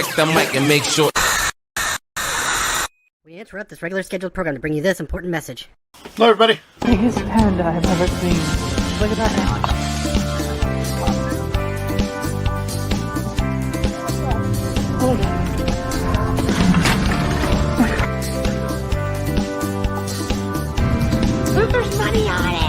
check the mic and make sure. We interrupt this regular scheduled program to bring you this important message. Hello, everybody. Biggest panda I've ever seen. Look at that. Hold on. There's money on it!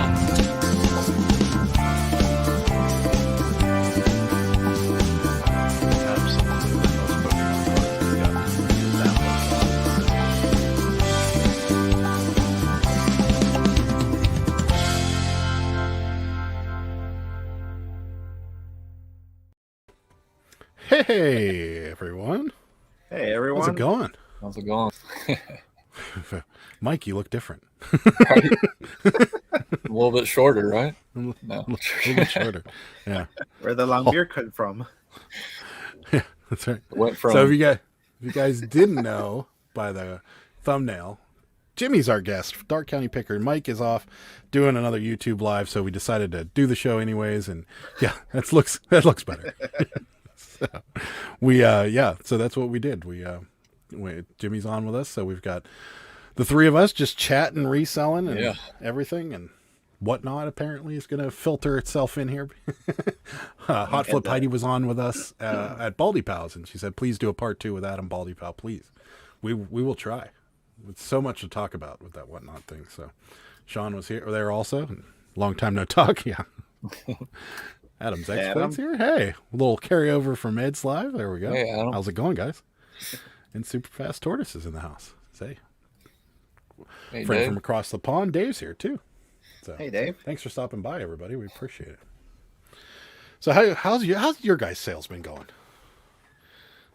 Hey, everyone. Hey, everyone. How's it going? How's it going? Mike, you look different. Right? A little bit shorter, right? No. No. A little bit shorter. Yeah. Where the long beard come from? Yeah, that's right. Went from So if you guys didn't know by the thumbnail, Jimmy's our guest, Darke County Picker. Mike is off doing another YouTube live, so we decided to do the show anyways. And yeah, that looks better. So so that's what we did. Jimmy's on with us, so we've got the three of us just chatting, reselling, and everything and whatnot. Apparently, is going to filter itself in here. Hot Flip Heidi was on with us at Baldy Pals, and she said, "Please do a part 2 with Adam Baldy Pal, please." We will try. With so much to talk about with that whatnot thing. So Sean was there also. Long time no talk. Yeah. Adam's X-Plate's here. Hey, a little carryover from Ed's Live. There we go. Hey, Adam. How's it going, guys? And Super Fast Tortoise is in the house. Say, Hey, friend Dave. from across the pond, Dave's here too. So, Hey, Dave. thanks for stopping by, everybody. We appreciate it. So, how's your guys' sales been going?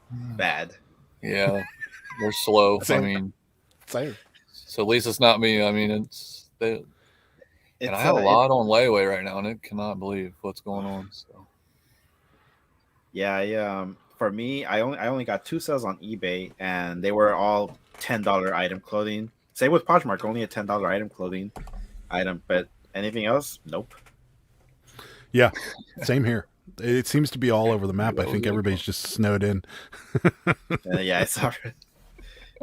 Bad. Yeah, they're slow. I Same. mean, Same. so at least it's not me. I mean, and I have a lot on layaway right now, and I cannot believe what's going on. So Yeah, for me, I only got 2 sales on eBay, and they were all $10 item clothing. Same with Poshmark, only a $10 item, but anything else, nope. Yeah, same here. It seems to be all over the map. I think everybody's just snowed in. Yeah, it's all right.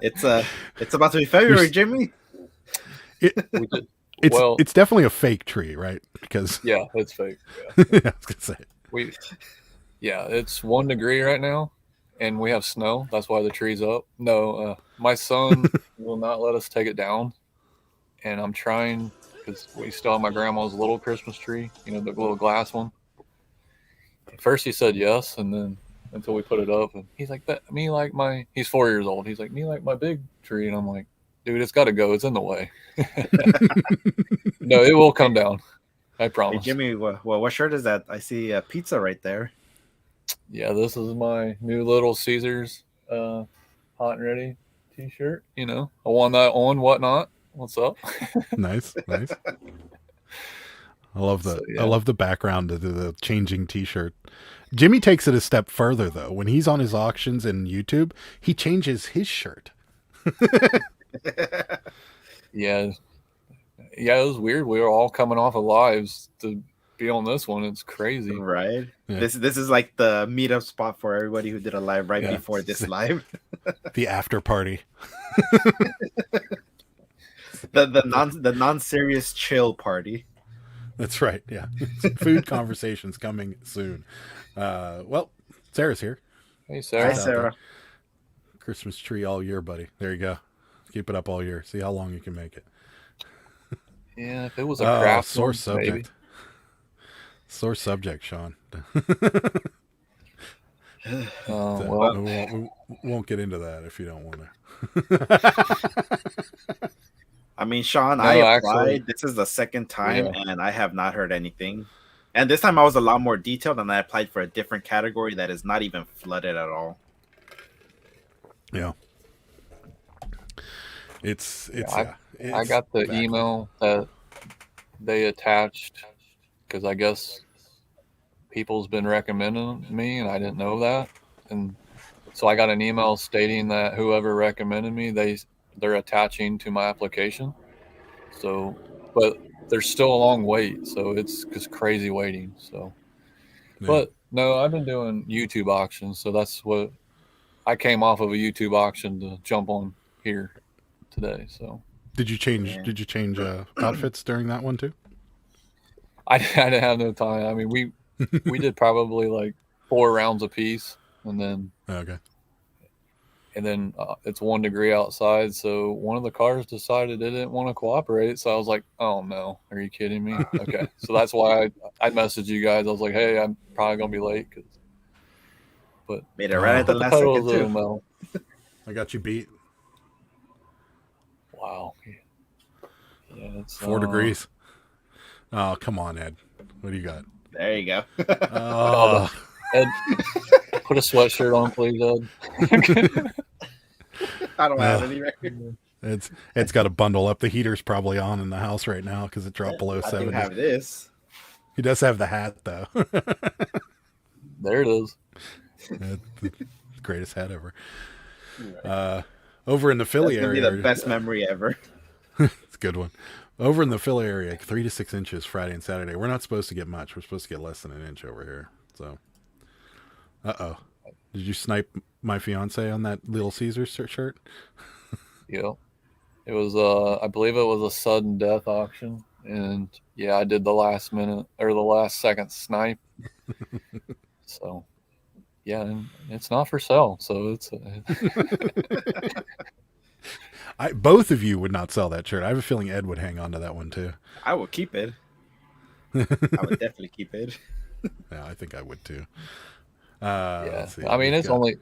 It's about to be February, Jimmy. It's definitely a fake tree, right? Because yeah, it's fake. Yeah. I was gonna say It's 1 degree right now, and we have snow. That's why the tree's up. No, my son will not let us take it down, and I'm trying because we still have my grandma's little Christmas tree, the little glass one. At first he said yes, and then until we put it up, and he's like, he's 4 years old. He's like, me like my big tree, and I'm like, dude, it's got to go. It's in the way. No, it will come down. I promise. Hey, Jimmy, what shirt is that? I see a pizza right there. Yeah, this is my new Little Caesars hot and ready t-shirt. I won that on Whatnot. What's up? nice. I love the background of the changing t-shirt. Jimmy takes it a step further though. When he's on his auctions and YouTube, he changes his shirt. Yeah, it was weird. We were all coming off of lives to be on this one. It's crazy, right? Yeah. This is like the meetup spot for everybody who did a live before this live. The after party. the non-serious chill party. That's right. Yeah, food conversations coming soon. Well, Sarah's here. Hey, Sarah. Hi, Sarah. Christmas tree all year, buddy. There you go. Keep it up all year. See how long you can make it. Yeah, if it was a craft sore one, subject. maybe. Sore subject, Sean. We won't get into that if you don't want to. I mean, Sean, No, I applied. actually, This is the second time, and I have not heard anything. And this time I was a lot more detailed, and I applied for a different category that is not even flooded at all. Yeah. It's I got the email that they attached because I guess people's been recommending me, and I didn't know that. And so I got an email stating that whoever recommended me, they're attaching to my application. So, but there's still a long wait, so it's just crazy waiting. So, but no, I've been doing YouTube auctions, so that's what I came off of a YouTube auction to jump on here today. So Did you change? Yeah. Did you change outfits during that one too? I didn't have no time. I mean, we did probably like 4 rounds apiece, and then Okay. it's 1 degree outside. So one of the cars decided it didn't want to cooperate. So I was like, oh no, are you kidding me? Okay. So that's why I messaged you guys. I was like, hey, I'm probably going to be late. But Made it right at the put the last second pedals in, too. though. I got you beat. Wow. Yeah, it's 4 degrees. Oh, come on, Ed. What do you got? There you go. Oh, Ed, put a sweatshirt on, please, Ed. I don't have any record. it's got to bundle up. The heater's probably on in the house right now because it dropped below I 70. do have this. He does have the hat though. There it is. That's the greatest hat ever. Over in the Philly That's gonna be area, the best memory ever. it's a good one. Over in the Philly area, 3 to 6 inches Friday and Saturday. We're not supposed to get much. We're supposed to get less than an inch over here. So, did you snipe my fiance on that Little Caesars shirt? Yeah. It was I believe it was a sudden death auction, and yeah, I did the last minute or the last second snipe. So yeah, and it's not for sale, so it's Both of you would not sell that shirt. I have a feeling Ed would hang on to that one too. I will keep it. I would definitely keep it. Yeah, I think I would too. yeah. Let's see. I mean, We've it's got- only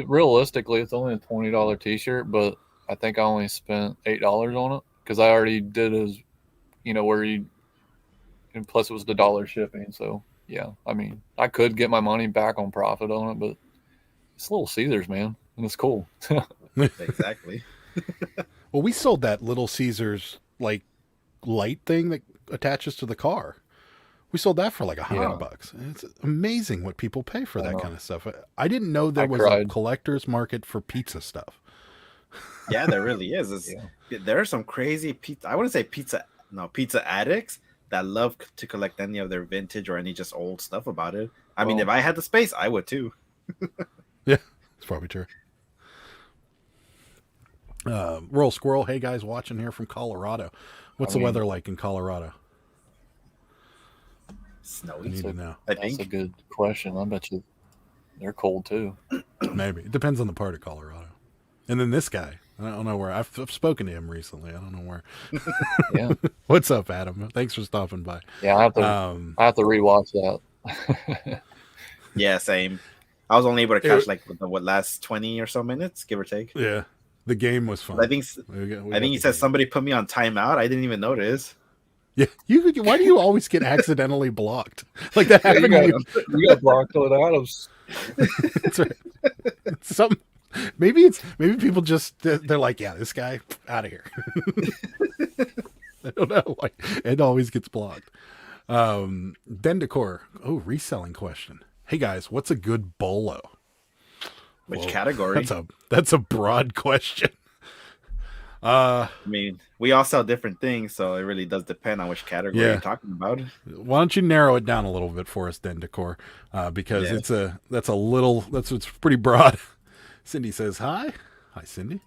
realistically it's only a $20 t-shirt, but I think I only spent $8 on it because I already did his, where you, and plus it was the dollar shipping. So yeah, I mean, I could get my money back on profit on it, but it's Little Caesars, man, and it's cool. Exactly. Well, we sold that Little Caesars like light thing that attaches to the car. We sold that for like $100. And it's amazing what people pay for that kind of stuff. I didn't know there was a collector's market for pizza stuff. Yeah, there really is. There are some crazy pizza. I wouldn't say pizza addicts that love to collect any of their vintage or any just old stuff about it. I mean, if I had the space, I would too. Yeah, it's probably true. Royal Squirrel, hey guys, watching here from Colorado. What's the weather like in Colorado? Snowy. I need to know. That's a good question. I bet you they're cold too. Maybe. It depends on the part of Colorado. And then this guy, I don't know where. I've spoken to him recently. I don't know where. Yeah. What's up, Adam? Thanks for stopping by. Yeah, I have to rewatch that. Yeah, same. I was only able to catch like the last 20 or so minutes, give or take. Yeah, the game was fun. I think he said somebody put me on timeout. I didn't even notice. Yeah, why do you always get accidentally blocked? Like that happened to you. You got blocked with Adams. That's right. Maybe people just they're like, yeah, this guy out of here. I don't know. Like it always gets blocked. Den Decor. Oh, reselling question. Hey guys, what's a good bolo? Which category? That's a broad question. I mean, we all sell different things, so it really does depend on which category you're talking about. Why don't you narrow it down a little bit for us, Den Decor? Because it's pretty broad. Cindy says hi. Hi, Cindy.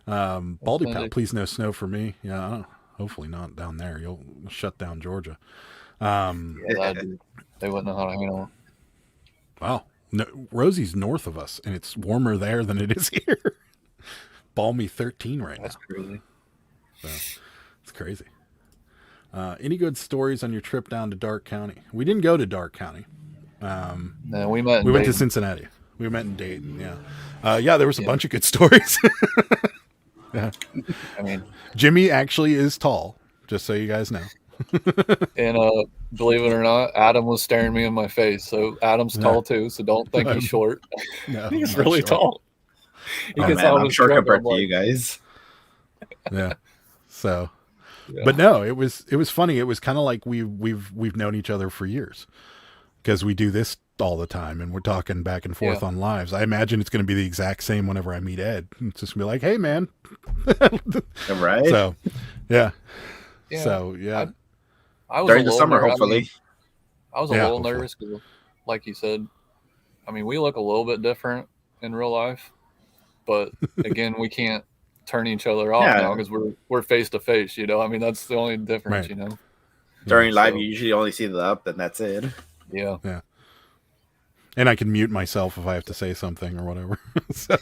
Baldy Pal, please no snow for me. Yeah, hopefully not down there. You'll shut down Georgia. They wouldn't know how to handle it. Wow. No, Rosie's north of us, and it's warmer there than it is here. Balmy 13 right now. That's crazy. So, it's crazy. Any good stories on your trip down to Darke County? We didn't go to Darke County. No, we met. We went to Cincinnati. We met in Dayton. Yeah. There was a bunch of good stories. Yeah. I mean, Jimmy actually is tall, just so you guys know. And believe it or not, Adam was staring me in my face. So Adam's tall too. So don't think he's short. No, He's not really short. tall. I'm short compared to you guys. Yeah. So, Yeah. but no, it was funny. It was kind of like we've known each other for years because we do this all the time and we're talking back and forth on lives. I imagine it's going to be the exact same whenever I meet Ed. It's just gonna be like, hey man. Right. So, yeah. Yeah. So yeah. I was During a the little summer, nervous. hopefully. I was a little nervous because, like you said, I mean, we look a little bit different in real life. but again, we can't turn each other off Yeah. now because we're face to face. You know, I mean, that's the only difference. Right. You know. During live, So- you usually only see the up, and that's it. Yeah. Yeah. And I can mute myself if I have to say something or whatever. So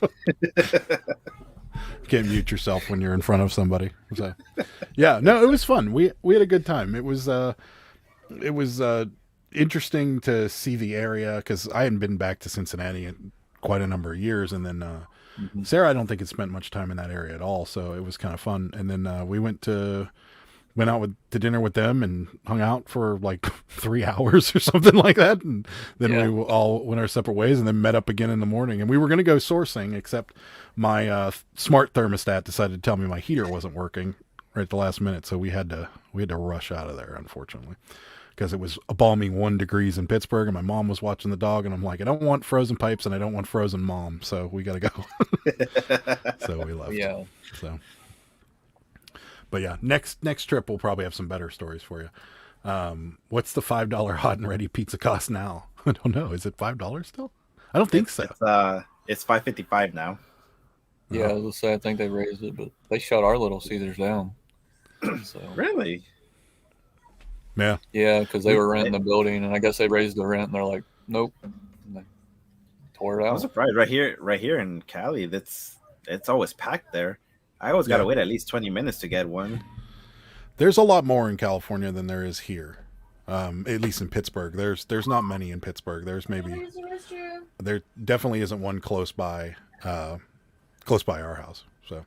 you can't mute yourself when you're in front of somebody. So yeah, no, it was fun. We had a good time. It was interesting to see the area because I hadn't been back to Cincinnati in quite a number of years, and then Sarah, I don't think had spent much time in that area at all, so it was kind of fun. And then we went out to dinner with them and hung out for like 3 hours or something like that, and then we all went our separate ways, and then met up again in the morning. And we were going to go sourcing, except my smart thermostat decided to tell me my heater wasn't working right at the last minute, so we had to rush out of there, unfortunately, because it was a balmy 1 degrees in Pittsburgh, and my mom was watching the dog, and I'm like, I don't want frozen pipes, and I don't want frozen mom, so we got to go. So we left. Yeah. So. But yeah, next trip we'll probably have some better stories for you. What's the $5 hot and ready pizza cost now? I don't know. Is it $5 still? I don't think so. It's $5.55 now. Yeah, I was gonna say I think they raised it, but they shut our Little Caesars down. So Really? Yeah. yeah, because they were renting the building, and I guess they raised the rent, and they're like, nope, and they tore it I'm out. surprised. Right here in Cali, it's always packed there. I always gotta Yeah. wait at least 20 minutes to get one. There's a lot more in California than there is here. At least in Pittsburgh. There's not many in Pittsburgh. There definitely isn't one close by our house. So,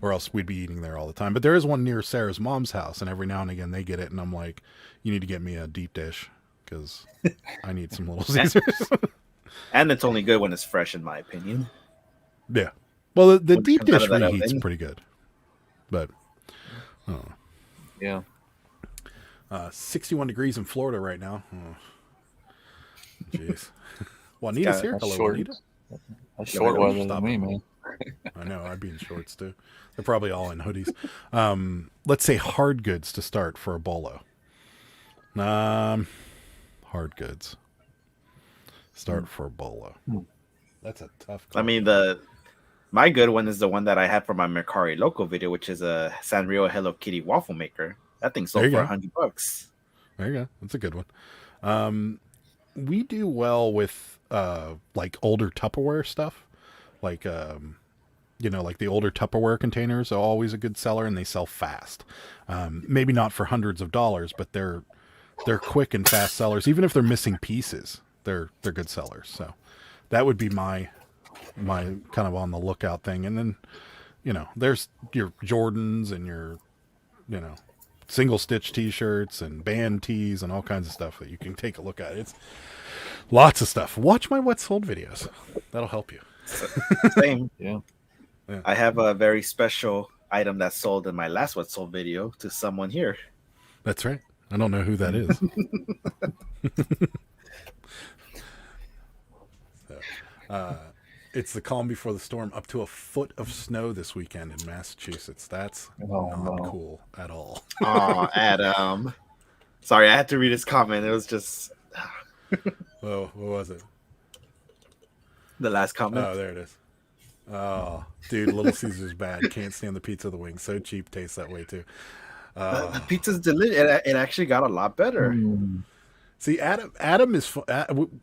or else we'd be eating there all the time. But there is one near Sarah's mom's house, and every now and again they get it, and I'm like, you need to get me a deep dish because I need some Little Caesars. And it's only good when it's fresh, in my opinion. Yeah. Well, the When it deep comes out dish of that reheat's oven. pretty good. But Yeah, 61 degrees in Florida right now. Oh. Jeez. Juanita's Got- here. that's Hello, short. Juanita. That's short don't weather stop than me, it. man. I know. I'd be in shorts too. They're probably all in hoodies. Let's say hard goods to start for a bolo. Hard goods. Start for a bolo. That's a tough I mean, my good one is the one that I had for my Mercari Loco video, which is a Sanrio Hello Kitty waffle maker. That thing sold There you for go. $100. There you go. That's a good one. We do well with like older Tupperware stuff, like like the older Tupperware containers are always a good seller, and they sell fast. Maybe not for hundreds of dollars, but they're quick and fast sellers. Even if they're missing pieces, they're good sellers. So that would be my kind of on the lookout thing. And then there's your Jordans and your single stitch t-shirts and band tees and all kinds of stuff that you can take a look at. It's lots of stuff. Watch my What's Sold videos. That'll help you. Same. Yeah. I have a very special item that sold in my last What Sold video to someone here. That's right. I don't know who that is. It's the calm before the storm. Up to a foot of snow this weekend in Massachusetts. That's not no. cool at all. Oh, Adam. Sorry, I had to read his comment. It was just Oh, what was it? the last comment. Oh, there it is. Oh, dude, Little Caesar's bad. Can't stand the pizza of the wing. So cheap, tastes that way too. The pizza's delicious. It actually got a lot better. See, Adam is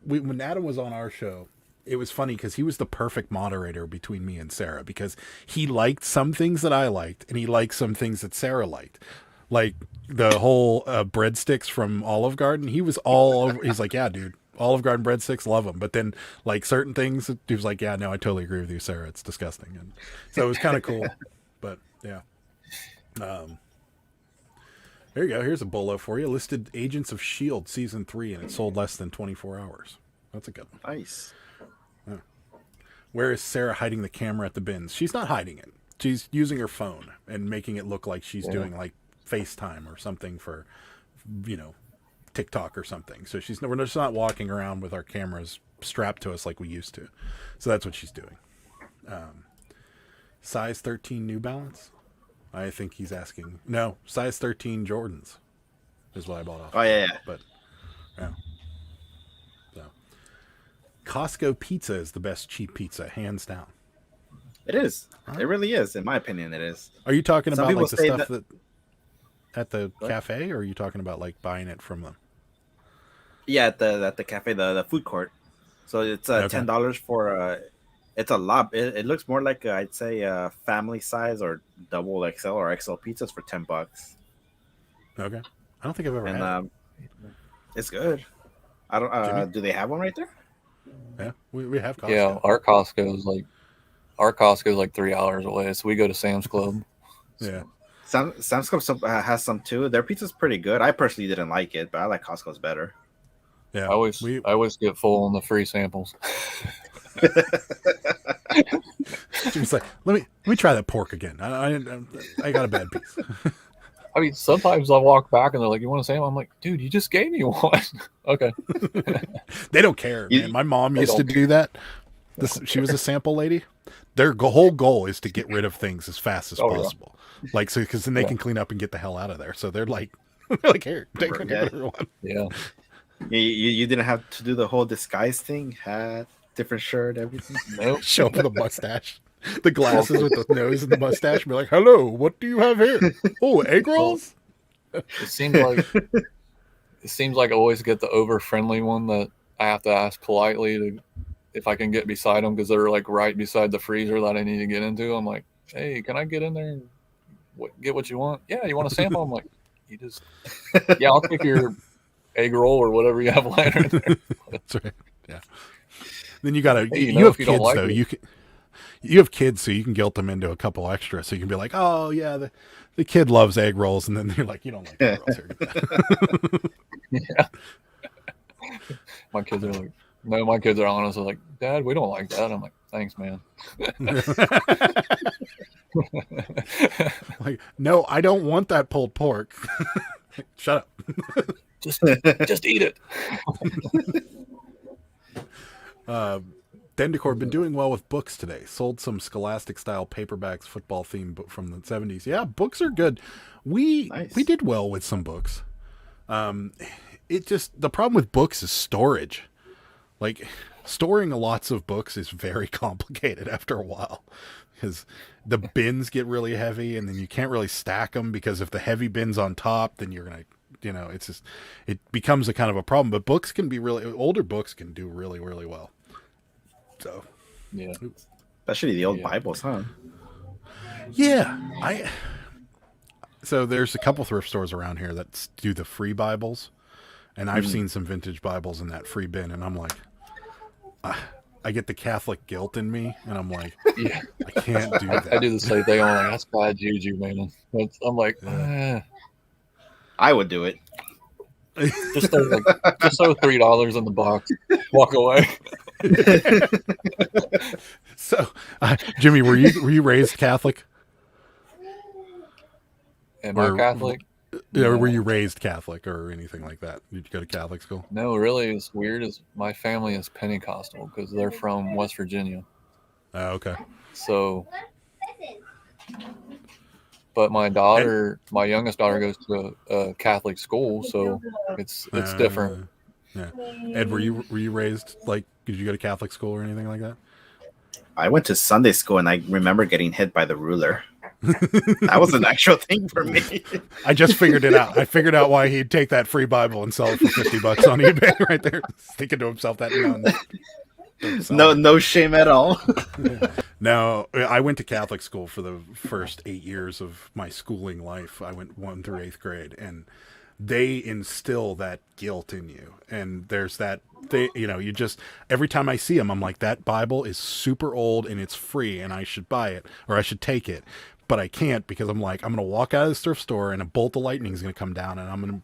when Adam was on our show, it was funny because he was the perfect moderator between me and Sarah, because he liked some things that I liked and he liked some things that Sarah liked. Like the whole breadsticks from Olive Garden, he was all over. He's like, yeah, dude, Olive Garden breadsticks, love them. But then like certain things, he was like, yeah, no, I totally agree with you, Sarah. It's disgusting. And so it was kind of cool. But yeah. There you go. Here's a bolo for you. Listed Agents of S.H.I.E.L.D. Season 3, and it sold less than 24 hours. That's a good one. Nice. Where is Sarah hiding the camera at the bins? She's not hiding it. She's using her phone and making it look like she's doing like FaceTime or something for, TikTok or something. So we're just not walking around with our cameras strapped to us like we used to. So that's what she's doing. Size 13 New Balance? I think he's asking. No, size 13 Jordans is what I bought off. Oh, yeah. But, yeah. So, Costco pizza is the best cheap pizza, hands down. It is. Huh? It really is. In my opinion, it is. Are you talking Some about people like the say stuff that- that at the What? cafe, or are you talking about like buying it from them? Yeah, at the cafe, the food court. So it's Okay. $10 for it's a lot. It looks more like I'd say family size or double XL or XL pizzas for $10. Okay. I don't think I've ever And had it. it's good. I don't. Jimmy? Do they have one right there? Yeah, we have Costco. Yeah, our Costco's like 3 hours away, so we go to Sam's Club. Yeah. Sam's Club has some too. Their pizza's pretty good. I personally didn't like it, but I like Costco's better. Yeah. I always get full on the free samples. Jimmy's like, let me try that pork again. I got a bad piece. I mean, sometimes I walk back and they're like, "You want a sample?" I'm like, "Dude, you just gave me one." Okay. They don't care, man. My mom used to do that. She was a sample lady. Their whole goal is to get rid of things as fast as possible. Like, so because then they can clean up and get the hell out of there. So they're like, here, take whatever one. Yeah. You didn't have to do the whole disguise thing, hat, different shirt, everything. Nope. Show up with a mustache, the glasses with the nose and the mustache. Be like, hello, what do you have here? Oh, egg rolls. It seems like I always get the over friendly one that I have to ask politely if I can get beside them because they're like right beside the freezer that I need to get into. I'm like, hey, can I get in there and get what you want? Yeah, you want a sample? I'm like, yeah, I'll take your egg roll or whatever you have lying right there. That's right. Yeah. Then you gotta. Hey, you have if you don't kids like though. it. You have kids, so you can guilt them into a couple extra. So you can be like, oh yeah, the kid loves egg rolls, and then you're like, you don't like egg rolls. Here. Yeah. My kids are like, no, my kids are honest. They're like, Dad, we don't like that. I'm like, thanks, man. Like, no, I don't want that pulled pork. Shut up. Just eat it. Den Decor been doing well with books today. Sold some Scholastic style paperbacks, football theme book from the 70s. Yeah, books are good. We did well with some books. The problem with books is storage. Like, storing lots of books is very complicated after a while because the bins get really heavy and then you can't really stack them because if the heavy bin's on top, then you're going to, it becomes a kind of a problem. But books can be older books can do really, really well. So, yeah. Especially the old Bibles, huh? Yeah. So there's a couple thrift stores around here that do the free Bibles. And I've seen some vintage Bibles in that free bin, and I'm like, I get the Catholic guilt in me, and I'm like, Yeah. I can't do that. I do the same thing. I'm like, that's bad juju, man. I'm like, I would do it. just throw $3 in the box, walk away. So, Jimmy, were you raised Catholic? Am I Catholic? Yeah, or were you raised Catholic or anything like that? Did you go to Catholic school? No, really, it's weird. My family is Pentecostal because they're from West Virginia. Oh, okay. So, but my youngest daughter goes to a Catholic school, so it's different. Yeah. Ed, were you raised did you go to Catholic school or anything like that? I went to Sunday school and I remember getting hit by the ruler. That was an actual thing for me. I just figured it out. I figured out why he'd take that free Bible and sell it for $50 on eBay right there. Thinking to himself that no shame at all. No, I went to Catholic school for the first 8 years of my schooling life. I went 1 through 8th grade, and they instill that guilt in you. And there's that you just, every time I see them, I'm like, that Bible is super old and it's free and I should buy it or I should take it. But I can't because I'm like, I'm going to walk out of the thrift store and a bolt of lightning is going to come down and I'm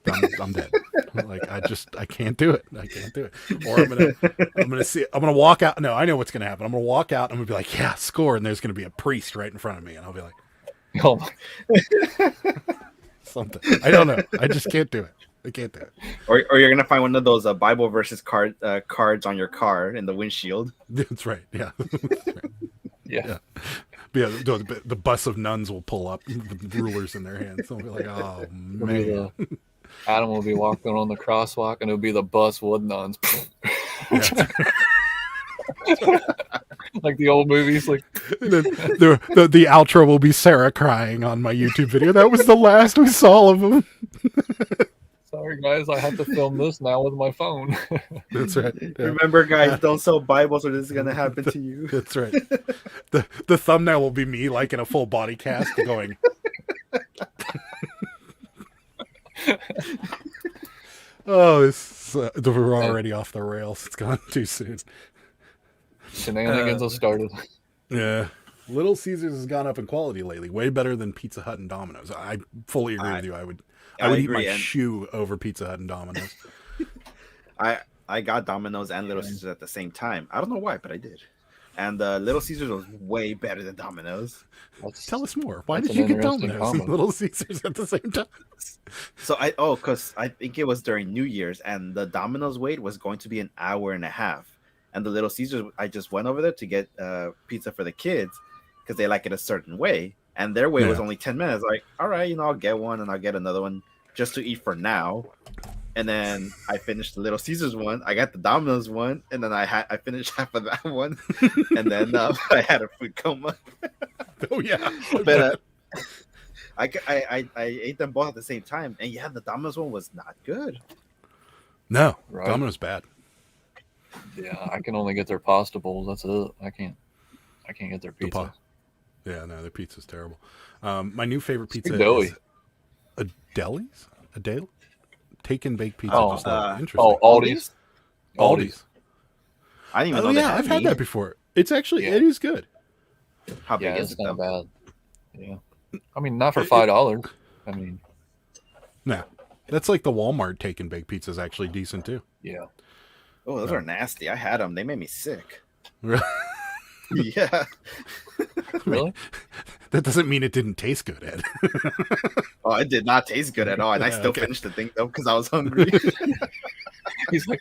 dead. Like, I can't do it. I can't do it. Or I'm going to walk out. No, I know what's going to happen. I'm going to walk out and I'm going to be like, yeah, score. And there's going to be a priest right in front of me. And I'll be like, Oh my. something. I don't know. I just can't do it. I can't do it. Or you're gonna find one of those Bible verses cards on your car in the windshield. That's right. Yeah. Yeah. Yeah. The bus of nuns will pull up with rulers in their hands. They'll be like, oh man. Adam will be walking on the crosswalk and it'll be the bus with nuns. Like the old movies, like And then the outro will be Sarah crying on my YouTube video. That was the last we saw of him. sorry guys, I have to film this now with my phone. That's right. Yeah. Remember, guys, don't sell Bibles or this is gonna happen to you. That's right. The thumbnail will be me like in a full body cast going. Oh, we're already off the rails. It's gone too soon. Shenanigans have started. Yeah. Little Caesars has gone up in quality lately. Way better than Pizza Hut and Domino's. I fully agree with you. I would eat agree, my and- shoe over Pizza Hut and Domino's. I got Domino's and Little Caesars at the same time. I don't know why, but I did. And Little Caesars was way better than Domino's. Tell us more. Why That's did you an get interesting Domino's and combo. Little Caesars at the same time? So because I think it was during New Year's, and the Domino's wait was going to be an hour and a half, and the Little Caesars, I just went over there to get pizza for the kids because they like it a certain way, and their wait was Yeah. only 10 minutes. Like, all right, I'll get one and I'll get another one just to eat for now. And then I finished the Little Caesars one. I got the Domino's one, and then I finished half of that one, and then I had a food coma. Oh yeah. But I ate them both at the same time, and yeah, the Domino's one was not good. No, Right. Domino's bad. Yeah, I can only get their pasta bowls. That's it. I can't get their The pizza. Yeah, no, their pizza's terrible. My new favorite pizza deli. is a deli's? A deli? Take and bake pizza. Oh, just like, interesting. Oh, Aldi's. Aldi's. I didn't even Oh know they yeah, I've had meat. that before. It's actually Yeah. it is good. How big Yeah, is it's it? not Though? bad. Yeah, I mean, not for $5. I mean, No, that's like the Walmart take and bake pizza is actually decent too. yeah. Oh, those are nasty. I had them. They made me sick. Really? Yeah. Really? That doesn't mean it didn't taste good, Ed. Oh, it did not taste good at all, and I Yeah, still okay. finished the thing though because I was hungry. He's like,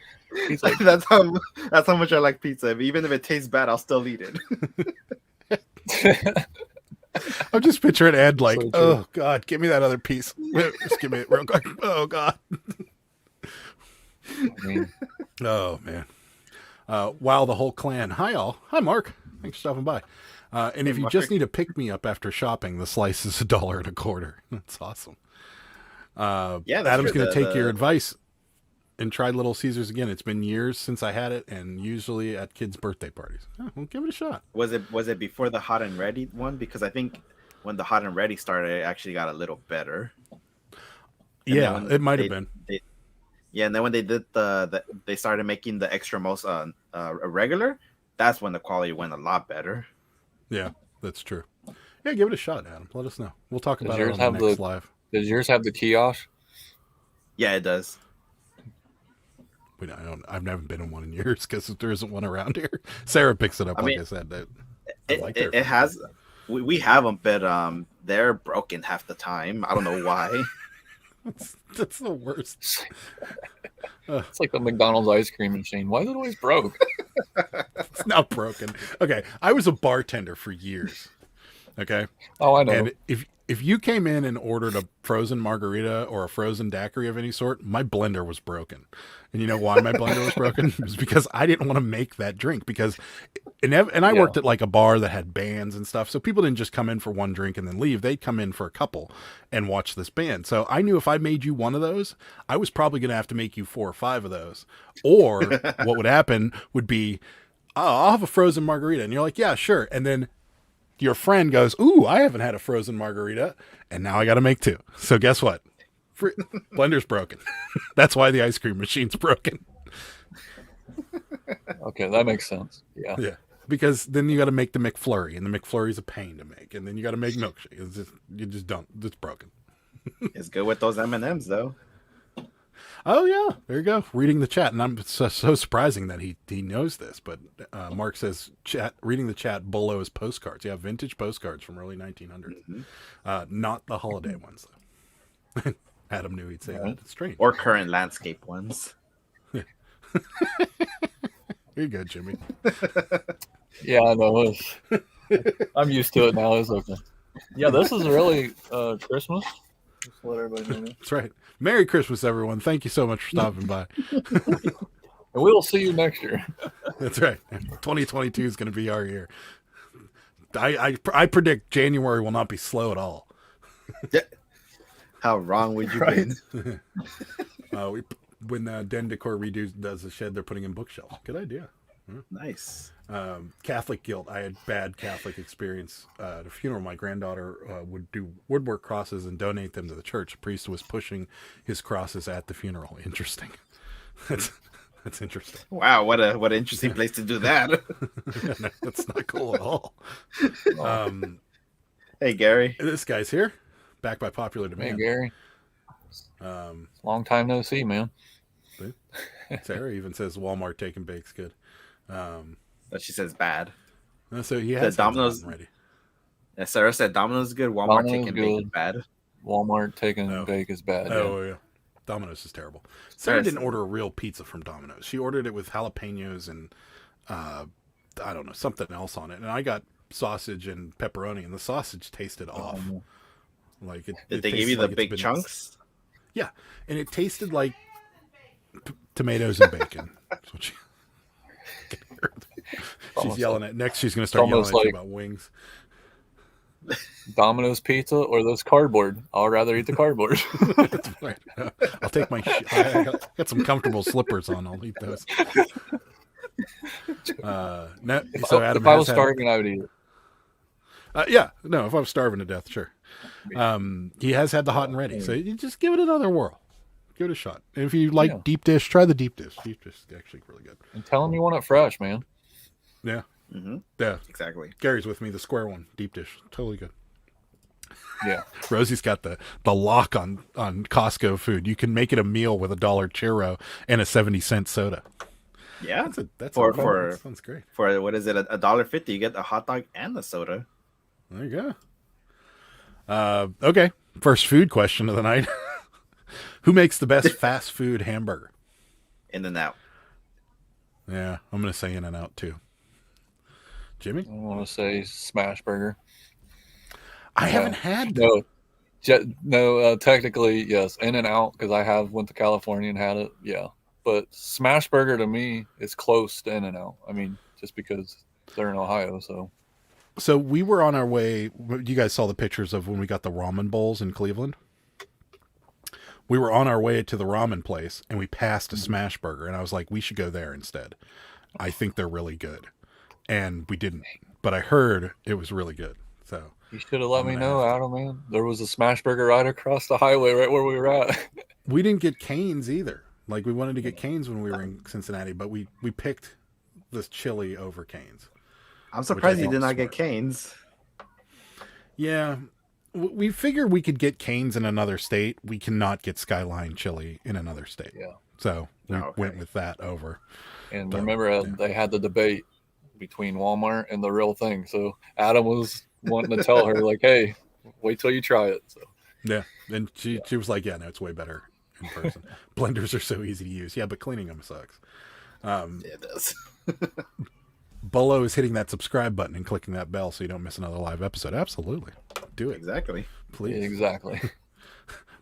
that's how much I like pizza. Even if it tastes bad, I'll still eat it. I'm just picturing Ed like, So true. oh God, give me that other piece. Just give me it real quick. Oh God. I mean, Oh man. Wow, the whole clan. Hi all. Hi Mark. Thanks for stopping by. And if you Mark. just need to pick me up after shopping, the slice is $1.25. That's awesome. Yeah, that's Adam's true. going to take your advice and try Little Caesars again. It's been years since I had it, and usually at kids' birthday parties. We'll give it a shot. Was it before the hot and ready one? Because I think when the hot and ready started, it actually got a little better. And Yeah, then when it might have they- been. Yeah, and then when they did they started making the extra most regular. That's when the quality went a lot better. Yeah, that's true. Yeah, give it a shot, Adam. Let us know. We'll talk Does about it yours on the have next the- live. does yours have the kiosk? Yeah, it does. I've never been in one in years because there isn't one around here. Sarah picks it up, I like mean, I said. I like their It has. We have them, but they're broken half the time. I don't know why. That's the worst. It's like the McDonald's ice cream machine. Why is it always broke? It's not broken. Okay, I was a bartender for years. Okay, Oh, I know. and if you came in and ordered a frozen margarita or a frozen daiquiri of any sort, my blender was broken. And you know why my blender was broken? It was because I didn't want to make that drink. Because, and I worked at like a bar that had bands and stuff, so people didn't just come in for one drink and then leave. They'd come in for a couple and watch this band. So I knew if I made you one of those, I was probably going to have to make you 4 or 5 of those. Or what would happen would be, oh, I'll have a frozen margarita, and you're like, yeah, sure, and then your friend goes, ooh, I haven't had a frozen margarita, and now I got to make 2. So guess what? Blender's broken. That's why the ice cream machine's broken. Okay, that makes sense. Yeah. Yeah. Because then you got to make the McFlurry, and the McFlurry's a pain to make. And then you got to make milkshake. You just don't. It's broken. It's good with those M&Ms though. Oh, yeah. There you go. Reading the chat. And I'm so surprising that he knows this. But Mark says, reading the chat below is postcards. Yeah, vintage postcards from early 1900s. Not the holiday ones, though. Adam knew he'd say that. It's strange. Or current landscape ones. Here you go, Jimmy. Yeah, I know. I'm used to it now. It's okay. Yeah, this is really Christmas. Just to let everybody know. That's right. Merry Christmas, everyone. Thank you so much for stopping by. And we'll see you next year. That's right. 2022 is going to be our year. I predict January will not be slow at all. How wrong would you Right. be? When Den Decor does the shed, they're putting in bookshelves. Good idea. Nice. Catholic guilt. I had bad Catholic experience. At a funeral, my granddaughter would do woodwork crosses and donate them to the church. The priest was pushing his crosses at the funeral. Interesting. That's interesting. Wow, what an interesting place to do that. No, that's not cool at all. Hey, Gary. This guy's here, back by popular Hey, demand. Gary. Long time no see, man. Sarah even says Walmart take and bake's good. But she says bad. So he has Domino's ready. Yeah, Sarah said Domino's is good. Walmart Domino's take and bake is good. bad. Walmart taking No. and bake is bad. Yeah. Oh yeah, Domino's is terrible. Sarah didn't order a real pizza from Domino's. She ordered it with jalapenos and I don't know, something else on it. And I got sausage and pepperoni, and the sausage tasted off. Like it. Did it they give tasted you the like it's big been- chunks? Yeah, and it tasted like tomatoes and bacon. That's what she's Almost yelling at. Next, she's going to start yelling almost at you like- about wings. Domino's pizza or those cardboard? I'll rather eat the cardboard. That's right. I'll take my. I got some comfortable slippers on. I'll eat those. So Adam if I has was had- starving, I would eat it. yeah, no. If I was starving to death, sure. He has had the hot and ready, so you just give it another whirl. Give it a shot. And if you like Yeah. deep dish, try the deep dish. Deep dish is actually really good. And tell them you want it fresh, man. Yeah, Mm-hmm. yeah. Exactly. Gary's with me. The square one, deep dish, totally good. Yeah. Rosie's got the lock on Costco food. You can make it a meal with $1 churro and a 70-cent soda. Yeah. That sounds great. For what is it? $1.50. You get a hot dog and a soda. There you go. Okay, first food question of the night. Who makes the best fast food hamburger? In and out. Yeah, I'm gonna say In-N-Out too. Jimmy, I want to say smash burger. I haven't had. No, technically yes, in and out because I have went to California and had it. Yeah, but smash burger to me is close to in and out. I mean, just because they're in Ohio, So we were on our way. You guys saw the pictures of when we got the ramen bowls in Cleveland. We were on our way to the ramen place, and we passed a smash burger, and I was like, we should go there instead. I think they're really good, and we didn't. But I heard it was really good. So you should have let me gonna know, have Adam. Man, there was a smash burger right across the highway, right where we were at. we didn't get Cane's either. Like we wanted to get Cane's when we were in Cincinnati, but we picked this chili over Cane's. I'm surprised you think did is not get smart. Cane's. Yeah, we figured we could get Cane's in another state. We cannot get Skyline chili in another state. Yeah. So we Okay. went with that over. And But, remember, yeah. they had the debate between Walmart and the real thing. So Adam was wanting to tell her, like, "Hey, wait till you try it." So Yeah, and she was like, "Yeah, no, it's way better in person. Blenders are so easy to use. Yeah, but cleaning them sucks." Yeah, it does. Bolo is hitting that subscribe button and clicking that bell so you don't miss another live episode. Absolutely, do it, Exactly. please. exactly.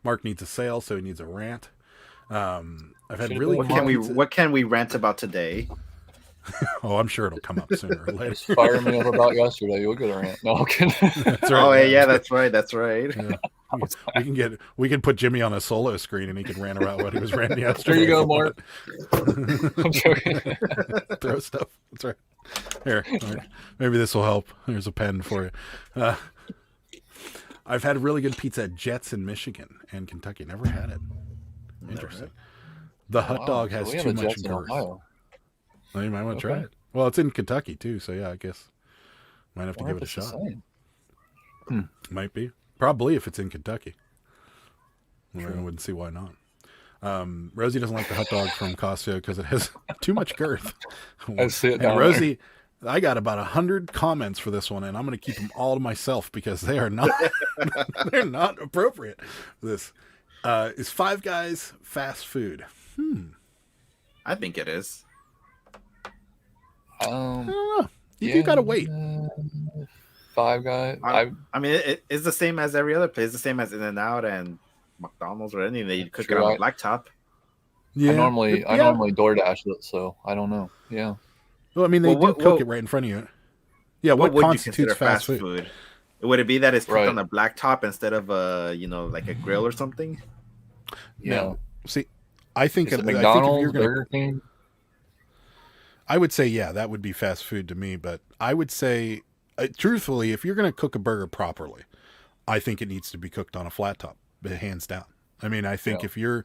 Mark needs a sale, so he needs a rant. I've had Should've really been good What can we rant about today? Oh, I'm sure it'll come up sooner or later. Just fire me up about yesterday. You'll get a rant. No, I'm kidding. That's Oh yeah, that's right. That's right. Yeah. We can put Jimmy on a solo screen and he can rant about what he was ranting There yesterday. you go, Mark. I'm joking. Throw stuff. That's right. Here, all right. Maybe this will help. Here's a pen for you. I've had really good pizza at Jets in Michigan and Kentucky. Never had it. Interesting. The hot Wow, dog so has we have too a much Jets in girth. Ohio. Well, you might want to try Okay. it. Well, it's in Kentucky too, so yeah, I guess might have to Wonder give it a if it's the shot. same. Might be. Probably if it's in Kentucky. Well, I wouldn't see why not. Rosie doesn't like the hot dog from Costco because it has too much girth. I see it And down Rosie, I got about 100 comments for this one, and I'm going to keep them all to myself because they are not they're not appropriate. This is Five Guys fast food. I think it is. I don't know. You got to wait. Five Guys. I mean, it's the same as every other place. It's the same as In-N-Out and McDonald's or anything that you cook it True, on a blacktop. Yeah, I normally yeah. DoorDash it, so I don't know. Yeah. Well, I mean, they Well, do cook it right in front of you. Yeah, what would you constitutes consider fast food? Would it be that it's cooked Right. on a black top instead of like a grill or something? Yeah. No. See, I think Is if it you're McDonald's, gonna, Burger King? I would say yeah, that would be fast food to me. But I would say, truthfully, if you're gonna cook a burger properly, I think it needs to be cooked on a flat top, hands down. I mean, I think Yeah. if you're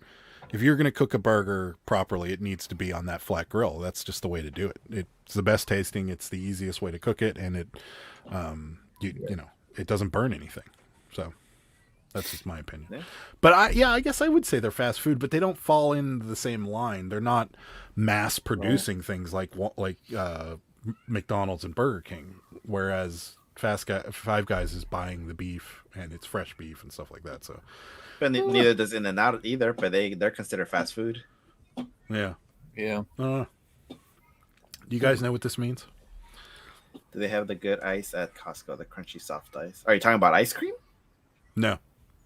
going to cook a burger properly, it needs to be on that flat grill. That's just the way to do it. It's the best tasting. It's the easiest way to cook it, and you know, it doesn't burn anything. So that's just my opinion. Yeah. But I guess I would say they're fast food, but they don't fall into the same line. They're not mass producing things like McDonald's and Burger King, whereas Five Guys is buying the beef and it's fresh beef and stuff like that. So, But neither does In-N-Out either. But they're considered fast food. yeah. Yeah. Do you guys know what this means? Do they have the good ice at Costco? The crunchy soft ice. Are you talking about ice cream? No,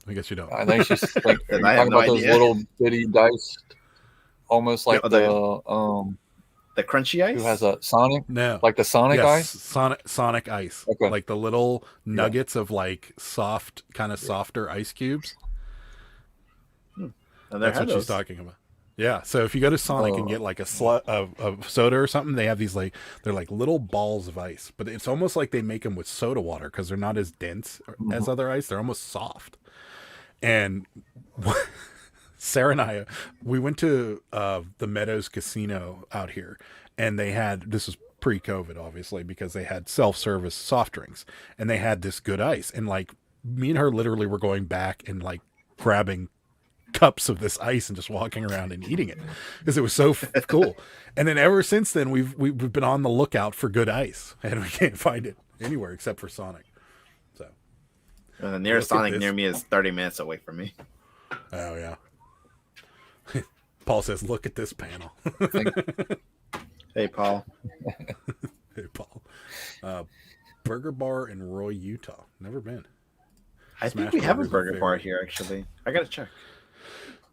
I guess you don't. I think she's like Then you're I have talking no about those idea. little bitty dice, almost like Yeah, The crunchy ice. who has a Sonic, No, like the Sonic yes, ice. Sonic ice, Okay. like the little nuggets of like soft, kind of softer ice cubes. I've never That's had what she's those. talking about. Yeah, so if you go to Sonic and get like a slut of soda or something, they have these like they're like little balls of ice, but it's almost like they make them with soda water because they're not as dense as other ice. They're almost soft. And Sarah and I, we went to the Meadows Casino out here, and they had, this was pre-COVID, obviously, because they had self-service soft drinks, and they had this good ice, and like me and her literally were going back and like grabbing cups of this ice and just walking around and eating it because it was so cool. And then ever since then, we've been on the lookout for good ice, and we can't find it anywhere except for Sonic. So, And the nearest Look at Sonic this. near me is 30 minutes away from me. oh yeah. Paul says, "Look at this panel." Hey, Paul. Hey, Paul. Burger Bar in Roy, Utah. Never been. I Smash think we have a burgers are burger very bar good. here, actually. I gotta check.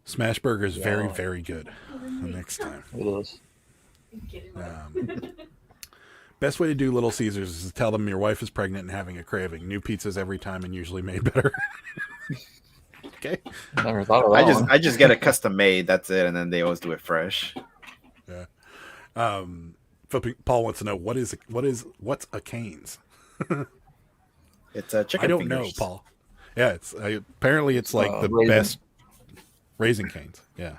Smash Burger is very, Yeah. very good. The next time. It is. Best way to do Little Caesars is to tell them your wife is pregnant and having a craving. New pizzas every time and usually made better. Okay. Never thought of that. one. I just get a custom made. That's it, and then they always do it fresh. Paul wants to know what's a Cane's? It's a chicken. I don't fingers. know, Paul. Yeah, apparently it's like the Raisin. best Raising Cane's. Yeah.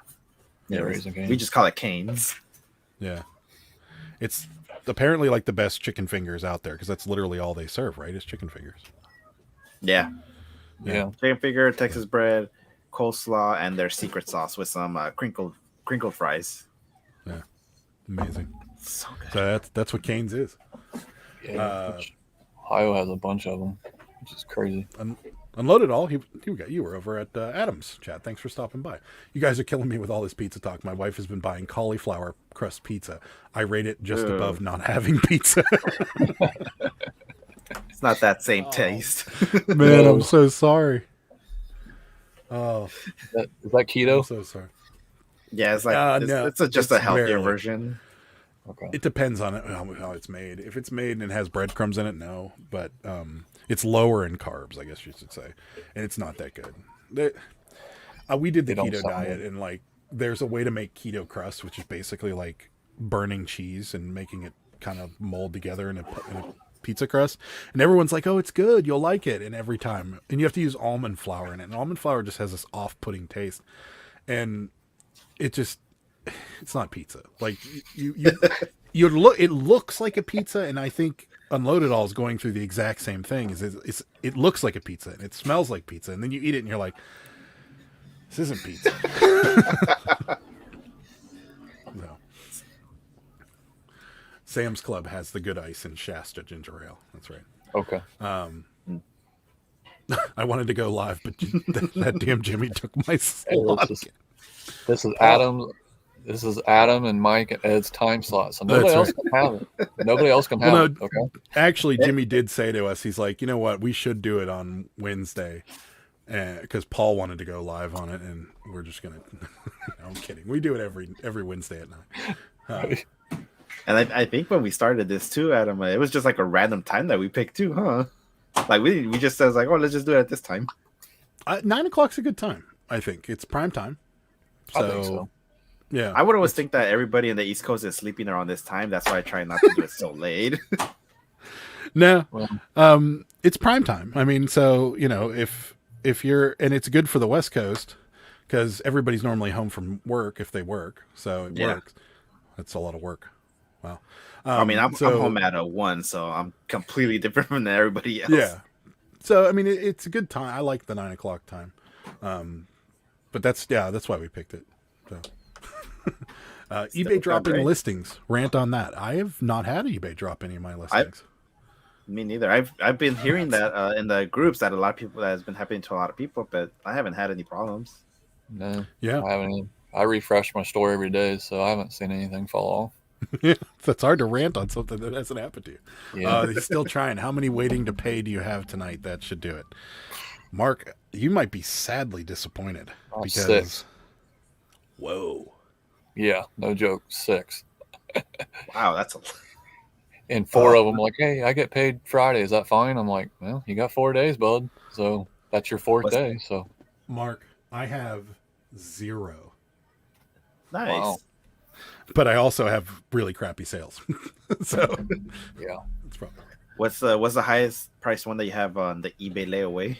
Yeah, Raising Cane's. We just call it Canes. Yeah. It's apparently like the best chicken fingers out there because that's literally all they serve, right? Is chicken fingers. Yeah, Yeah. chicken finger, Texas bread, coleslaw, and their secret sauce with some crinkled fries. Amazing. So good. So that's what Cane's is. Yeah. Which Ohio has a bunch of them, which is crazy. Unload it all. You were over at Adam's chat. Thanks for stopping by. You guys are killing me with all this pizza talk. My wife has been buying cauliflower crust pizza. I rate it just Ugh. above not having pizza. It's not that same taste. Man, No. I'm so sorry. Oh, Is that I'm keto? so sorry. Yeah, it's like No, it's just a it's healthier barely. version. Okay. It depends on it how it's made. If it's made and it has breadcrumbs in it, no. But it's lower in carbs, I guess you should say, and it's not that good. We did the They don't keto sound diet, good. and like, there's a way to make keto crust, which is basically like burning cheese and making it kind of mold together in a pizza crust. And everyone's like, "Oh, it's good. You'll like it." And every time, and you have to use almond flour in it, and almond flour just has this off-putting taste, and it's not pizza. Like it looks like a pizza, and I think Unloaded All is going through the exact same thing. It looks like a pizza and it smells like pizza, and then you eat it and you're like, this isn't pizza. No. Sam's Club has the good ice and Shasta ginger ale. That's right. Okay. I wanted to go live, but that damn Jimmy took my Hey, slot. this is Adam. This is Adam and Mike and Ed's time slot, so nobody That's else can have it. Nobody else can have Well, it. Okay. Actually, Jimmy did say to us, he's like, you know what, we should do it on Wednesday, because Paul wanted to go live on it, and we're just gonna. No, I'm kidding. We do it every Wednesday at night. And I think when we started this too, Adam, it was just like a random time that we picked too, huh? Like we just says like, oh, let's just do it at this time. 9 o'clock's a good time. I think it's prime time. I think so. Yeah, I would always think that everybody in the East Coast is sleeping around this time. That's why I try not to do it so late. no, Well, it's prime time. I mean, so if you're, and it's good for the West Coast because everybody's normally home from work if they work, so it works. That's a lot of work. Wow. I mean, I'm home at 1, so I'm completely different from everybody else. Yeah. So I mean, it's a good time. I like the 9 o'clock time, but that's why we picked it. So. eBay dropping right? listings. Rant on that. I have not had eBay drop any of my listings. Me neither. I've been hearing that in the groups that a lot of people that has been happening to a lot of people, but I haven't had any problems. no. Yeah. I haven't even, I refresh my store every day, so I haven't seen anything fall off. It's hard to rant on something that hasn't happened to you. Yeah. He's still trying. How many waiting to pay do you have tonight? That should do it. Mark, you might be sadly disappointed I'm because 6. Whoa. Yeah, no joke, 6. Wow, that's a And 4 of them like, hey, I get paid Friday. Is that fine? I'm like, well, you got 4 days, bud. So that's your 4th day. So Mark, I have 0. nice. wow. But I also have really crappy sales. So Yeah. it's probably What's the highest price one that you have on the eBay layaway?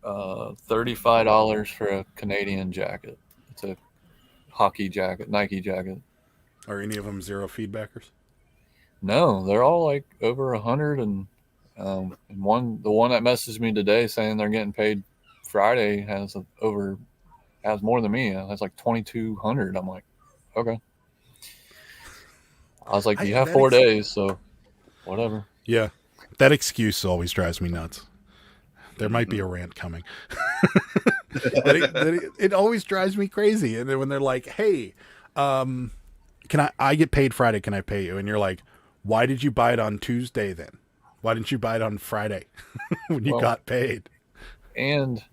$35 for a Canadian jacket. It's a hockey jacket, Nike jacket. Are any of them zero feedbackers? No, they're all like over 100, and the one that messaged me today saying they're getting paid Friday has more than me. That's like 2,200. I'm like, okay. I was like, you have 4 days, so whatever. Yeah. That excuse always drives me nuts. There might be a rant coming. It always drives me crazy. And then when they're like, hey, can I get paid Friday? Can I pay you? And you're like, why did you buy it on Tuesday then? Why didn't you buy it on Friday when you got paid? And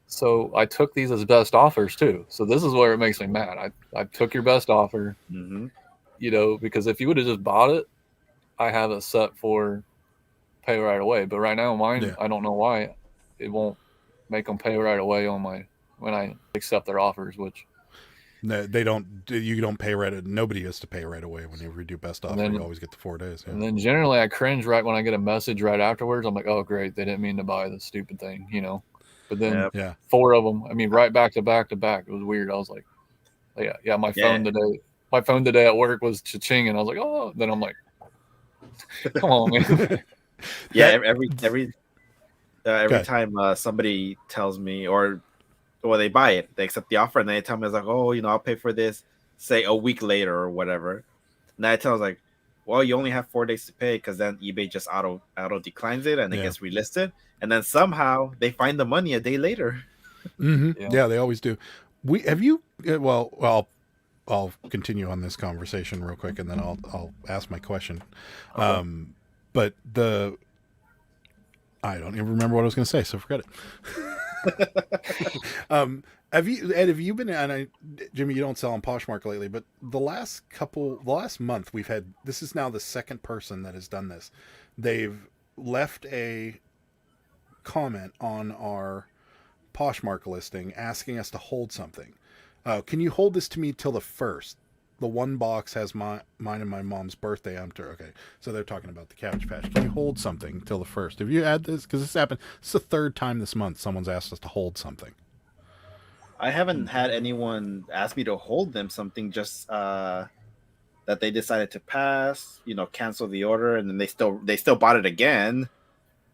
so I took these as best offers too. So this is where it makes me mad. I took your best offer, because if you would have just bought it, I have it set for pay right away. But right now mine, I don't know why it won't make them pay right away when I accept their offers, which no, they don't. You don't pay right. Nobody has to pay right away whenever you do best offer. You always get the 4 days. Yeah. And then generally I cringe right when I get a message right afterwards. I'm like, oh great, they didn't mean to buy this stupid thing, But then 4 of them, I mean, right back to back to back. It was weird. I was like, yeah. My phone today at work was cha-ching, and I was like, oh. Then I'm like, come on, man. Yeah, every time somebody tells me or they buy it, they accept the offer, and they tell me, it's like, oh, I'll pay for this, say a week later or whatever. And I tell them, like, well, you only have 4 days to pay, because then eBay just auto declines it and it gets relisted, and then somehow they find the money a day later. Mm-hmm. Yeah, they always do. I'll continue on this conversation real quick, and then I'll ask my question. Okay. But I don't even remember what I was going to say, so forget it. Have you been, and Jimmy, you don't sell on Poshmark lately, but the last month we've had, this is now the second person that has done this. They've left a comment on our Poshmark listing asking us to hold something. Can you hold this to me till the 1st? The one box has mine and my mom's birthday. Okay. So they're talking about the Cabbage Patch. Can you hold something till the 1st? Have you had this? Because this happened. It's the 3rd time this month someone's asked us to hold something. I haven't had anyone ask me to hold them something, just that they decided to pass, cancel the order, and then they still bought it again.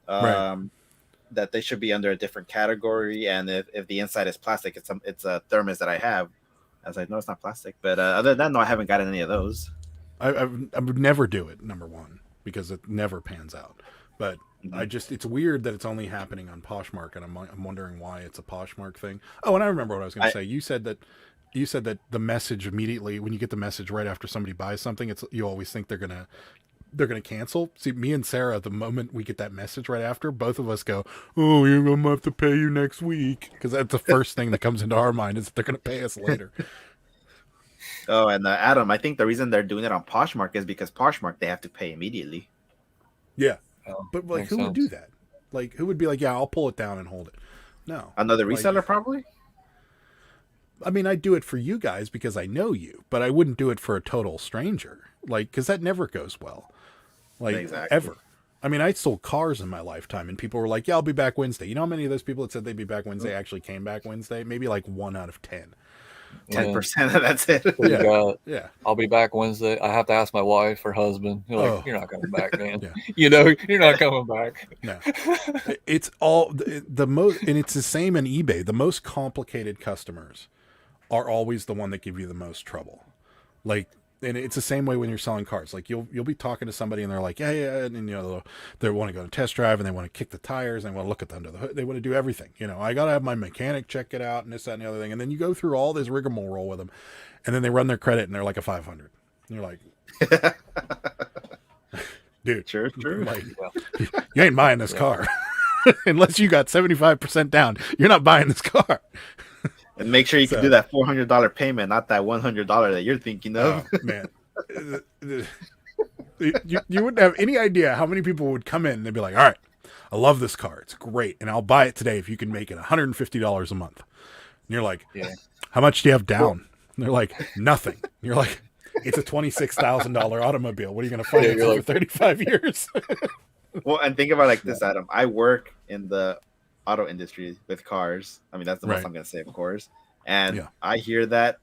Right. That they should be under a different category, and if the inside is plastic, it's a thermos that I have. I was like, no, it's not plastic. But other than that, no, I haven't gotten any of those. I would never do it, number one, because it never pans out. But it's weird that it's only happening on Poshmark, and I'm wondering why it's a Poshmark thing. Oh, and I remember what I was going to say. You said that the message immediately, when you get the message right after somebody buys something, you always think they're gonna cancel. See, me and Sarah, the moment we get that message right after, both of us go, oh, you're gonna have to pay you next week, because that's the first thing that comes into our mind is that they're gonna pay us later. Oh, and Adam, I think the reason they're doing it on Poshmark is because Poshmark they have to pay immediately. Yeah, Oh, but like, makes who would do sense. that? Like, who would be like, yeah, I'll pull it down and hold it? No, Another like, reseller, probably. I mean, I do it for you guys because I know you, but I wouldn't do it for a total stranger. Like, because that never goes well. Like, Exactly. ever. I mean, I sold cars in my lifetime, and people were like, yeah, I'll be back Wednesday. You know how many of those people that said they'd be back Wednesday actually came back Wednesday? Maybe like 1 out of 10. 10%. That's it. So you Yeah. got, Yeah. I'll be back Wednesday. I have to ask my wife or husband. You're like, Oh. you're not coming back, man. Yeah. You know, you're not coming back. No. It's all the most, and it's the same in eBay. The most complicated customers are always the one that give you the most trouble. Like, and it's the same way when you're selling cars. Like, you'll be talking to somebody and they're like, yeah, and you know, they want to go to test drive and they want to kick the tires and they want to look at the under the hood. They want to do everything. You know, I got to have my mechanic check it out and this, that, and the other thing. And then you go through all this rigmarole with them, and then they run their credit and they're like a 500. And you're like, dude, True. like, Yeah. you ain't buying this car unless you got 75% down. You're not buying this car. And make sure you can do that $400 payment, not that $100 that you're thinking of. Oh, man. You wouldn't have any idea how many people would come in and they'd be like, all right, I love this car. It's great. And I'll buy it today if you can make it $150 a month. And you're like, Yeah. how much do you have down? And they're like, nothing. And you're like, it's a $26,000 automobile. What are you going to finance you're it like- for 35 years? Well, and think about it like this, Adam. I work in the auto industry with cars. I mean, that's the most Right. I'm going to say, of course. And Yeah. I hear that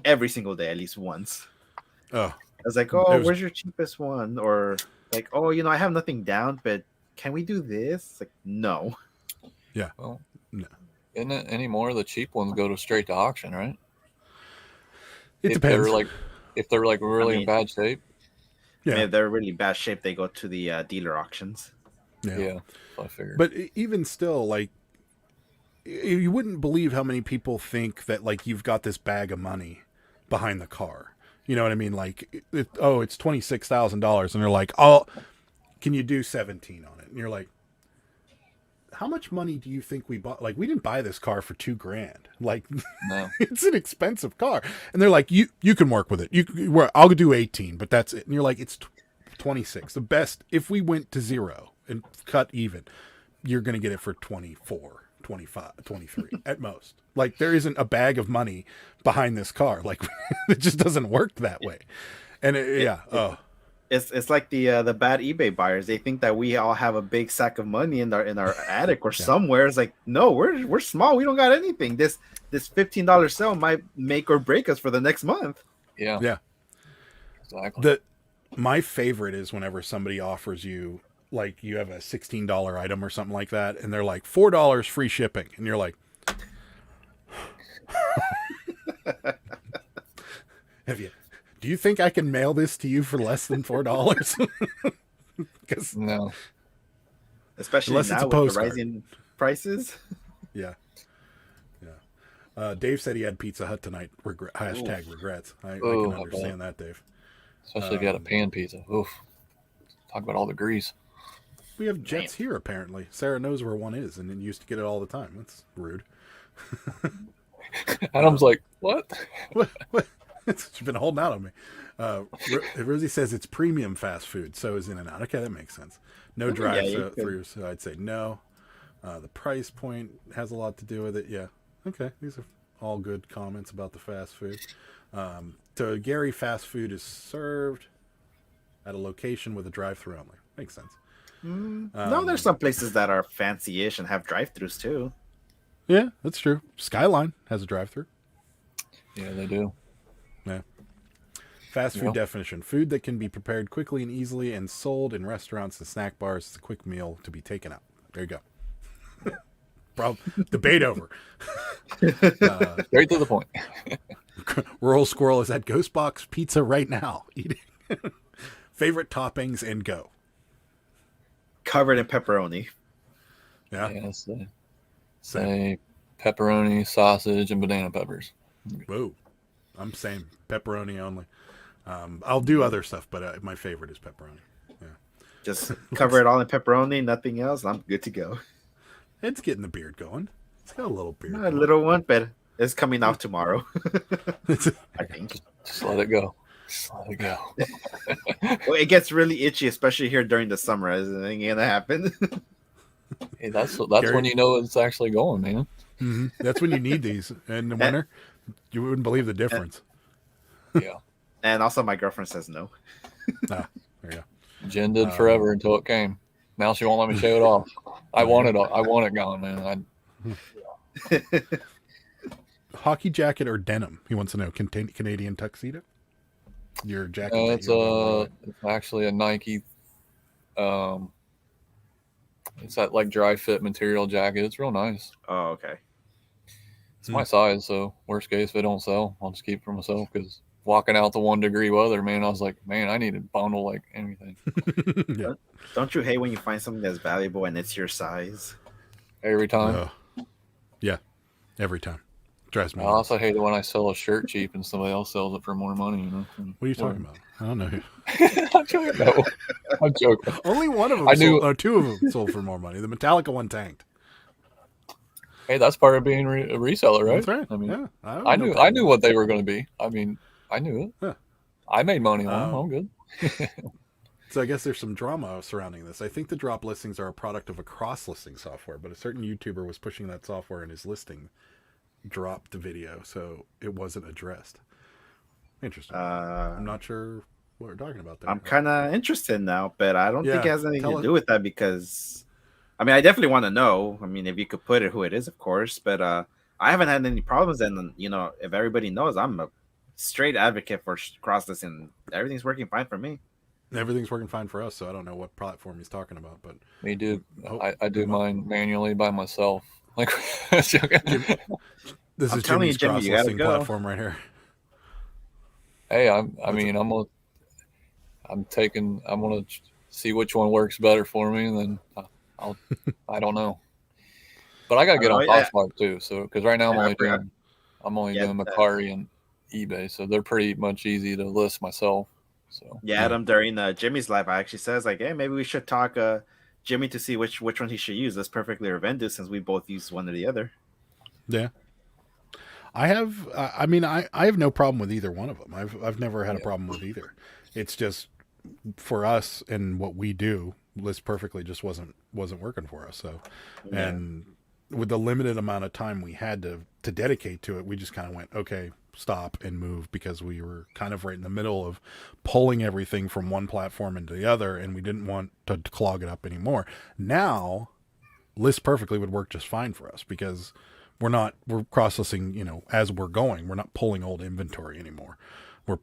every single day, at least once. Oh, I was like, oh, where's your cheapest one? Or like, oh, you know, I have nothing down, but can we do this? It's like, no. Well, No. isn't it anymore? The cheap ones go to straight to auction, right? it if depends. they're like really I mean- in bad shape. I mean, Yeah. if they're really bad shape, they go to the dealer auctions. Yeah. So I figured. But even still, like, you wouldn't believe how many people think that, like, you've got this bag of money behind the car. You know what I mean? Like, it's $26,000, and they're like, oh, can you do 17 on it? And you're like, how much money do you think we bought? Like, we didn't buy this car for $2,000. Like, no. it's an expensive car. And they're like, you can work with it. I'll do 18, but that's it. And you're like, it's 26. The best, if we went to zero and cut even, you're going to get it for 24, 25, 23 at most. Like, there isn't a bag of money behind this car. Like, it just doesn't work that way. And It's like the bad eBay buyers. They think that we all have a big sack of money in our attic or somewhere. It's like, no, we're small. We don't got anything. This $15 sale might make or break us for the next month. Yeah. yeah. Exactly. My favorite is whenever somebody offers you, like, you have a $16 item or something like that, and they're like, $4 free shipping. And you're like, do you think I can mail this to you for less than $4? Because No. Especially Unless it's now a with the postcard. rising prices. yeah. Dave said he had Pizza Hut tonight. Hashtag regrets. I Oh, can I understand that, Dave. Especially if you had a pan pizza. Oof. Talk about all the grease. We have Jets here, apparently. Sarah knows where one is and then used to get it all the time. That's rude. Adam's like, what? What? She's been holding out on me. Rosie says it's premium fast food. So is In-N-Out. Okay, that makes sense. No drive you through, so I'd say no. The price point has a lot to do with it. Yeah. Okay. These are all good comments about the fast food. So Gary, fast food is served at a location with a drive-through only. Makes sense. No, there's some places that are fancy-ish and have drive-thrus too. Yeah, that's true. Skyline has a drive-through. Yeah, they do. Yeah. Fast food definition: food that can be prepared quickly and easily and sold in restaurants and snack bars. It's a quick meal to be taken out. There you go. Debate over. Straight to the point. Rural Squirrel is at Ghost Box Pizza right now eating. Favorite toppings and go. Covered in pepperoni. Yeah. Yeah, say pepperoni, sausage, and banana peppers. Whoa. I'm same. Pepperoni only. I'll do other stuff, but my favorite is pepperoni. Yeah. Just cover it all in pepperoni, nothing else. I'm good to go. It's getting the beard going. It's got a little beard. Not a little one, but It's coming out tomorrow. I think. Just let it go. Just let it go. Well, it gets really itchy, especially here during the summer. Isn't it gonna happen? Hey, that's Gary- when you know it's actually going, man. Mhm. That's when you need these. In the winter, you wouldn't believe the difference. Yeah. And also, my girlfriend says no. Ah, there you go. Jen did forever until it came. Now she won't let me show it off. I want it gone, man. Hockey jacket or denim? He wants to know. Canadian tuxedo. Your jacket. that It's you're wearing. it's actually a Nike. It's that like dry fit material jacket. It's real nice. Oh, okay. It's my size, so worst case if it don't sell, I'll just keep it for myself. Because walking out the 1 degree weather, man, I was like, man, I need a bundle like anything. Yeah. Don't you hate when you find something that's valuable and it's your size? Every time. Yeah. Every time. Drives me I nuts. also hate it when I sell a shirt cheap and somebody else sells it for more money. You know? What are you talking about? I don't know. I'm joking. No, I'm joking. Only one of them. I knew- two of them sold for more money. The Metallica one tanked. Hey, that's part of being a reseller, right? That's right. I mean, yeah, have I no knew problem. what they were going to be. I mean, I knew it. Huh. I made money on them. I'm good. So I guess there's some drama surrounding this. I think the drop listings are a product of a cross-listing software, but a certain YouTuber was pushing that software in his listing, dropped the video, so it wasn't addressed. Interesting. I'm not sure what we're talking about there. I'm kind of interested now, but I don't think it Yeah, has anything tell to us. do with that because, I mean, I definitely want to know. I mean, if you could put it who it is, of course, but I haven't had any problems. And, you know, if everybody knows, I'm a straight advocate for cross-listing. Everything's working fine for me. Everything's working fine for us, so I don't know what platform he's talking about, but Me do. Oh, I do good mine manually by myself. Like, joking. this I'm is telling you, Jimmy's Jimmy, you gotta cross-listing go. platform right here. Hey, I'm gonna see which one works better for me, and then I don't know. But I gotta get I on don't know, Poshmark too, so because right now Yeah, I forgot. I'm only Yeah, doing Macari and eBay, so they're pretty much easy to list myself. So Yeah, Adam, during Jimmy's live, I actually says like, hey, maybe we should talk Jimmy to see which one he should use. That's perfectly or Vendu since we both use one or the other. Yeah. I have. I have no problem with either one of them. I've never had a problem with either. It's just for us and what we do, List Perfectly just wasn't working for us. So, Yeah. and with the limited amount of time we had to dedicate to it, we just kind of went, okay, stop and move, because we were kind of right in the middle of pulling everything from one platform into the other, and we didn't want to clog it up anymore. Now, List Perfectly would work just fine for us because we're cross-listing, as we're going. We're not pulling old inventory anymore. We're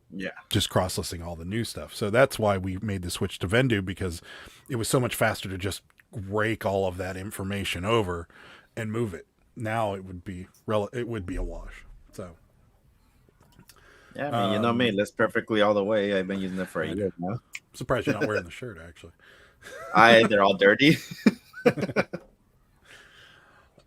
just cross-listing all the new stuff. So that's why we made the switch to Vendu, because it was so much faster to just rake all of that information over and move it. Now it would be a wash. So Yeah, I mean, you know me, List Perfectly all the way. I've been using it for a year now. I'm surprised you're not wearing the shirt, actually. They're all dirty.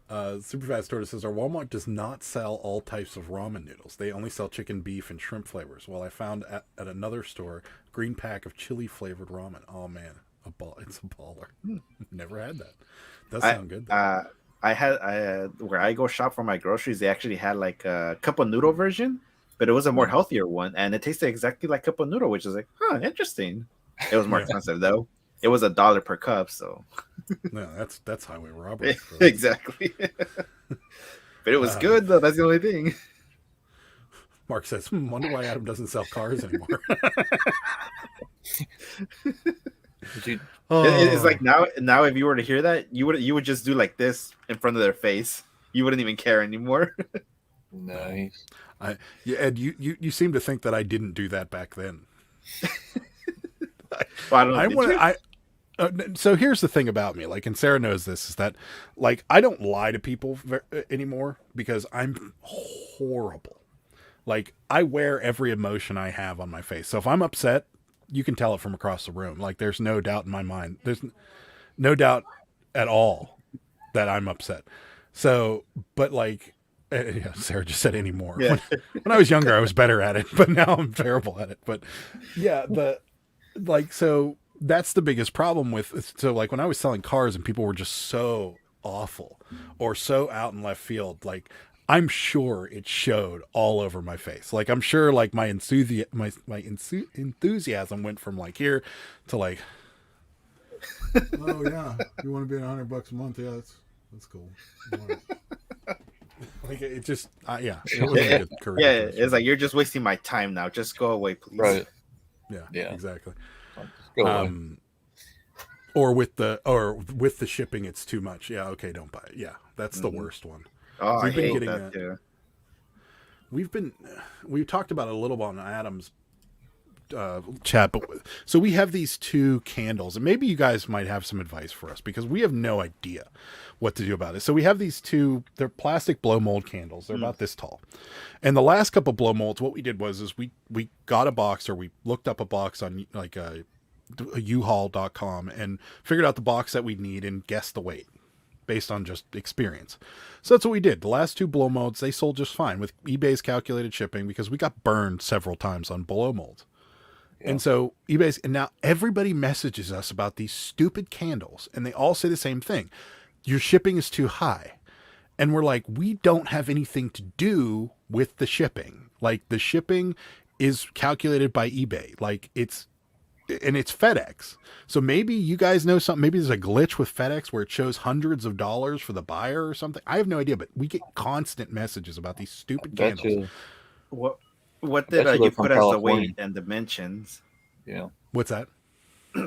Superfast Tortoise says, our Walmart does not sell all types of ramen noodles. They only sell chicken, beef, and shrimp flavors. While I found at another store, green pack of chili flavored ramen. Oh man, it's a baller. Never had that. Does sound good though. I had where I go shop for my groceries. They actually had like a cup of noodle version, but it was a more healthier one, and it tasted exactly like cup of noodle, which is like, interesting. It was more expensive though. It was $1 per cup, so No, that's highway robbery. exactly. But it was good though. That's the only thing. Mark says, wonder why Adam doesn't sell cars anymore. It's like now if you were to hear that, you would just do like this in front of their face. You wouldn't even care anymore. nice. Ed, you seem to think that I didn't do that back then. Well, I don't know. So here's the thing about me, like, and Sarah knows this, is that, like, I don't lie to people anymore because I'm horrible. Like, I wear every emotion I have on my face. So if I'm upset, you can tell it from across the room. Like, there's no doubt in my mind. There's no doubt at all that I'm upset. So, but like, Sarah just said anymore. Yeah. When I was younger, I was better at it, but now I'm terrible at it. But yeah, so that's the biggest problem with, so like when I was selling cars and people were just so awful or so out in left field, like I'm sure it showed all over my face. Like I'm sure like my enthusiasm went from like here to like, oh yeah, you want to be $100 a month? Yeah, that's cool. Like it just yeah, it was a good career. Yeah, choice it's for like me. you're just wasting my time now. Just go away, please. Right. Yeah, exactly. Go away. Or with the shipping, it's too much. Yeah, okay, don't buy it. Yeah, that's the worst one. Oh, We've I been hate getting that too. We've talked about it a little on Adam's chat, but so we have these two candles, and maybe you guys might have some advice for us because we have no idea what to do about it. So we have these two, they're plastic blow mold candles. They're about this tall. And the last couple blow molds, what we did was we got a box, or we looked up a box on like a uhaul.com and figured out the box that we'd need and guessed the weight based on just experience. So that's what we did. The last two blow molds, they sold just fine with eBay's calculated shipping because we got burned several times on blow molds. Yeah. And so eBay's, and now everybody messages us about these stupid candles and they all say the same thing. Your shipping is too high. And we're like, we don't have anything to do with the shipping. Like the shipping is calculated by eBay. Like it's FedEx. So maybe you guys know something. Maybe there's a glitch with FedEx where it shows hundreds of dollars for the buyer or something. I have no idea, but we get constant messages about these stupid candles. What did you put as the weight and dimensions? Yeah. What's that?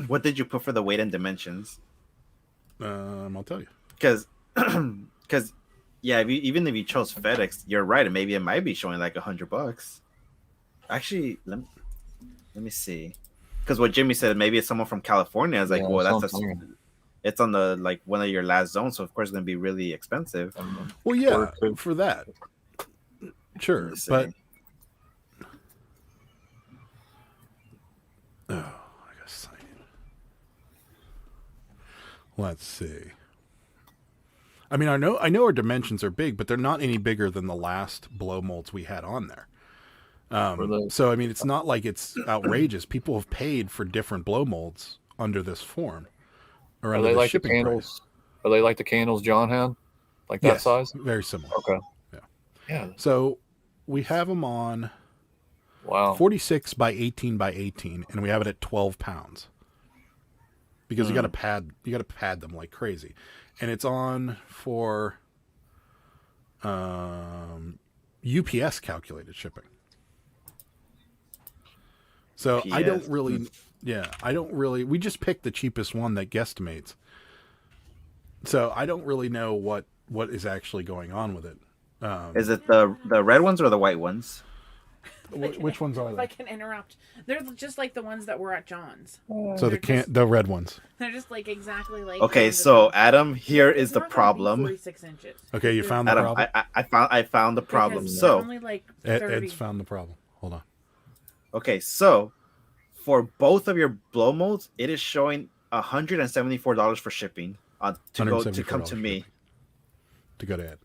What did you put for the weight and dimensions? I'll tell you. Because yeah, even if you chose FedEx, you're right. Maybe it might be showing like $100. Actually, let me see. Because what Jimmy said, maybe it's someone from California. Is like, well, it's on the like one of your last zones, so of course it's gonna be really expensive. Well, yeah, for that, sure, but I gotta sign in. Let's see. I mean, I know our dimensions are big, but they're not any bigger than the last blow molds we had on there. So I mean, it's not like it's outrageous. People have paid for different blow molds under this form, or under the shipping candles. Are they like the candles John had, like that size? Very similar. Okay. Yeah. So we have them on. Wow. 46 by 18 by 18, and we have it at 12 pounds. Because you got to pad them like crazy, and it's on for UPS calculated shipping. So I don't really, we just picked the cheapest one that guesstimates. So I don't really know what is actually going on with it. Is it the red ones or the white ones? Which ones are they? If I can interrupt, they're just like the ones that were at John's. So the red ones. They're just like exactly like. Okay, so Adam, here is the problem. 46 inches. Okay, you found the problem. I found the problem. Because so only like 30. Ed's found the problem. Hold on. Okay, so for both of your blow molds, it is showing $174 for shipping to come to me. To go to Ed.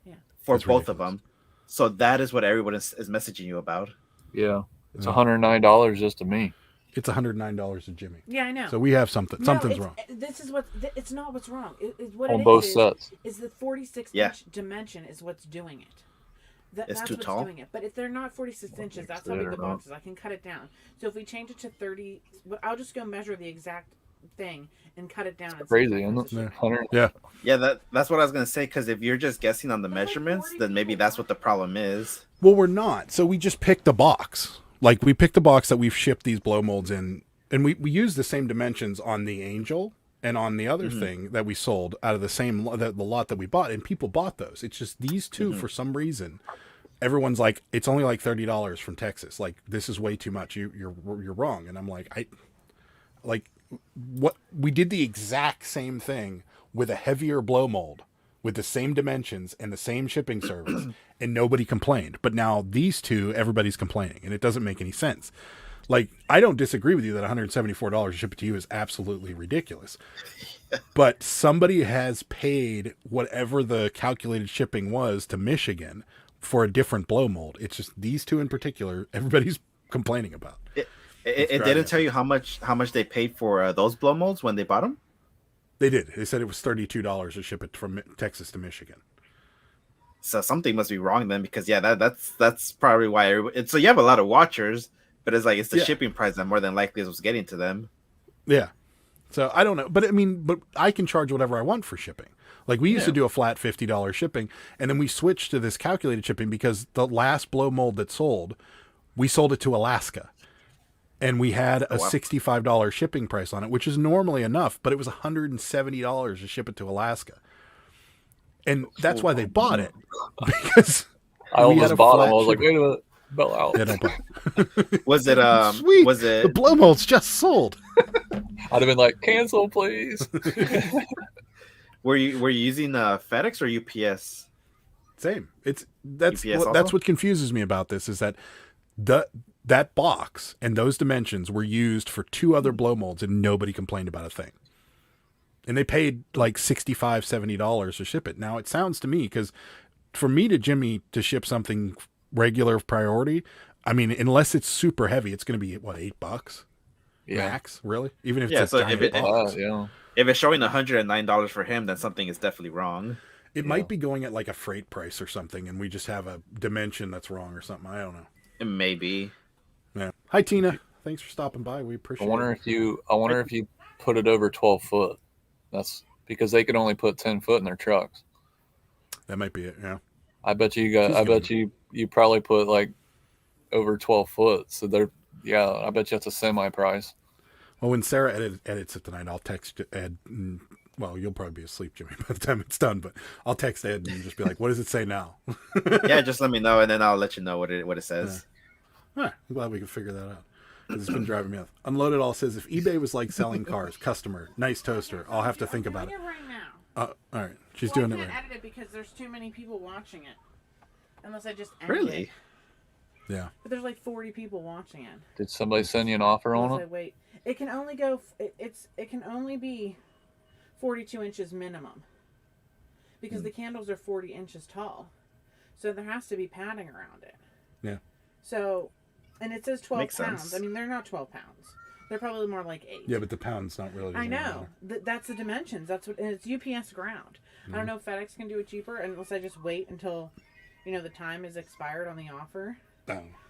Yeah. For That's both ridiculous. Of them. So that is what everyone is messaging you about. Yeah. It's $109 just to me. It's $109 to Jimmy. Yeah, I know. So we have something. No, Something's wrong. This is what. It's not what's wrong. What on it both sets. Is the 46-inch dimension is what's doing it. It's that's too what's tall. Doing it. But if they're not 46 inches, that's how big the box is. I can cut it down. So if we change it to 30, I'll just go measure the exact thing and cut it down. It's crazy, isn't it? Yeah. Yeah, that's what I was gonna say. Because if you're just guessing on the measurements, then maybe that's what the problem is. Well, we're not. So we just picked a box. Like we picked the box that we've shipped these blow molds in, and we use the same dimensions on the Angel and on the other thing that we sold out of the same the lot that we bought, and people bought those. It's just these two for some reason. Everyone's like, it's only like $30 from Texas. Like this is way too much. You're wrong. And I'm like, what we did the exact same thing with a heavier blow mold with the same dimensions and the same shipping service, and nobody complained. But now these two, everybody's complaining, and it doesn't make any sense. Like, I don't disagree with you that $174 to ship it to you is absolutely ridiculous. But somebody has paid whatever the calculated shipping was to Michigan for a different blow mold. It's just these two in particular, everybody's complaining about. It didn't tell you how much they paid for those blow molds when they bought them? They did. They said it was $32 to ship it from Texas to Michigan. So something must be wrong then, because that's probably why. So you have a lot of watchers, but it's like it's the shipping price that more than likely is what's getting to them. Yeah. So I don't know, but I mean, but I can charge whatever I want for shipping. Like we used to do a flat $50 shipping, and then we switched to this calculated shipping because the last blow mold that sold, we sold it to Alaska, and we had a $65 shipping price on it, which is normally enough, but it was $170 to ship it to Alaska, and that's why they bought it, because I almost bought them. I was like, wait a minute. Bell out. Yeah, Was it sweet? Was it the blow molds just sold? I'd have been like, cancel, please. Were you using FedEx or UPS? Same. That's UPS what confuses me about this is that that box and those dimensions were used for 2 other blow molds and nobody complained about a thing. And they paid like $65, $70 to ship it. Now it sounds to me, because for me to Jimmy to ship something regular priority, I mean, unless it's super heavy, it's going to be what, $8 max, really? Even if it's a giant box. If it's showing $109 for him, then something is definitely wrong. It might be going at like a freight price or something, and we just have a dimension that's wrong or something. I don't know. It may be. Yeah. Hi Tina. Thanks for stopping by. We appreciate it. I wonder if you put it over 12 foot. That's because they can only put 10 foot in their trucks. That might be it, yeah. I bet you probably put like over 12 foot. So I bet you that's a semi price. Well, when Sarah edits it tonight, I'll text Ed. Well, you'll probably be asleep, Jimmy, by the time it's done. But I'll text Ed and just be like, "What does it say now?" Yeah, just let me know, and then I'll let you know what it says. Yeah. I'm glad we can figure that out. It's been driving me up. Unloaded all says, if eBay was like selling cars, customer, nice toaster. I'll have to think about it. I'm doing it right now. All right, she's doing it I right. can't edit it because there's too many people watching it. Unless I just edit Really? it. Yeah. But there's like 40 people watching it. Did somebody send you an offer on Unless I it? wait. It can only go. It can only be 42 inches minimum. Because the candles are 40 inches tall, so there has to be padding around it. Yeah. So, and it says 12 Makes pounds. sense. I mean, they're not 12 pounds. They're probably more like 8. Yeah, but the pound's not really. I know. That's the dimensions. That's what. And it's UPS ground. I don't know if FedEx can do it cheaper unless I just wait until, the time is expired on the offer.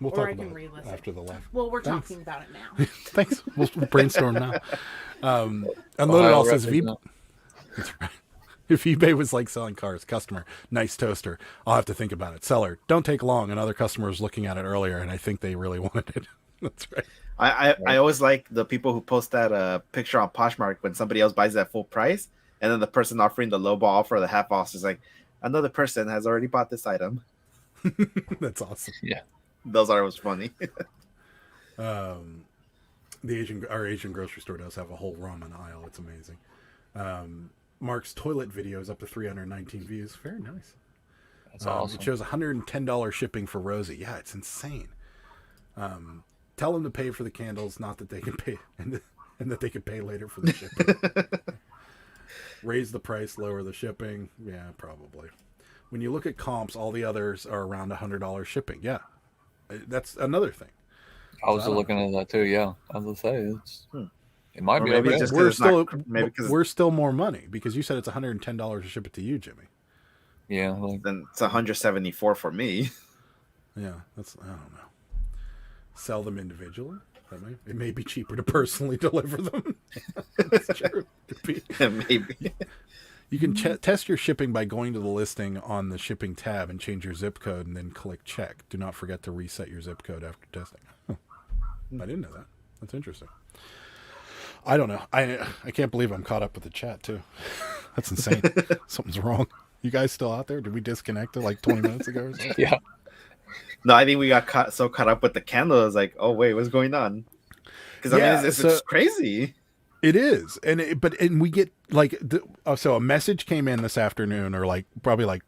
We'll Or talk I about can it re-listen. after the live. Well, we're Thanks. talking about it now. Thanks. We'll brainstorm now. Unloaded all says, if eBay was like selling cars, customer, nice toaster, I'll have to think about it. Seller, don't take long. Another customer was looking at it earlier, and I think they really wanted it. That's right. I always like the people who post that picture on Poshmark when somebody else buys it at full price, and then the person offering the low ball for the half off is like, another person has already bought this item. That's awesome. Yeah. Those are always funny. Our Asian grocery store does have a whole ramen aisle. It's amazing. Mark's toilet video is up to 319 views. Very nice. That's awesome. It shows $110 shipping for Rosie. Yeah, it's insane. Tell them to pay for the candles, not that they can pay, and that they can pay later for the shipping. Raise the price, lower the shipping. Yeah, probably. When you look at comps, all the others are around $100 shipping. Yeah, that's another thing. I was looking at that too. Yeah, I was gonna say it might be maybe okay. just We're still more money because you said it's $110 to ship it to you, Jimmy. Yeah, like, Then it's 174 for me. Yeah, I don't know. Sell them individually. It may be cheaper to personally deliver them. That's true. Maybe. You can test your shipping by going to the listing on the shipping tab and change your zip code and then click check. Do not forget to reset your zip code after testing. Huh. I didn't know that. That's interesting. I don't know. I can't believe I'm caught up with the chat too. That's insane. Something's wrong. You guys still out there? Did we disconnect like 20 minutes ago or something? yeah. No, I think we got caught up with the candle. I was like, oh wait, what's going on? Because it's crazy. It is, and we get like so a message came in this afternoon, or probably like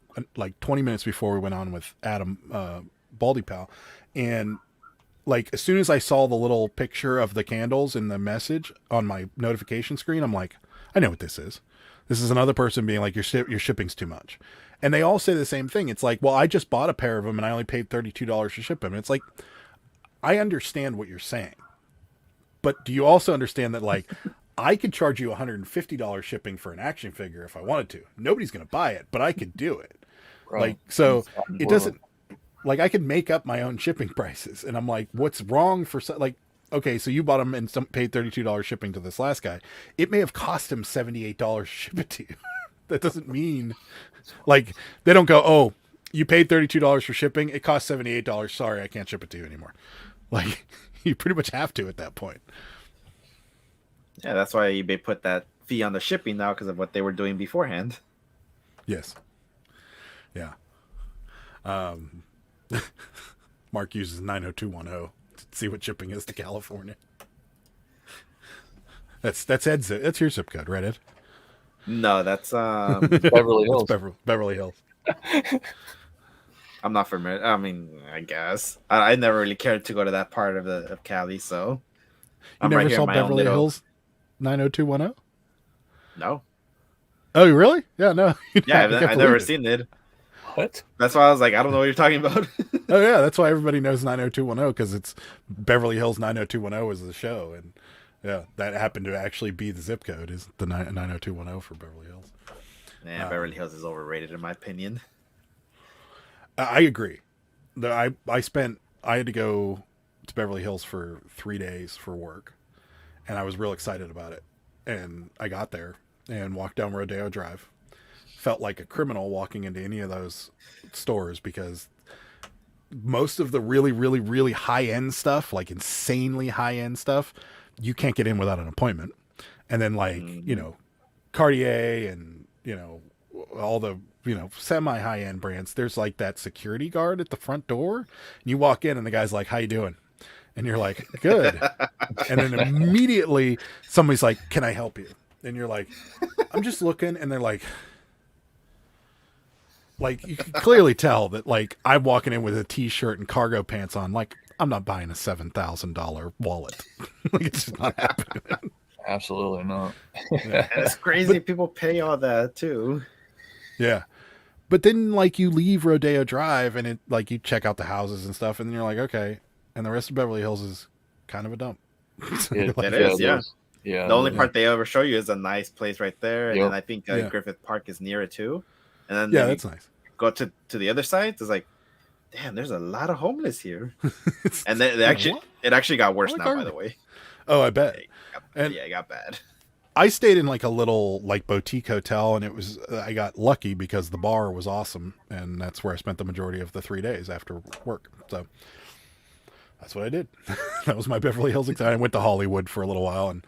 20 minutes before we went on with Adam Baldy Pal, and as soon as I saw the little picture of the candles in the message on my notification screen, I'm like, I know what this is. This is another person being like, your shipping's too much. And they all say the same thing. It's like, well, I just bought a pair of them and I only paid $32 to ship them. And it's like, I understand what you're saying, but do you also understand that I could charge you $150 shipping for an action figure if I wanted to? Nobody's going to buy it, but I could do it. Right. Like, so And it doesn't, like, I could make up my own shipping prices, and I'm like, what's wrong for like, okay, so you bought them and paid $32 shipping to this last guy. It may have cost him $78 to ship it to you. That doesn't mean, like, they don't go, oh, you paid $32 for shipping. It costs $78. Sorry, I can't ship it to you anymore. Like, you pretty much have to at that point. Yeah, that's why eBay put that fee on the shipping now because of what they were doing beforehand. Yes. Yeah. Mark uses 90210 to see what shipping is to California. That's Ed's. That's your zip code, right, Ed? No, that's Beverly Hills. Beverly Hills. I'm not familiar. I mean, I guess I never really cared to go to that part of Cali, so You never saw Beverly Hills 90210? No. Oh, really? Yeah, no. Yeah, I I've never seen it. What? That's why I was like, I don't know what you're talking about. Oh, yeah, that's why everybody knows 90210, because it's Beverly Hills 90210 was the show, and yeah, that happened to actually be the zip code, is the 90210 for Beverly Hills. Yeah, Beverly Hills is overrated in my opinion. I agree. I had to go to Beverly Hills for 3 days for work, and I was real excited about it. And I got there and walked down Rodeo Drive. Felt like a criminal walking into any of those stores, because most of the really, really, really high-end stuff, like insanely high-end stuff, you can't get in without an appointment. And then, like, you know, Cartier and, you know, all the, you know, semi high end brands, there's like that security guard at the front door, and you walk in and the guy's like, how you doing? And you're like, good. And then immediately somebody's like, can I help you? And you're like, I'm just looking. And they're like you can clearly tell that, like, I'm walking in with a t-shirt and cargo pants on. Like, I'm not buying a $7,000 wallet. Like, it's just not happening. Absolutely not. And it's crazy people pay all that too. Yeah. But then, like, you leave Rodeo Drive and it, like, you check out the houses and stuff, and then you're like, okay. And the rest of Beverly Hills is kind of a dump. It is, yeah. Yeah. The only part they ever show you is a nice place right there, and Yep. then I think Yeah. Griffith Park is near it too. And then Yeah, that's nice. go to the other side. It's like, damn, there's a lot of homeless here. It's- And they actually, it actually got worse Like now, by Army. the way. Oh, I bet. And Yeah, it got bad. I stayed in like a little like boutique hotel, and it was, I got lucky because the bar was awesome, and that's where I spent the majority of the 3 days after work. So that's what I did. That was my Beverly Hills experience. I went to Hollywood for a little while, and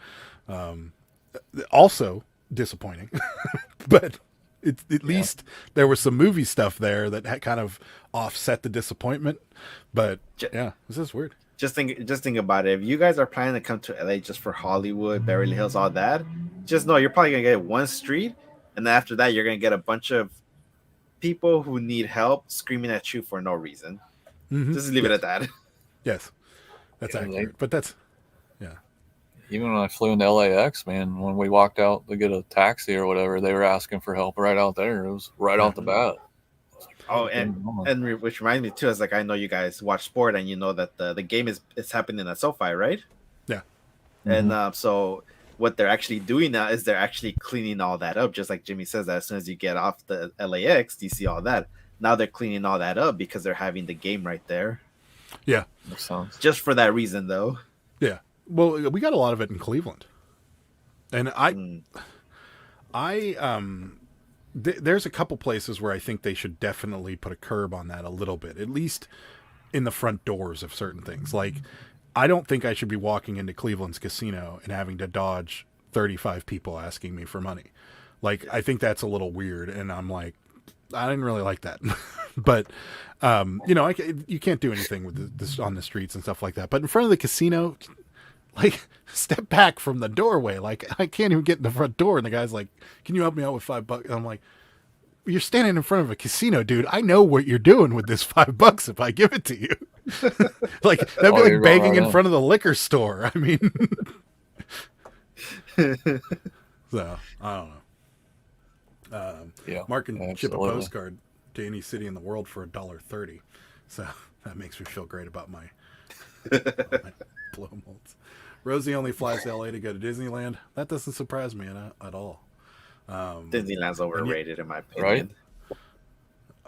also disappointing, but at least there was some movie stuff there that had kind of offset the disappointment. But yeah, this is weird. Just think about it. If you guys are planning to come to LA just for Hollywood, Beverly Hills, all that, just know you're probably gonna get one street, and then after that, you're gonna get a bunch of people who need help screaming at you for no reason. Mm-hmm. Just leave it at that. Yes, that's Yeah, accurate. But that's, yeah. Even when I flew into LAX, man, when we walked out to get a taxi or whatever, they were asking for help right out there. It was right off the bat. Oh, which reminds me too, is like, I know you guys watch sport, and you know that the game is happening at SoFi, right? Yeah. And so what they're actually doing now is they're actually cleaning all that up, just like Jimmy says, that as soon as you get off the LAX, you see all that. Now they're cleaning all that up because they're having the game right there. Yeah. Makes sense. Just for that reason, though. Yeah. Well, we got a lot of it in Cleveland. And there's a couple places where I think they should definitely put a curb on that a little bit, at least in the front doors of certain things. Like, I don't think I should be walking into Cleveland's casino and having to dodge 35 people asking me for money. Like, I think that's a little weird. And I'm like, I didn't really like that. But, you know, you can't do anything with this on the streets and stuff like that. But in front of the casino, like, step back from the doorway. Like, I can't even get in the front door. And the guy's like, can you help me out with $5? And I'm like, you're standing in front of a casino, dude. I know what you're doing with this $5 if I give it to you. Like, that'd be like begging in front of the liquor store. I mean, so I don't know. Yeah, Mark can ship a absolutely. postcard to any city in the world for $1.30. So that makes me feel great about my blow molds. Rosie only flies to LA to go to Disneyland. That doesn't surprise me at all. Disneyland's overrated, in my opinion. Right?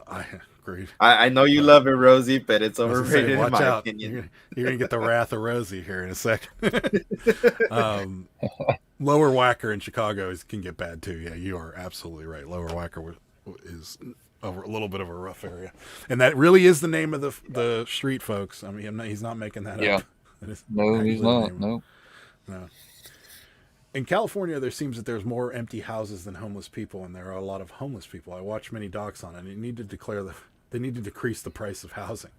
I agree. I know you love it, Rosie, but it's I was gonna say, overrated in watch my out. opinion. You're gonna get the wrath of Rosie here in a second. Lower Whacker in Chicago can get bad too. Yeah, you are absolutely right. Lower Whacker is a little bit of a rough area, and that really is the name of the street, folks. I mean, he's not making that Yeah. up. That is No, actually he's the not. name. No. No. In California, there seems that there's more empty houses than homeless people, and there are a lot of homeless people. I watch many docs on it, and they need to decrease the price of housing.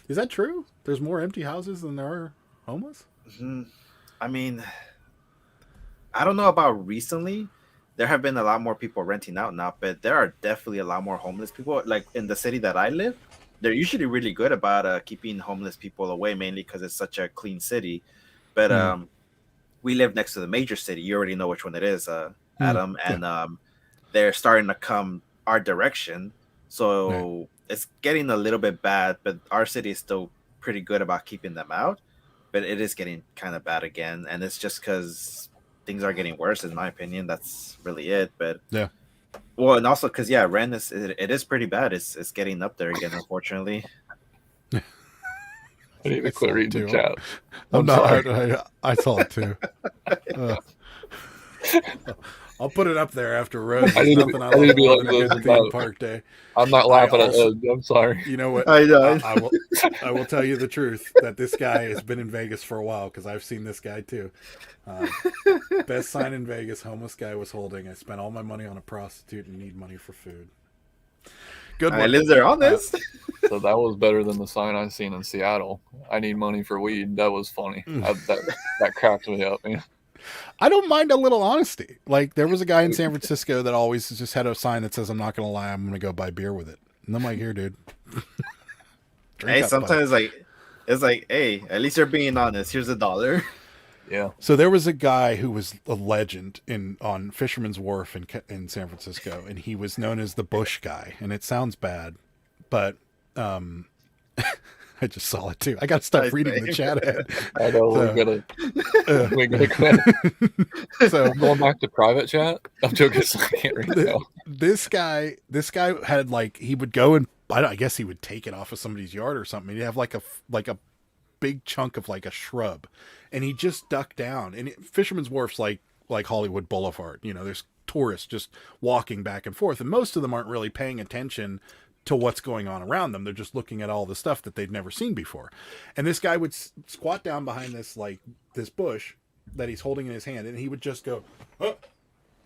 Is that true? There's more empty houses than there are homeless? I mean, I don't know about recently. There have been a lot more people renting out now, but there are definitely a lot more homeless people. Like in the city that I live, they're usually really good about keeping homeless people away, mainly because it's such a clean city. But we live next to the major city. You already know which one it is, Adam, and they're starting to come our direction. So it's getting a little bit bad, but our city is still pretty good about keeping them out. But it is getting kind of bad again, and it's just because things are getting worse, in my opinion. That's really it. But Yeah. well, and also because rent is pretty bad. It's getting up there again, unfortunately. I need to quit reading the chat. I'm sorry. not. I saw it too. I'll put it up there after Rose. I need to be more like than a this good theme about- park day. I'm not laughing at I'm sorry. You know what? I know. I will tell you the truth that this guy has been in Vegas for a while because I've seen this guy too. Best sign in Vegas, homeless guy was holding. I spent all my money on a prostitute and need money for food. Good I one. live there on this. So that was better than the sign I seen in Seattle. I need money for weed. That was funny. That cracked me up, man. I don't mind a little honesty. Like there was a guy in San Francisco that always just had a sign that says, "I'm not going to lie, I'm going to go buy beer with it." And I'm like, "Here, dude." Hey, sometimes it's like, hey, at least you're being honest. Here's $1. Yeah. So there was a guy who was a legend on Fisherman's Wharf in San Francisco, and he was known as the Bush guy. And it sounds bad, but I just saw it too. I got to stop reading the chat ad. I know we're gonna quit. So I'm going back to private chat. I'm joking. So I can't read it now. This guy had he would go and I guess he would take it off of somebody's yard or something. He'd have like a big chunk of like a shrub, and he just ducked down. And Fisherman's Wharf's like Hollywood Boulevard. You know, there's tourists just walking back and forth, and most of them aren't really paying attention to what's going on around them. They're just looking at all the stuff that they've never seen before. And this guy would squat down behind this bush that he's holding in his hand, and he would just go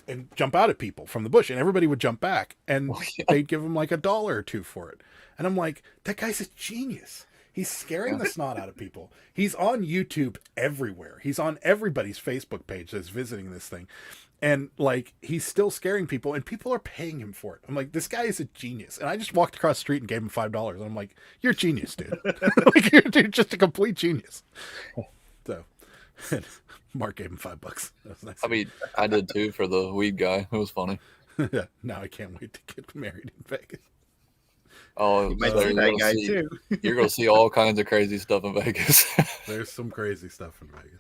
and jump out at people from the bush, and everybody would jump back, and they'd give him like $1 or $2 for it. And I'm like, that guy's a genius. He's scaring the snot out of people. He's on YouTube everywhere. He's on everybody's Facebook page that's visiting this thing. And like, he's still scaring people, and people are paying him for it. I'm like, this guy is a genius. And I just walked across the street and gave him $5. And I'm like, you're a genius, dude. Like, you're just a complete genius. So Mark gave him $5. That was nice. I mean, I did too for the weed guy. It was funny. Yeah. Now I can't wait to get married in Vegas. Oh, You might so see that guy too. You're gonna see all kinds of crazy stuff in Vegas. There's some crazy stuff in Vegas.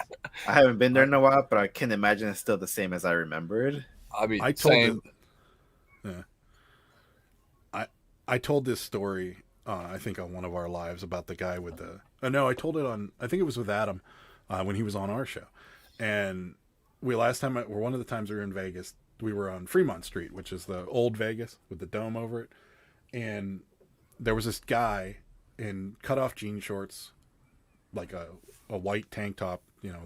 I haven't been there in a while, but I can imagine it's still the same as I remembered. I mean, I told I told this story, I think on one of our lives about the guy with the. No, I told it on. I think it was with Adam when he was on our show, and one of the times we were in Vegas, we were on Fremont Street, which is the old Vegas with the dome over it, and there was this guy in cutoff jean shorts, like a white tank top, you know,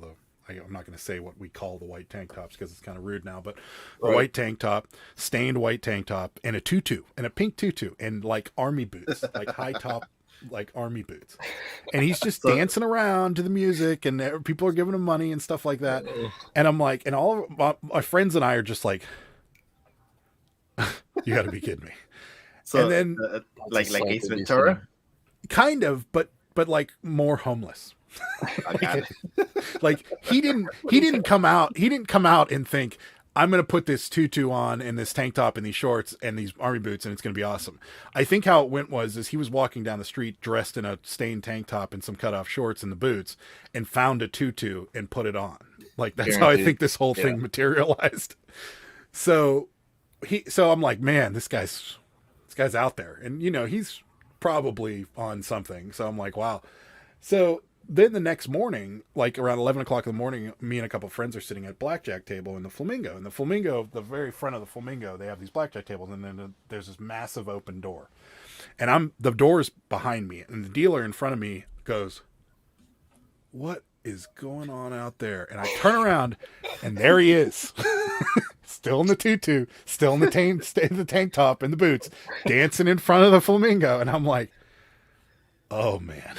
I'm not going to say what we call the white tank tops because it's kind of rude now, but a white tank top, stained white tank top, and a tutu, and a pink tutu, and like army boots, like high top, like army boots. And he's just dancing around to the music, and people are giving him money and stuff like that. And I'm like, and all of my friends and I are just like, you got to be kidding me. So, and then, like Ace Ventura, kind of, but like more homeless. I got it. Like he didn't come out and think, I'm going to put this tutu on and this tank top and these shorts and these army boots and it's going to be awesome. I think how it went is he was walking down the street dressed in a stained tank top and some cutoff shorts and the boots and found a tutu and put it on. Like that's how I think this whole thing materialized. So I'm like, man, this guy's this guy's out there. And, he's probably on something. So I'm like, wow. So then the next morning, like around 11 o'clock in the morning, me and a couple of friends are sitting at blackjack table in the Flamingo. And the Flamingo, the very front of the Flamingo, they have these blackjack tables. And then there's this massive open door. And the door's behind me. And the dealer in front of me goes, what is going on out there? And I turn around, and there he is. Still in the tutu, still in the tank top and the boots, dancing in front of the Flamingo. And I'm like, oh, man.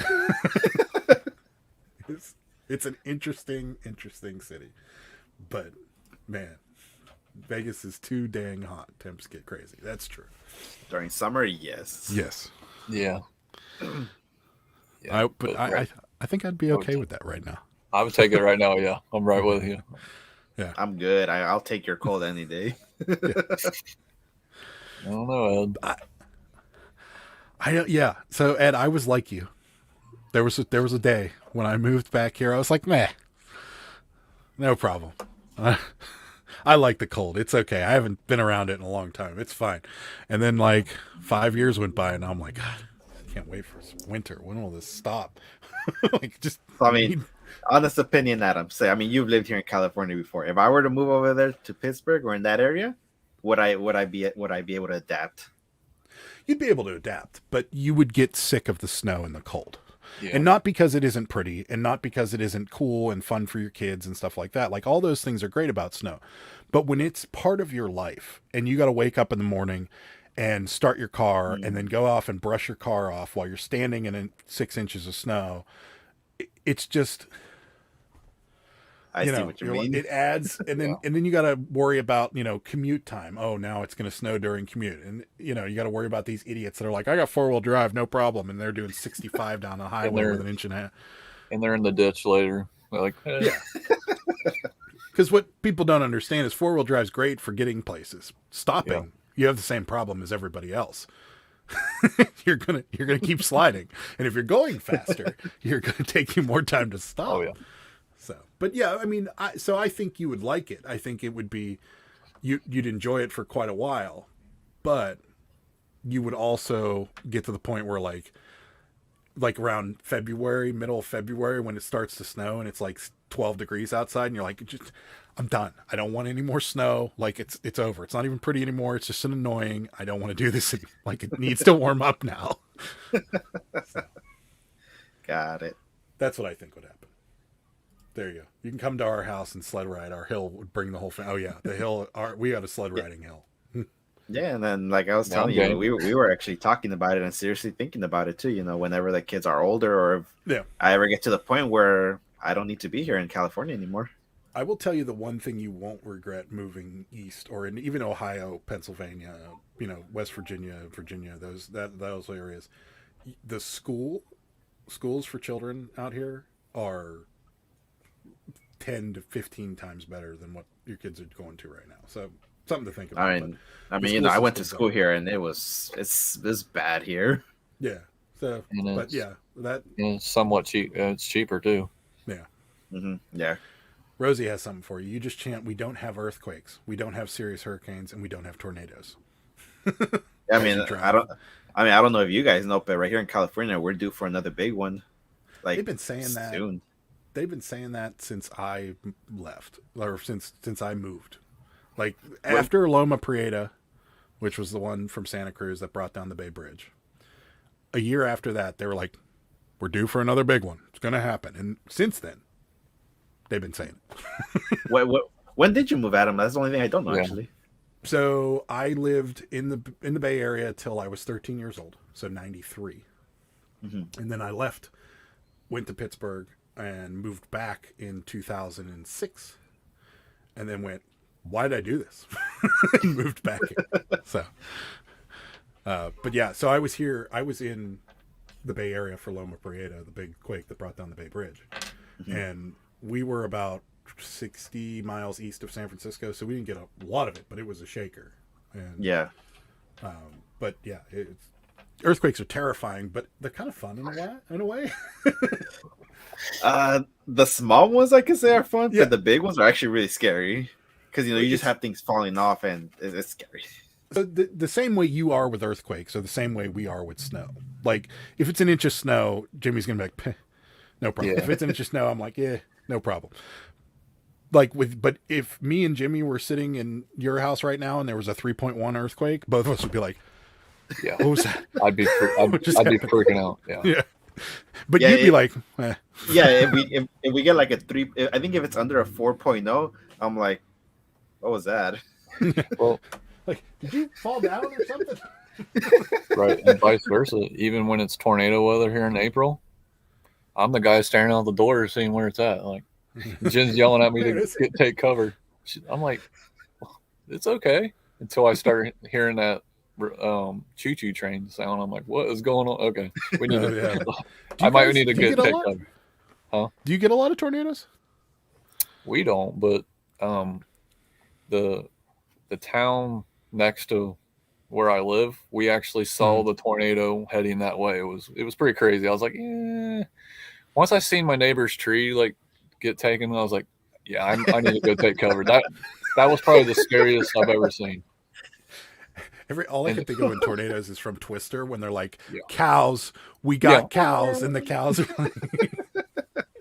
It's an interesting city. But, man, Vegas is too dang hot. Temps get crazy. That's true. During summer, yes. Yes. Yeah. I think I'd be okay with that right now. I would take it right now. Yeah, I'm right with you. Yeah, I'm good. I'll take your cold any day. I don't know, Ed. Yeah. So Ed, I was like you. There was a day when I moved back here. I was like, meh, no problem. I like the cold. It's okay. I haven't been around it in a long time. It's fine. And then like 5 years went by, and I'm like, God, I can't wait for winter. When will this stop? Honest opinion, Adam. You've lived here in California before. If I were to move over there to Pittsburgh or in that area, would I be able to adapt? You'd be able to adapt, but you would get sick of the snow and the cold. Yeah. And not because it isn't pretty, and not because it isn't cool and fun for your kids and stuff like that. Like, all those things are great about snow. But when it's part of your life and you got to wake up in the morning and start your car and then go off and brush your car off while you're standing in 6 inches of snow, it's just, I see what you mean. It adds, and then you got to worry about, commute time. Oh, now it's going to snow during commute. And, you got to worry about these idiots that are like, I got 4-wheel drive, no problem. And they're doing 65 down the highway with an inch and a half. And they're in the ditch later. They're like, eh. Yeah. Because what people don't understand is 4-wheel drive is great for getting places. Stopping, you have the same problem as everybody else. You're gonna keep sliding, and if you're going faster, you're gonna take you more time to stop. Oh yeah. So, but yeah, I think you would like it. I think it would be, you'd enjoy it for quite a while, but you would also get to the point where like around February, middle of February, when it starts to snow and it's like 12 degrees outside, and you're like, I'm done. I don't want any more snow. Like, it's over. It's not even pretty anymore. It's just annoying. I don't want to do this anymore. Like, it needs to warm up now. So, got it. that's what I think would happen. There you go. You can come to our house and sled ride. Our hill would bring the whole family. Oh yeah, the hill. We got a sled riding hill. Yeah, and then like I was telling you, we were actually talking about it and seriously thinking about it too. Whenever the kids are older, or if I ever get to the point where I don't need to be here in California anymore. I will tell you the one thing you won't regret moving east, or in even Ohio, Pennsylvania, West Virginia, those areas. The schools for children out here are 10 to 15 times better than what your kids are going to right now. So something to think about. I went to school here, and it's bad here. Yeah. So, but yeah, it's somewhat cheap. It's cheaper too. Yeah. Mm-hmm. Yeah. Rosie has something for you. You just chant, we don't have earthquakes, we don't have serious hurricanes, and we don't have tornadoes. I don't know if you guys know, but right here in California, we're due for another big one. Like, they've been saying that soon. They've been saying that since I left, or since I moved. Like, after Loma Prieta, which was the one from Santa Cruz that brought down the Bay Bridge, a year after that, they were like, we're due for another big one. It's going to happen. And since then, they've been saying it. When did you move, Adam? That's the only thing I don't know, actually. So I lived in the Bay Area till I was 13 years old, so 93. Mm-hmm. And then I left, went to Pittsburgh, and moved back in 2006. And then went, why did I do this? And moved back here. So, but yeah, so I was in the Bay Area for Loma Prieta, the big quake that brought down the Bay Bridge. Mm-hmm. And we were about 60 miles east of San Francisco, so we didn't get a lot of it, but it was a shaker. And, yeah. But yeah, earthquakes are terrifying, but they're kind of fun in a way. The small ones, I can say, are fun, but the big ones are actually really scary because you just have things falling off, and it's scary. So the same way you are with earthquakes, or the same way we are with snow. Like, if it's an inch of snow, Jimmy's gonna be like, "Peh, no problem." Yeah. If it's an inch of snow, I'm like, yeah, no problem. Like but if me and Jimmy were sitting in your house right now and there was a 3.1 earthquake, both of us would be like, Yeah. "What was that?" I'd be What just I'd be happened? freaking out. Yeah. Yeah. But Yeah, you'd be it- like, eh. Yeah, if we get like a 3, I think if it's under a 4.0, I'm like, what was that? Well, Like, did you fall down or something? right, and vice versa. Even when it's tornado weather here in April, I'm the guy staring out the door, seeing where it's at. Like, Jen's yelling at me There it to is. take cover. I'm like, it's okay. Until I start hearing that choo-choo train sound, I'm like, what is going on? Okay, we need Oh, to. yeah. I might need to do you get get a take lot? cover. Do you get a lot of tornadoes? We don't, but the town next to where I live, we actually saw the tornado heading that way. It was pretty crazy. I was like, yeah. Once I seen my neighbor's tree like get taken, I was like, yeah, I need to go take cover. That was probably the scariest I've ever seen. All I And- can think of in tornadoes is from Twister when they're like, Yeah. "Cows, we got Yeah. cows," and the cows are like,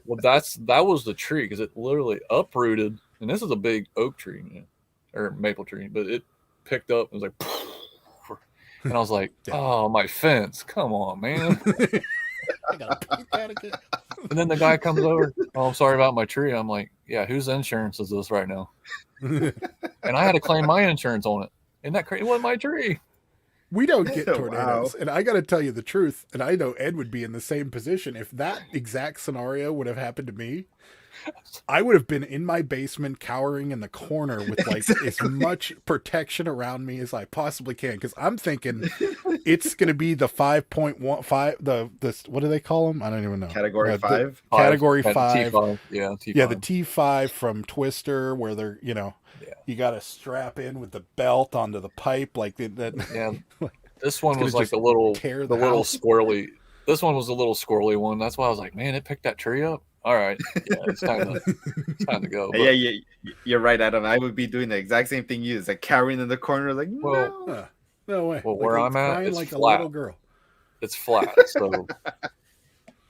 Well, that was the tree because it literally uprooted, and this is a big oak tree or maple tree, but it picked up and was like, and I was like, Yeah. oh, my fence, come on, man. I gotta paint that again. And then the guy comes over, oh, I'm sorry about my tree. I'm like, yeah, whose insurance is this right now? And I had to claim my insurance on it. Isn't that crazy? It wasn't my tree. We don't get Wow. tornadoes. And I got to tell you the truth. And I know Ed would be in the same position. If that exact scenario would have happened to me, I would have been in my basement cowering in the corner with like as much protection around me as I possibly can. Because I'm thinking it's going to be the 5.15, the what do they call them? I don't even know. Category The 5. Category T5. 5. Yeah, T5. Yeah, the T5 from Twister where they're, Yeah. you got to strap in with the belt onto the pipe. Like that. Yeah. This one gonna was like just the little tear the the little house. squirrely. This one was a little squirrely one. That's why I was like, man, it picked that tree up. All right, yeah, it's time to go. But, Yeah, you're right, Adam. I would be doing the exact same thing you. It's like cowering in the corner, like, Well, no. No way. Well, where I'm at, crying it's like flat. a little girl. it's flat. So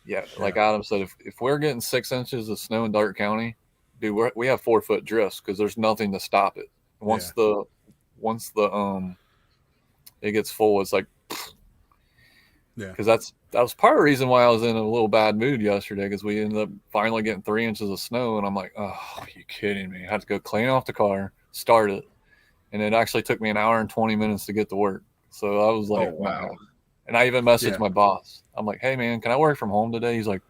yeah, like Adam said, if we're getting 6 inches of snow in Darke County, dude, we have 4-foot drifts because there's nothing to stop it. Once the it gets full, it's like, Yeah. because that was part of the reason why I was in a little bad mood yesterday because we ended up finally getting 3 inches of snow, and I'm like, oh, are you kidding me? I had to go clean off the car, start it, and it actually took me an hour and 20 minutes to get to work. So I was like, Oh, wow. man. And I even messaged Yeah. my boss. I'm like, hey man, can I work from home today? He's like,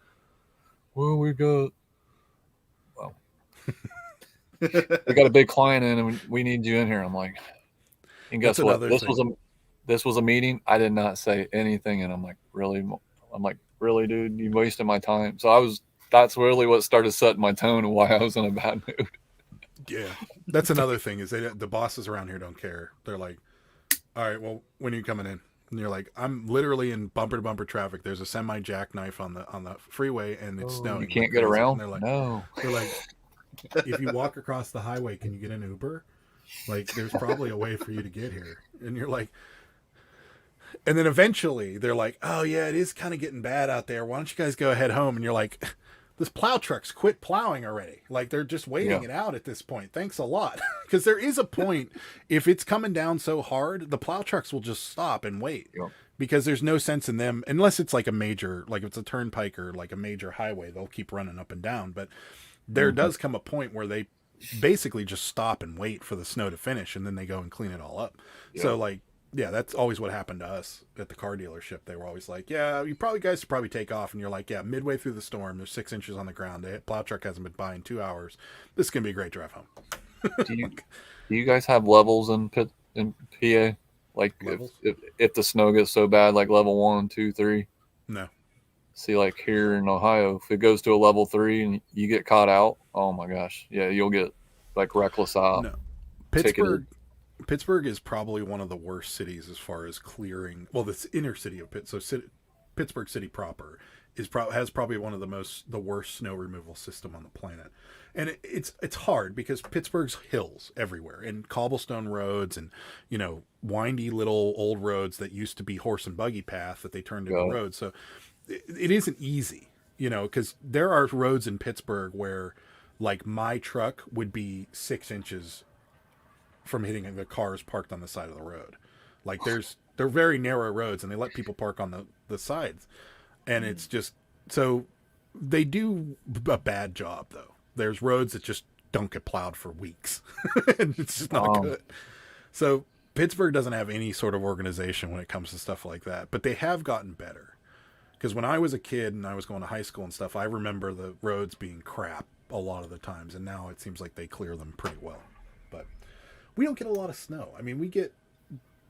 well, we got a big client in and we need you in here. I'm like, and guess That's what? another This was a meeting. I did not say anything, and I'm like, really? I'm like, really, dude? You wasted my time. So that's really what started setting my tone and why I was in a bad mood. Yeah. That's another thing is the bosses around here don't care. They're like, all right, well, when are you coming in? And you're like, I'm literally in bumper to bumper traffic. There's a semi jackknife on the freeway and it's snowing. You can't like get crazy. around. And No. they're like, if you walk across the highway, can you get an Uber? Like, there's probably a way for you to get here. And you're like, and then eventually they're like, oh yeah, it is kind of getting bad out there. Why don't you guys go head home? And you're like, this plow truck's quit plowing already. Like, they're just waiting Yeah. it out at this point. Thanks a lot. Because there is a point, if it's coming down so hard, the plow trucks will just stop and wait. Yeah. Because there's no sense in them, unless it's like a major, like if it's a turnpike or like a major highway, they'll keep running up and down. But there does come a point where they basically just stop and wait for the snow to finish, and then they go and clean it all up. Yeah. So, like, yeah, that's always what happened to us at the car dealership. They were always like, yeah, you guys should probably take off. And you're like, yeah, midway through the storm, there's 6 inches on the ground. The plow truck hasn't been by in 2 hours. This is going to be a great drive home. Do you guys have levels in PA? Like Levels? if the snow gets so bad, like level 1, 2, 3? No. See, like here in Ohio, if it goes to a level 3 and you get caught out, oh my gosh, yeah, you'll get like reckless out. No. Pittsburgh is probably one of the worst cities as far as clearing. Well, the inner city of Pittsburgh City proper has probably one of the worst snow removal system on the planet. And it's hard because Pittsburgh's hills everywhere and cobblestone roads and, you know, windy little old roads that used to be horse and buggy path that they turned into roads. So it isn't easy, you know, because there are roads in Pittsburgh where like my truck would be 6 inches from hitting the cars parked on the side of the road. Like they're very narrow roads and they let people park on the sides. And it's just, so they do a bad job though. There's roads that just don't get plowed for weeks. And it's just not good. So Pittsburgh doesn't have any sort of organization when it comes to stuff like that, but they have gotten better. Because when I was a kid and I was going to high school and stuff, I remember the roads being crap a lot of the times. And now it seems like they clear them pretty well. But we don't get a lot of snow. I mean, we get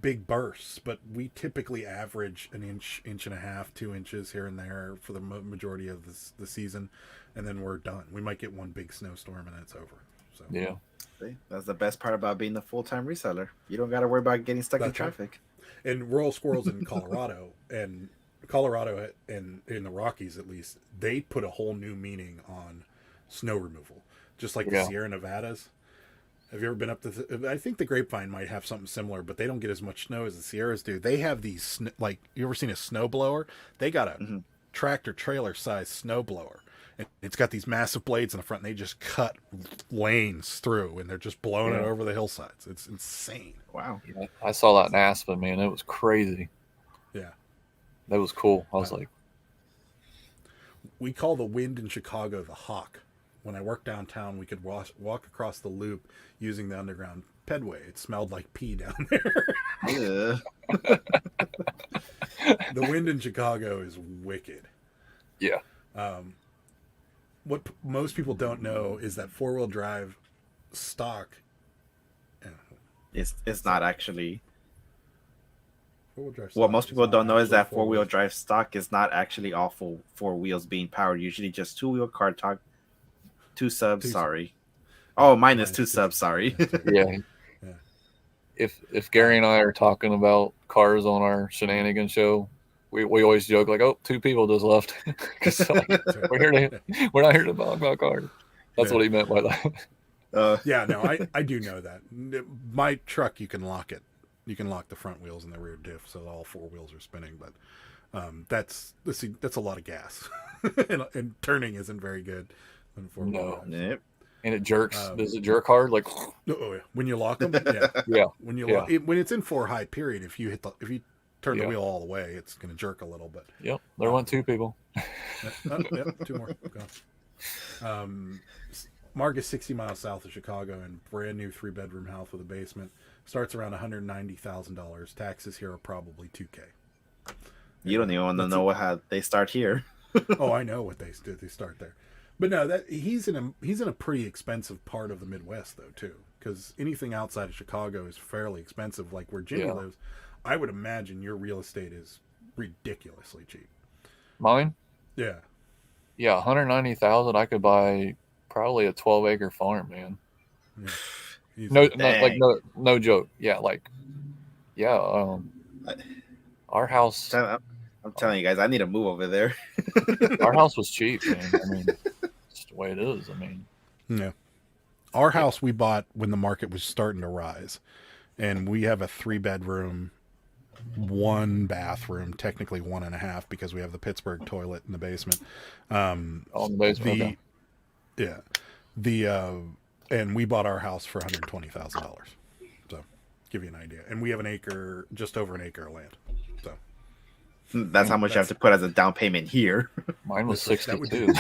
big bursts, but we typically average an inch, inch and a half, 2 inches here and there for the majority of the season, and then we're done. We might get one big snowstorm and it's over. So Yeah. See, that's the best part about being a full-time reseller. You don't got to worry about getting stuck in traffic. Right. And Royal Squirrels in Colorado and in the Rockies, at least, they put a whole new meaning on snow removal, just like the Sierra Nevadas. Have you ever been up to? I think the Grapevine might have something similar, but they don't get as much snow as the Sierras do. They have these like, you ever seen a snow blower? They got a tractor trailer size snow blower, and it's got these massive blades in the front. And they just cut lanes through, and they're just blowing it over the hillsides. It's insane. Wow. Yeah, I saw that in Aspen, man. It was crazy. Yeah, that was cool. I was like, we call the wind in Chicago the hawk. When I worked downtown, we could walk across the loop using the underground pedway. It smelled like pee down there. Yeah. The wind in Chicago is wicked. Yeah. What most people don't know is that four-wheel drive stock. It's not actually. Four-wheel drive What stock most people don't know is that four-wheel four-wheel drive stock is not actually all four wheels being powered. Usually just two-wheel car talk. Two subs, sorry. Oh, minus two subs, sorry. Yeah. If Gary and I are talking about cars on our shenanigans show, we always joke like, "Oh, 2 people just left." Like, we're not here to talk about cars. That's what he meant by that. Yeah, no, I do know that. My truck, you can lock it. You can lock the front wheels and the rear diff, so all 4 wheels are spinning. But that's a lot of gas, and turning isn't very good. No. Yep. And it jerks. Does it jerk hard? Like, oh yeah, when you lock them, yeah. When it's in 4 high period, if you turn the wheel all the way, it's going to jerk a little bit. Yep, there went 2 people. Yep, 2 more. Gone. Mark is 60 miles south of Chicago, and brand new 3-bedroom house with a basement starts around $190,000. Taxes here are probably $2,000. You don't even want to know how they start here. Oh, I know what they start there. But no, that he's in a pretty expensive part of the Midwest though too, because anything outside of Chicago is fairly expensive. Like where Jimmy lives, I would imagine your real estate is ridiculously cheap. Mine? Yeah. Yeah, 190,000. I could buy probably a 12-acre farm, man. Yeah. No joke. Yeah, our house. I'm telling you guys, I need to move over there. Our house was cheap, man. I mean, it's the way it is. I mean, yeah. Our house we bought when the market was starting to rise, and we have a 3-bedroom, 1 bathroom, technically 1.5 because we have the Pittsburgh toilet in the basement. In the basement. And we bought our house for $120,000. So, give you an idea. And we have just over an acre of land. So. That's how much you have to put as a down payment here. Mine was 62.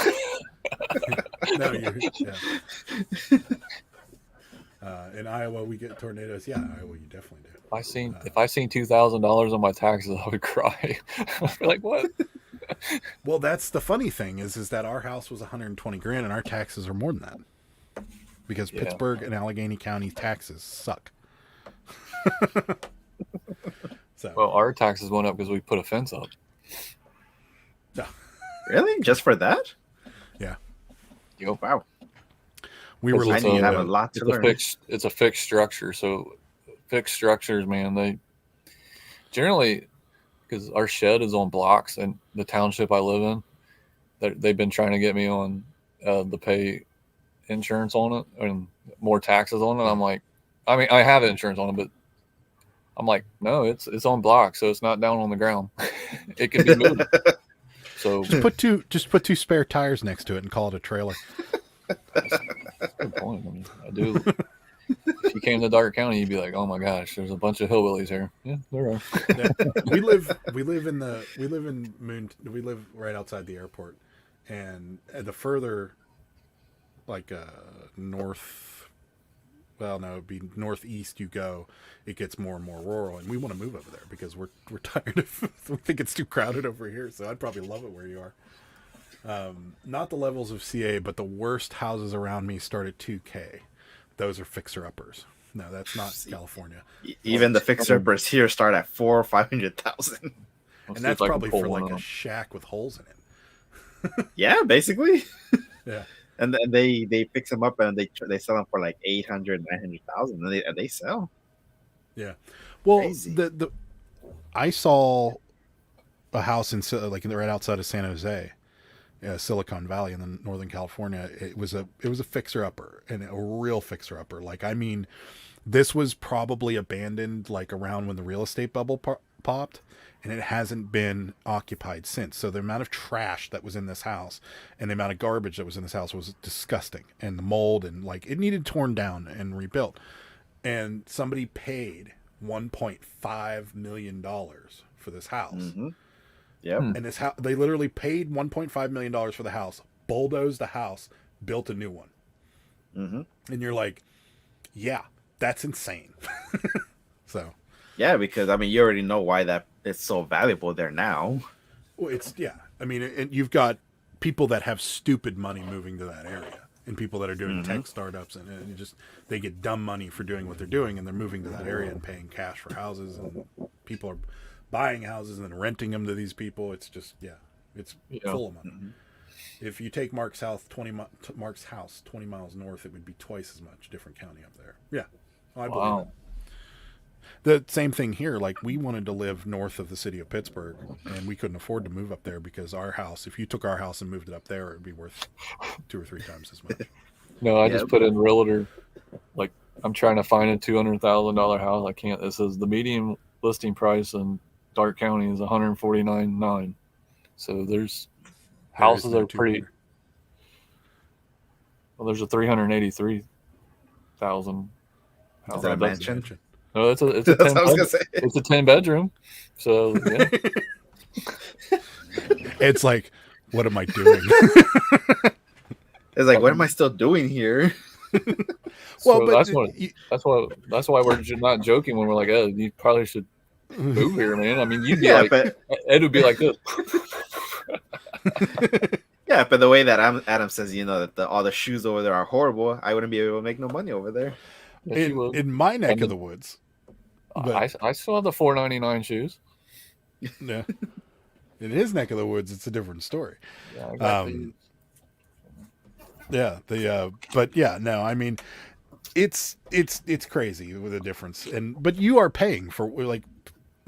No, in Iowa, we get tornadoes. Yeah, Iowa, you definitely do. If I seen $2,000 on my taxes, I would cry. I'd be like, what? Well, that's the funny thing is that our house was $120,000 and our taxes are more than that because Pittsburgh and Allegheny County taxes suck. So. Well, our taxes went up because we put a fence up. Really? Just for that? Yeah. Yo, wow. We were looking at a lot to learn. It's a fixed structure. So fixed structures, man, they generally, because our shed is on blocks and the township I live in, they've been trying to get me on the pay insurance on it and more taxes on it. I'm like, I mean, I have insurance on it, but I'm like, no, it's on block, so it's not down on the ground. It can be moved. So Just put two spare tires next to it and call it a trailer. that's a good point. I mean, I do. If you came to Darke County, you'd be like, oh my gosh, there's a bunch of hillbillies here. Yeah, there are. Yeah. We live right outside the airport, and the further like north, well, no, it'd be northeast you go, it gets more and more rural, and we want to move over there because we're tired of we think it's too crowded over here. So I'd probably love it where you are. Not the levels of CA, but the worst houses around me start at 2K. Those are fixer-uppers. No, that's not California. Even the fixer-uppers here start at 400,000 or 500,000. And that's probably for like a shack with holes in it. Yeah, basically. Yeah. And then they fix them up and they sell them for like 800,000, 900,000, and they sell. Yeah. Well, Crazy. I saw a house in like right outside of San Jose, Silicon Valley in the Northern California. It was a fixer upper, and a real fixer upper. Like, I mean, this was probably abandoned like around when the real estate bubble popped, and it hasn't been occupied since. So the amount of trash that was in this house and the amount of garbage that was in this house was disgusting, and the mold, and like it needed torn down and rebuilt. And somebody paid $1.5 million for this house. Mm-hmm. Yep. And this house, they literally paid $1.5 million for the house, bulldozed the house, built a new one. Mm-hmm. And you're like, yeah, that's insane. So, yeah, because I mean, you already know why that it's so valuable there now. well, I mean, and you've got people that have stupid money moving to that area, and people that are doing tech startups, and they get dumb money for doing what they're doing, and they're moving to that area and paying cash for houses, and people are buying houses and then renting them to these people. It's just, it's full of money. If you take Mark's house 20 miles north, it would be twice as much. Different county up there. Yeah, I believe it. The same thing here. Like, we wanted to live north of the city of Pittsburgh, and we couldn't afford to move up there because our house, if you took our house and moved it up there, it would be worth 2 or 3 times as much. No, I just put in realtor. Like, I'm trying to find a $200,000 house. I can't. It says the median listing price in Darke County is $149,900. So there's houses that are pretty. Well, there's a $383,000 house. Is that a mansion? No, it's a That's what I was gonna say. It's a 10-bedroom. So yeah. It's like, what am I doing? It's like, what am I still doing here? Well, so that's why we're just not joking when we're like, oh, you probably should move here, man. I mean, you'd be Ed would be like this. Yeah, but the way that Adam says, that all the shoes over there are horrible, I wouldn't be able to make no money over there. In my neck of the woods. But, I still have the $4.99 shoes. Yeah. In his neck of the woods, it's a different story. Yeah, I got these. Yeah, but yeah, no, I mean, it's crazy with the difference, but you are paying for like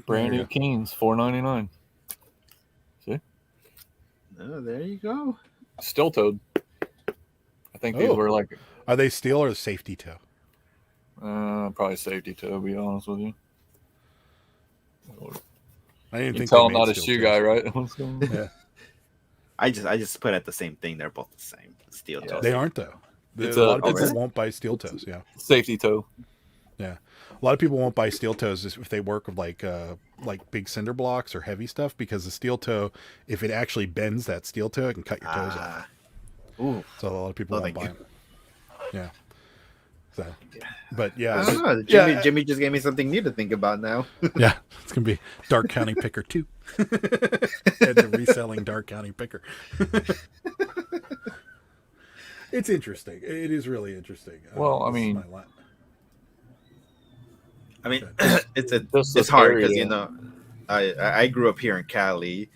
brand new Keens, $4.99. See? Oh, there you go. Steel toed. I think these were like. Are they steel or safety toe? Probably safety toe. To be honest with you. I didn't think tell I'm not a shoe guy, right? Yeah. I just put it the same thing. They're both the same. Steel toe. They aren't though. A lot of people won't buy steel toes. Yeah. Safety toe. Yeah. A lot of people won't buy steel toes if they work with like big cinder blocks or heavy stuff, because the steel toe, if it actually bends that steel toe, it can cut your toes off. Ooh. So a lot of people won't buy them. Yeah. So, but yeah, I don't know. Jimmy just gave me something new to think about now. Yeah, it's gonna be Darke County Picker 2. And the reselling Darke County Picker. It's interesting. It is really interesting. Well, I mean, it's hard because I grew up here in Cali.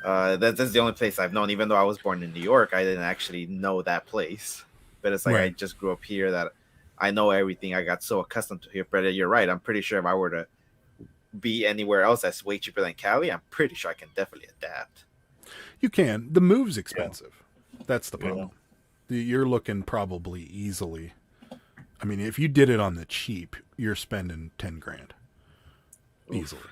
That's the only place I've known. Even though I was born in New York, I didn't actually know that place. But it's like I just grew up here that I know everything. I got so accustomed to here. But you're right. I'm pretty sure if I were to be anywhere else that's way cheaper than Cali, I'm pretty sure I can definitely adapt. You can. The move's expensive. That's the Yeah. problem. You're looking probably easily. I mean, if you did it on the cheap, you're spending 10 grand easily.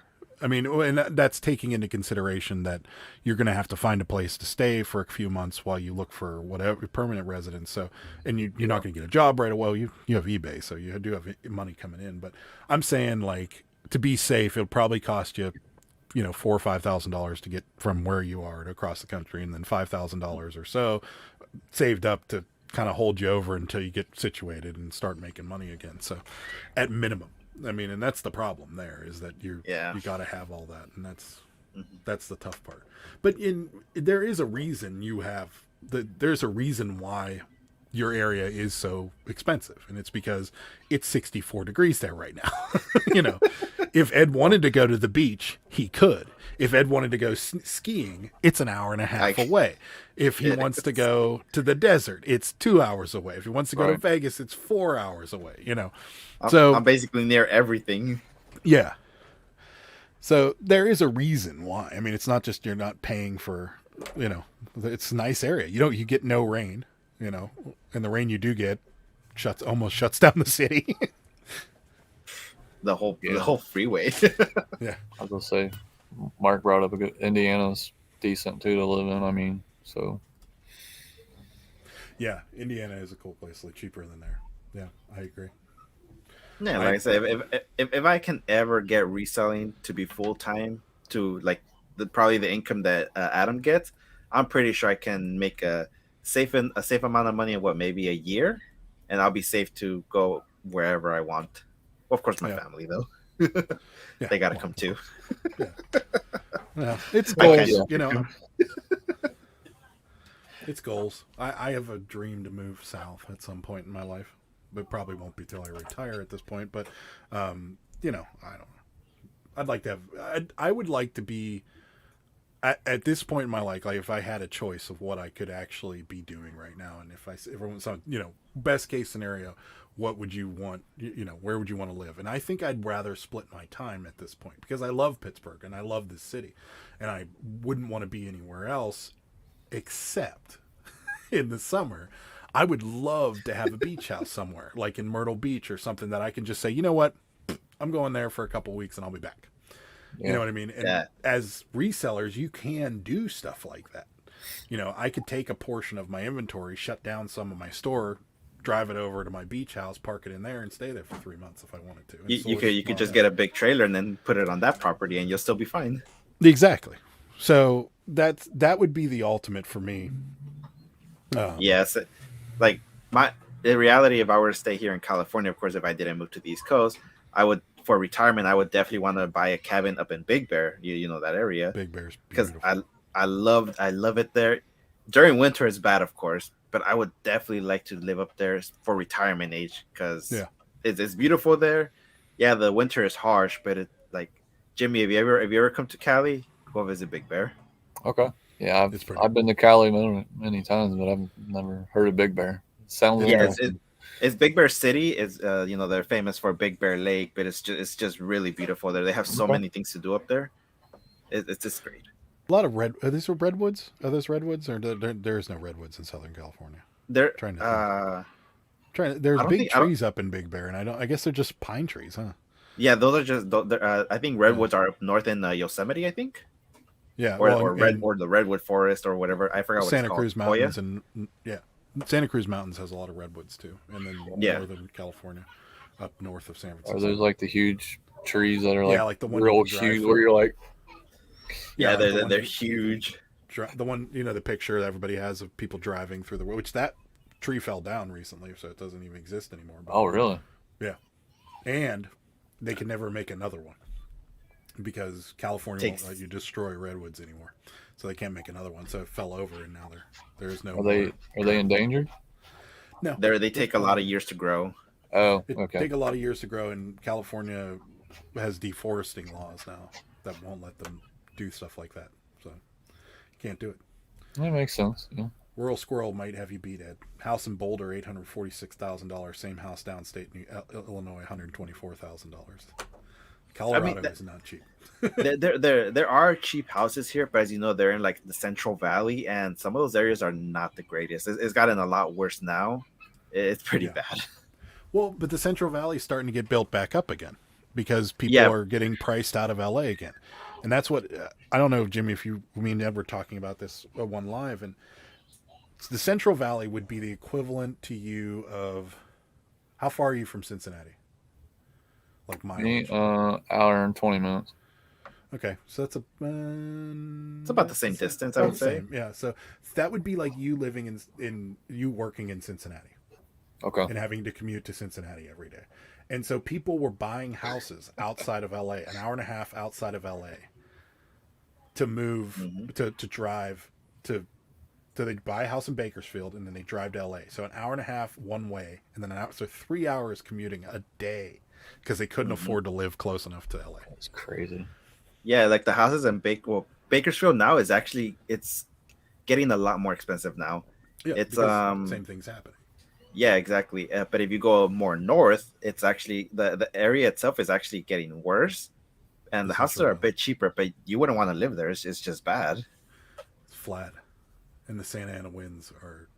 I mean, and that's taking into consideration that you're going to have to find a place to stay for a few months while you look for whatever permanent residence. So, and you're not going to get a job right away. You have eBay, so you do have money coming in. But I'm saying, like, to be safe, it'll probably cost you, $4,000 or $5,000 to get from where you are to across the country, and then $5,000 or so saved up to kind of hold you over until you get situated and start making money again. So, at minimum. I mean, and that's the problem there, is that you got to have all that, and that's the tough part. But there is a reason there's a reason why your area is so expensive, and it's because it's 64 degrees there right now. If Ed wanted to go to the beach, he could. If Ed wanted to go skiing, it's an hour and a half away. If he wants to go to the desert, it's 2 hours away. If he wants to go to Vegas, it's 4 hours away. So I'm basically near everything. Yeah. So there is a reason why. I mean, it's not just you're not paying for, it's a nice area. You get no rain, and the rain you do get almost shuts down the city. The whole freeway. Yeah. I was gonna say, Mark brought up a good Indiana's decent too to live in. I mean, so Yeah, Indiana is a cool place, like cheaper than there. Yeah, I agree. Yeah, like I said, if I can ever get reselling to be full time to like probably the income that Adam gets, I'm pretty sure I can make a safe amount of money in maybe a year, and I'll be safe to go wherever I want. Well, of course, my family though. They got to come too. Yeah, it's Okay, goals, It's goals. I have a dream to move south at some point in my life. It probably won't be till I retire at this point, but I don't know. I'd like to have. I would like to be at this point in my life. Like, if I had a choice of what I could actually be doing right now, and if everyone's on, best case scenario, what would you want? Where would you want to live? And I think I'd rather split my time at this point, because I love Pittsburgh and I love this city, and I wouldn't want to be anywhere else except in the summer. I would love to have a beach house somewhere, like in Myrtle Beach or something, that I can just say, you know what, I'm going there for a couple of weeks and I'll be back. You know what I mean? And as resellers, you can do stuff like that. I could take a portion of my inventory, shut down some of my store, drive it over to my beach house, park it in there, and stay there for 3 months if I wanted to. You could just get a big trailer and then put it on that property, and you'll still be fine. Exactly. So that would be the ultimate for me. Yes. Like the reality, if I were to stay here in California, of course, if I didn't move to the East Coast, for retirement, I would definitely want to buy a cabin up in Big Bear. You know that area. Big Bear's because beautiful. I love it there. During winter, it's bad, of course, but I would definitely like to live up there for retirement age, because it's beautiful there. Yeah, the winter is harsh, but it, like, Jimmy, if you ever come to Cali, go visit Big Bear. Okay. Yeah, I've been to Cali many times, but I've never heard of Big Bear. It sounds it's Big Bear City. It's they're famous for Big Bear Lake, but it's just really beautiful there. They have so many things to do up there. It's just great. A lot of are these redwoods? Are those redwoods, or there's no redwoods in Southern California? There's big trees up in Big Bear, and I guess they're just pine trees, huh? Yeah, those are just. I think redwoods are up north in Yosemite, I think. Yeah, or the redwood forest or whatever. I forgot what Santa it's called. Cruz Mountains, and Santa Cruz Mountains has a lot of redwoods too, and then Northern California, up north of San Francisco. Are those like the huge trees that are like the one real huge, where you're like, they're huge. The one, the picture that everybody has of people driving through which that tree fell down recently, so it doesn't even exist anymore. Oh, really? Yeah, and they can never make another one because California won't let you destroy redwoods anymore, so they can't make another one. So it fell over, and now there is no. Are they endangered? No, they take a lot of years to grow. Oh, okay. It take a lot of years to grow, and California has deforesting laws now that won't let them do stuff like that. So you can't do it. That makes sense. Yeah. Rural Squirrel might have you beat, Ed. House in Boulder, $846,000. Same house downstate Illinois, $124,000. Colorado that- is not cheap. there are cheap houses here, but as you know, they're in like the Central Valley, and some of those areas are not the greatest. It's gotten a lot worse now. It's pretty Yeah. bad. Well, but the Central Valley is starting to get built back up again because people Yeah. are getting priced out of LA again. And that's what I don't know, Jimmy, if me and Ed were talking about this one live, and the Central Valley would be the equivalent to you of how far are you from Cincinnati? Like Me, mileage. hour and 20 minutes. Okay, so that's It's about the same distance, I would say. same. Yeah, so that would be like you living in you working in Cincinnati Okay. and having to commute to Cincinnati every day. And so people were buying houses outside of LA, an hour and a half outside of LA, to move to drive to they buy a house in Bakersfield and then they drive to LA. So an hour and a half one way, and then an hour, so 3 hours commuting a day because they couldn't afford to live close enough to LA. That's crazy. Yeah, like the houses in Bakersfield now is actually it's getting a lot more expensive now. Yeah, It's because same things happen. Yeah, exactly. But if you go more north, it's actually the area itself is actually getting worse, and the houses are a bit cheaper. But you wouldn't want to live there. It's just bad. It's flat, and the Santa Ana winds are.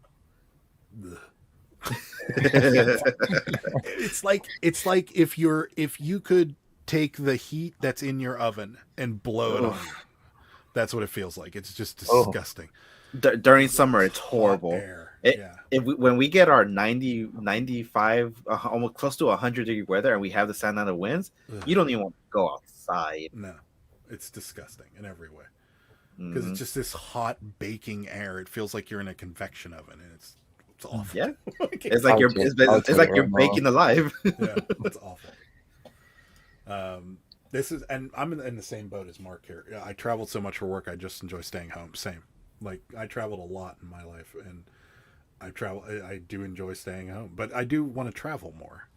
It's like if you could take the heat that's in your oven and blow it on you. That's what it feels like. It's just disgusting. During summer, it's horrible. Air. When we get our 90, 95, almost close to 100-degree weather, and we have the Santa Ana winds, you don't even want to go outside. No, it's disgusting in every way because it's just this hot baking air. It feels like you're in a convection oven, and it's awful. Yeah, it's like you're baking alive. Yeah, it's awful. And I'm in the same boat as Mark here. I traveled so much for work. I just enjoy staying home. Same. Like I traveled a lot in my life, and I do enjoy staying home, but I do want to travel more.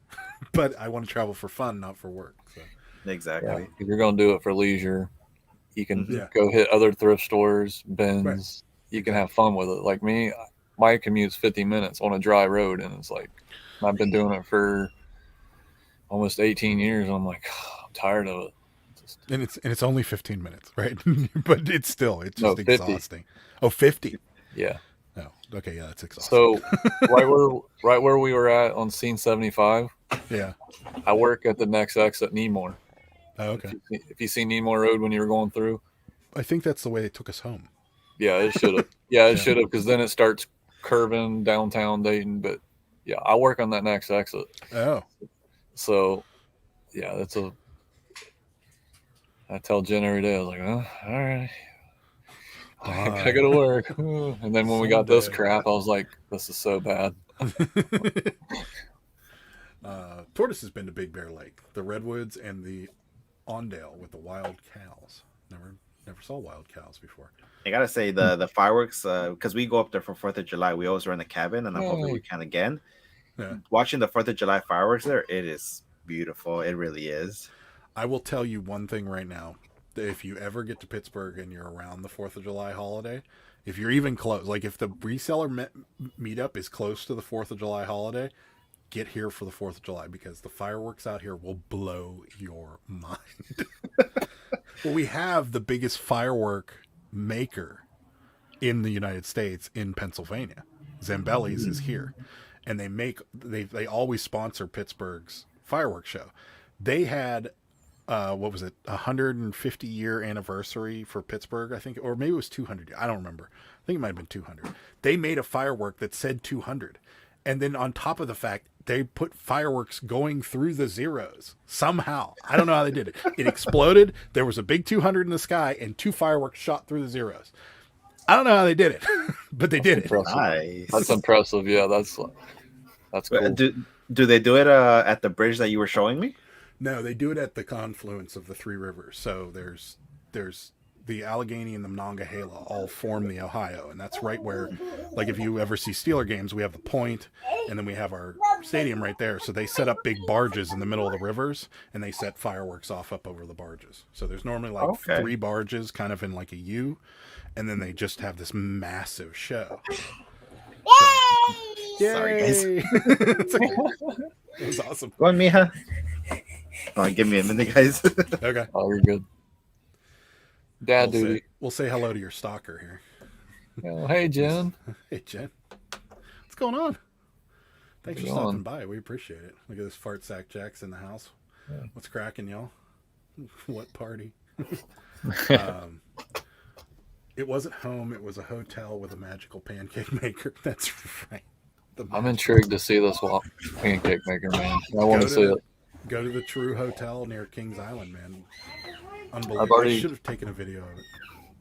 But I want to travel for fun, not for work. So. Exactly. Yeah, if you're going to do it for leisure, you can Yeah. go hit other thrift stores, bins. Right. You can have fun with it. Like me, my commute's 50 minutes on a dry road, and it's like I've been doing it for almost 18 years. And I'm like, I'm tired of it. And it's only 15 minutes, right? But it's just 50. exhausting. Oh, 50. Yeah. Oh, okay, yeah, that's exhausting. So right where we were at on scene 75, yeah. I work at the next exit, Nemore. Oh, okay. If you see Nemore Road when you were going through, I think that's the way they took us home. yeah, it should have. Yeah, it should have, because then it starts curving downtown Dayton. But yeah, I work on that next exit. Oh. So yeah, I tell Jen every day, I was like, oh, all right. I gotta go to work. And then when we got this crap, I was like, this is so bad. Tortoise has been to Big Bear Lake, the Redwoods, and the Ondale with the wild cows. Never saw wild cows before. I gotta say the fireworks, because we go up there for 4th of July. We always run the cabin, and I'm hoping we can again. Yeah. Watching the 4th of July fireworks there, it is beautiful. It really is. I will tell you one thing right now. If you ever get to Pittsburgh and you're around the 4th of July holiday, if you're even close, like if the reseller meetup is close to the 4th of July holiday, get here for the 4th of July because the fireworks out here will blow your mind. Well, we have the biggest firework maker in the United States in Pennsylvania. Zambelli's is here. And they always sponsor Pittsburgh's fireworks show. They had what was it, 150 year anniversary for Pittsburgh, I think, or maybe it was 200. I don't remember. I think it might have been 200. They made a firework that said 200. And then on top of the fact, they put fireworks going through the zeros somehow. I don't know how they did it. It exploded. There was a big 200 in the sky and 2 fireworks shot through the zeros. I don't know how they did it, but they did it. Nice. That's impressive. Yeah, that's cool. Do they do it at the bridge that you were showing me? No, they do it at the confluence of the 3 rivers. So there's the Allegheny and the Monongahela all form the Ohio, and that's right where, like, if you ever see Steeler games, we have the point, and then we have our stadium right there. So they set up big barges in the middle of the rivers, and they set fireworks off up over the barges. So there's normally like 3 barges, kind of in like a U, and then they just have this massive show. Sorry, guys. It's okay. It was awesome. Go on, Mija. Give me a minute, guys. Okay. Oh, you're good. Dad duty. We'll say hello to your stalker here. Oh, hey, Jen. Hey, Jen. What's going on? Thanks for What's going stopping on? by. We appreciate it. Look at this fart sack Jack's in the house. Yeah. What's cracking, y'all? What party? It wasn't home. It was a hotel with a magical pancake maker. That's right. I'm intrigued to see this pancake maker, man. I want to see it. Go to the True Hotel near Kings Island, man. I've Unbelievable. already- I should have taken a video of it.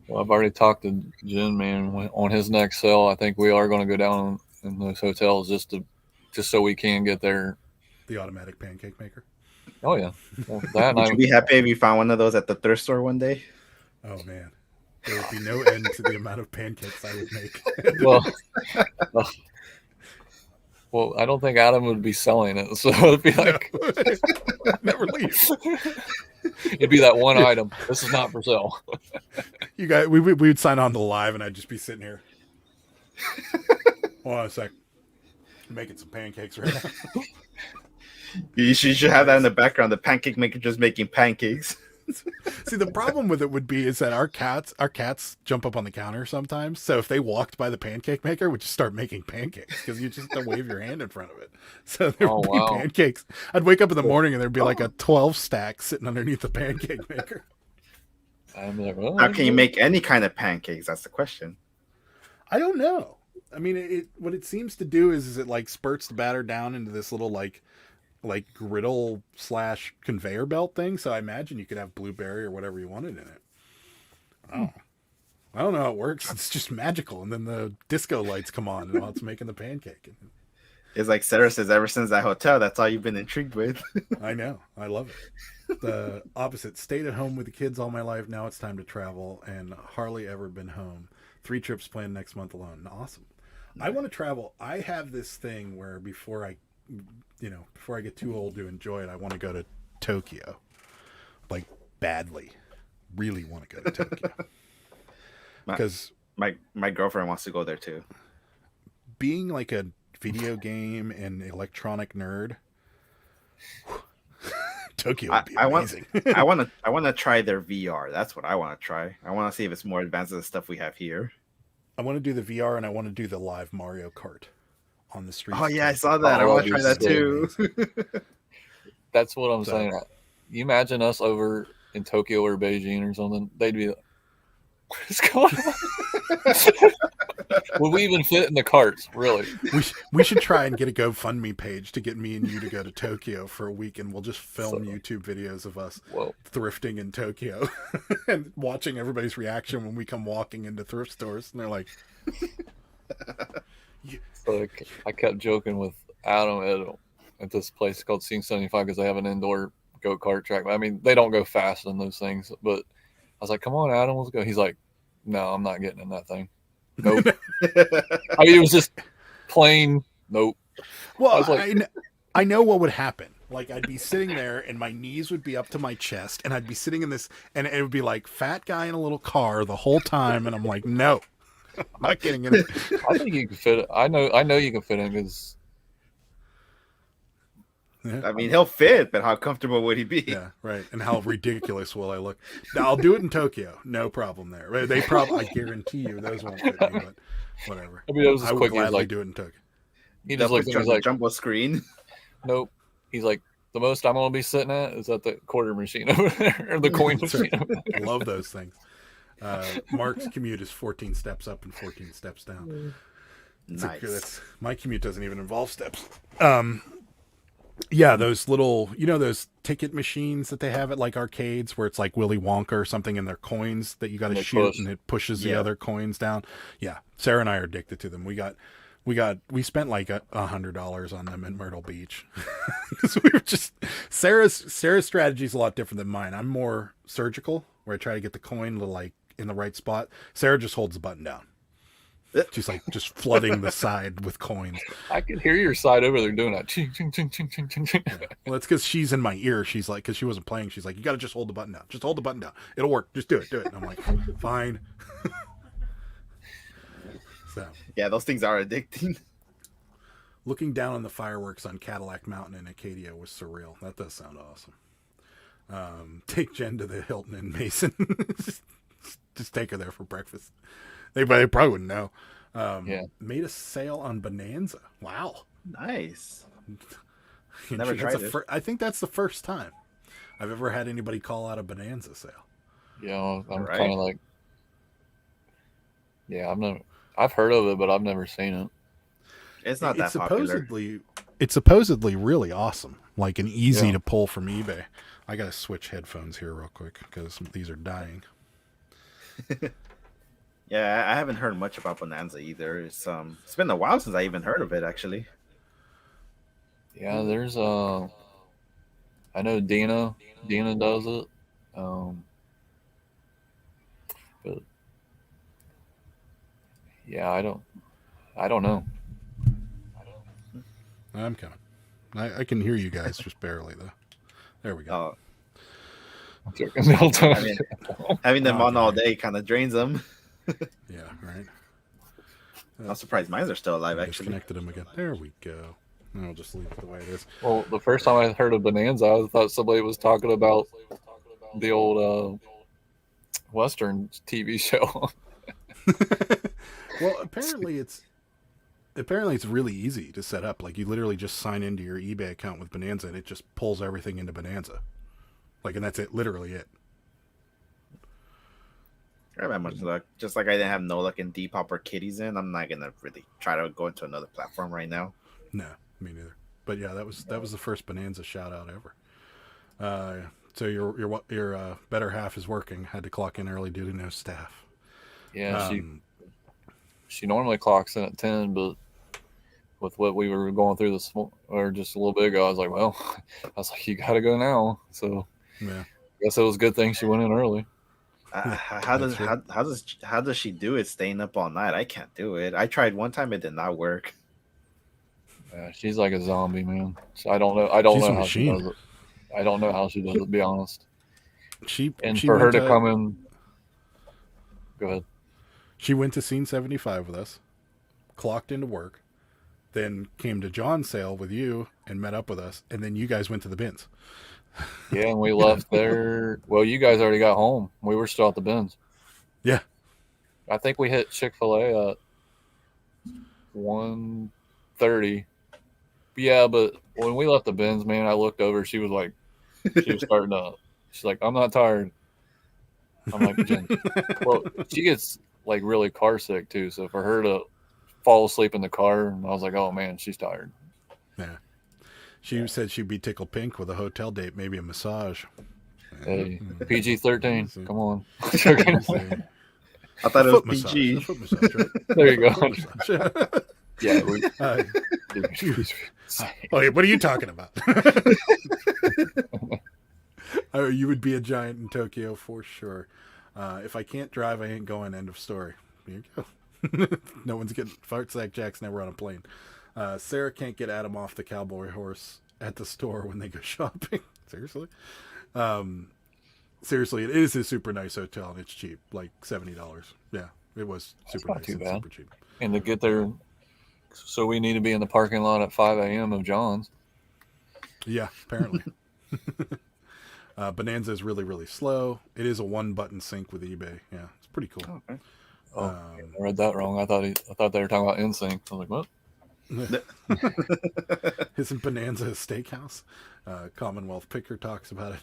Well, I've already talked to Jen, man. On his next sale, I think we are going to go down in those hotels just so we can get there. The automatic pancake maker. Oh yeah, well, that Would you be happy if you found one of those at the thrift store one day? Oh man, there would be no end to the amount of pancakes I would make. Well, I don't think Adam would be selling it, so it'd be like Never leave. it'd be that one item. This is not for sale. You guys, we would sign on to live, and I'd just be sitting here. Hold on a sec. I'm making some pancakes right now. You should have that in the background. The pancake maker just making pancakes. See, the problem with it would be is that our cats jump up on the counter sometimes. So if they walked by the pancake maker, would just start making pancakes because you just have to wave your hand in front of it. So there would be pancakes. I'd wake up in the morning and there'd be like a 12 stack sitting underneath the pancake maker. I'm like, well, How can you make any kind of pancakes? That's the question. I don't know. I mean, what it seems to do is it like spurts the batter down into this little like griddle / conveyor belt thing. So I imagine you could have blueberry or whatever you wanted in it. Oh, I don't know how it works. It's just magical. And then the disco lights come on while it's making the pancake. It's like Sarah says, ever since that hotel, that's all you've been intrigued with. I know. I love it. The opposite. Stayed at home with the kids all my life. Now it's time to travel and hardly ever been home. 3 trips planned next month alone. Awesome. I want to travel. I have this thing where before I get too old to enjoy it, I want to go to Tokyo. Like badly. Really want to go to Tokyo. Because my girlfriend wants to go there too. Being like a video game and electronic nerd, Tokyo would be amazing. I want to try their VR. That's what I want to try. I want to see if it's more advanced than the stuff we have here. I want to do the VR and I want to do the live Mario Kart on the streets. Oh yeah, I saw that. I want to try that too. That's what I'm saying. You imagine us over in Tokyo or Beijing or something, they'd be like, what is going on? Would we even fit in the carts, really? We should try and get a GoFundMe page to get me and you to go to Tokyo for a week, and we'll just film YouTube videos of us thrifting in Tokyo and watching everybody's reaction when we come walking into thrift stores, and they're like... So I kept joking with Adam at this place called Scene 75 because they have an indoor go-kart track. I mean, they don't go fast in those things, but I was like, come on, Adam, let's go. He's like, no, I'm not getting in that thing. Nope. I mean, it was just plain nope. Well, I was like, I know what would happen. Like, I'd be sitting there and my knees would be up to my chest and I'd be sitting in this, and it would be like fat guy in a little car the whole time. And I'm like, no, I'm not getting in it. I think you can fit it. I know you can fit in because. Yeah. I mean, he'll fit, but how comfortable would he be? Yeah, right. And how ridiculous will I look? Now, I'll do it in Tokyo. No problem there. They probably, I guarantee you, those won't fit me, but whatever. I mean, it was I would gladly do it in Tokyo. He just looked at me like, jumbo screen. Nope. He's like, the most I'm going to be sitting at is at the quarter machine over there, or the coin machine over there. I love those things. Mark's commute is 14 steps up and 14 steps down. Nice. My commute doesn't even involve steps. Yeah, those little, those ticket machines that they have at like arcades where it's like Willy Wonka or something, and they're coins that you got to shoot and it pushes the other coins down. Yeah, Sarah and I are addicted to them. We spent like $100 on them in Myrtle Beach because we were just Sarah's strategy is a lot different than mine. I'm more surgical, where I try to get the coin like in the right spot. Sarah just holds the button down. She's like just flooding the side with coins. I could hear your side over there doing that. Ching, ching, ching, ching, ching, ching, ching. Yeah. Well, that's because she's in my ear. She's like, because she wasn't playing. She's like, you got to just hold the button down. Just hold the button down. It'll work. Just do it. And I'm like, fine. So yeah, those things are addicting. Looking down on the fireworks on Cadillac Mountain in Acadia was surreal. That does sound awesome. Take Jen to the Hilton in Mason. just take her there for breakfast. They probably wouldn't know. Yeah. Made a sale on Bonanza. Wow. Nice. And Never that's tried it. I think that's the first time I've ever had anybody call out a Bonanza sale. Yeah, I'm Right. kind of like, yeah, I've heard of it, but I've never seen it. It's not that popular. It's supposedly really awesome, like an easy Yeah. to pull from eBay. I gotta switch headphones here real quick because these are dying. Yeah, I haven't heard much about Bonanza either. It's been a while since I even heard of it actually. Yeah, there's I know Dina does it, but yeah, I don't know. I'm coming. I can hear you guys just barely though. There we go. Oh, Joking the whole time. I mean, having them on all day kind of drains them. Yeah, right. I'm surprised mine are still alive I actually. disconnected them again. There we go. And I'll just leave it the way it is. Well, the first time I heard of Bonanza, I thought somebody was talking about the old Western TV show. Well, apparently it's really easy to set up. Like you literally just sign into your eBay account with Bonanza, and it just pulls everything into Bonanza. Like, and that's it. Literally it. I don't have much luck. Just like I didn't have no luck in Depop or Kitties in, I'm not gonna really try to go into another platform right now. No, me neither. But yeah, that was the first Bonanza shout out ever. So your better half is working. Had to clock in early due to no staff. Yeah, she normally clocks in at 10, but with what we were going through or just a little bit ago, I was like, well, you got to go now. So yeah, I guess it was a good thing she went in early. How does she do it staying up all night? I can't do it. I tried one time, it did not work. Yeah, she's like a zombie, man. So I don't know how she does it. I don't know how she does it, to be honest. She for her went to come in, go ahead. She went to Scene 75 with us, clocked into work, then came to John's sale with you and met up with us, and then you guys went to the bins. Yeah, and we left there. Well, you guys already got home. We were still at the bins. Yeah. I think we hit Chick-fil-A at 1:30. Yeah, but when we left the bins, man, I looked over. She was starting to. She's like, I'm not tired. I'm like, Jen. Well, she gets like really car sick too. So for her to fall asleep in the car, and I was like, oh man, she's tired. Yeah. She said she'd be tickled pink with a hotel date, maybe a massage. Hey, PG-13. Come on. I thought it was PG. A foot massage, right? There you go. Yeah. What are you talking about? Oh, you would be a giant in Tokyo for sure. If I can't drive, I ain't going. End of story. There you go. No one's getting fart sack Jack's never on a plane. Sarah can't get Adam off the cowboy horse at the store when they go shopping. Seriously? Seriously, it is a super nice hotel and it's cheap, like $70. Yeah, it was super not nice too and bad. super cheap. And to get there, so we need to be in the parking lot at 5 a.m. of John's. Yeah, apparently. Bonanza is really, really slow. It is a one-button sync with eBay. Yeah, it's pretty cool. Okay. I read that wrong. I thought they were talking about NSYNC. I was like, what? Isn't Bonanza a steakhouse? Commonwealth Picker talks about it.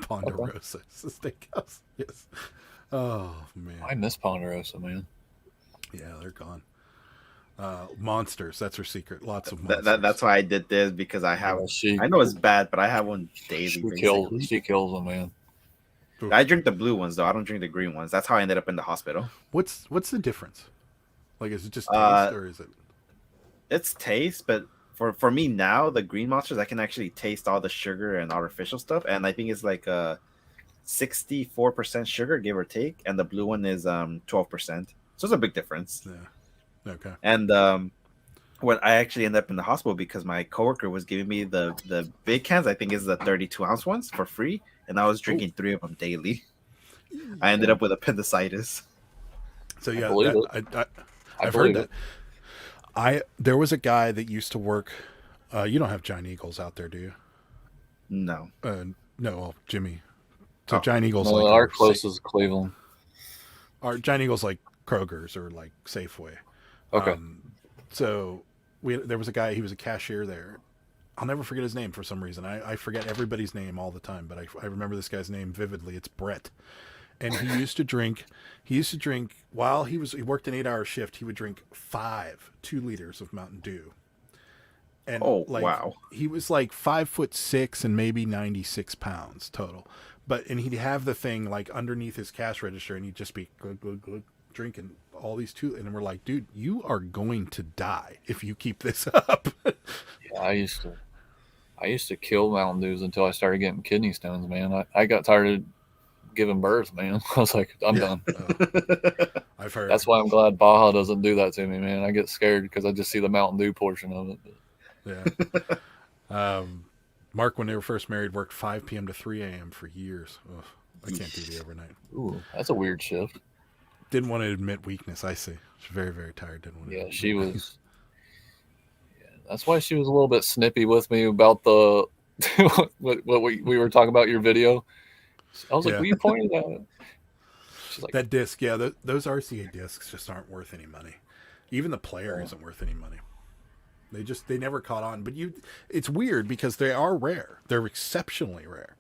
Ponderosa is a steakhouse. Yes. Oh, man. I miss Ponderosa, man. Yeah, they're gone. Monsters. That's her secret. Lots of monsters. That's why I did this, because I have. I know it's bad, but I have one daily. She kills them, man. I drink the blue ones though. I don't drink the green ones. That's how I ended up in the hospital. What's the difference? Like, is it just taste or is it? It's taste, but for me now, the green monsters, I can actually taste all the sugar and artificial stuff, and I think it's like 64% sugar, give or take, and the blue one is 12%. So it's a big difference. Yeah. Okay. And when I actually ended up in the hospital because my coworker was giving me the big cans, I think is the 32-ounce ones for free, and I was drinking 3 of them daily. I ended up with appendicitis. So yeah, I've heard that. There was a guy that used to work. You don't have Giant Eagles out there, do you? No. No, well, Jimmy. So Oh. Giant Eagle's No, like our closest is Cleveland. our Giant Eagle's like Kroger's or like Safeway. Okay. So there was a guy. He was a cashier there. I'll never forget his name for some reason. I forget everybody's name all the time, but I remember this guy's name vividly. It's Brett, and he used to drink. He used to drink while he worked an 8-hour shift. He would drink 2 liters of Mountain Dew. And Oh, like, wow. he was like 5'6" and maybe 96 pounds total. And he'd have the thing like underneath his cash register, and he'd just be glug, glug, glug, drinking all these and we're like, dude, you are going to die if you keep this up. Yeah, I used to kill Mountain Dews until I started getting kidney stones, man. I got tired of giving birth, man. I was like, I'm done. I've heard. That's why I'm glad Baja doesn't do that to me, man. I get scared because I just see the Mountain Dew portion of it. Yeah. Mark, when they were first married, worked 5 p.m. to 3 a.m. for years. Ugh, I can't do the overnight. Ooh, that's a weird shift. Didn't want to admit weakness. I see. She's very, very tired. Didn't want to. Yeah, she was. Yeah, that's why she was a little bit snippy with me about the what we were talking about your video. I was like, "Will you point at it?" She's like, that disc. Yeah, those RCA discs just aren't worth any money. Even the player isn't worth any money. They never caught on. But it's weird because they are rare. They're exceptionally rare.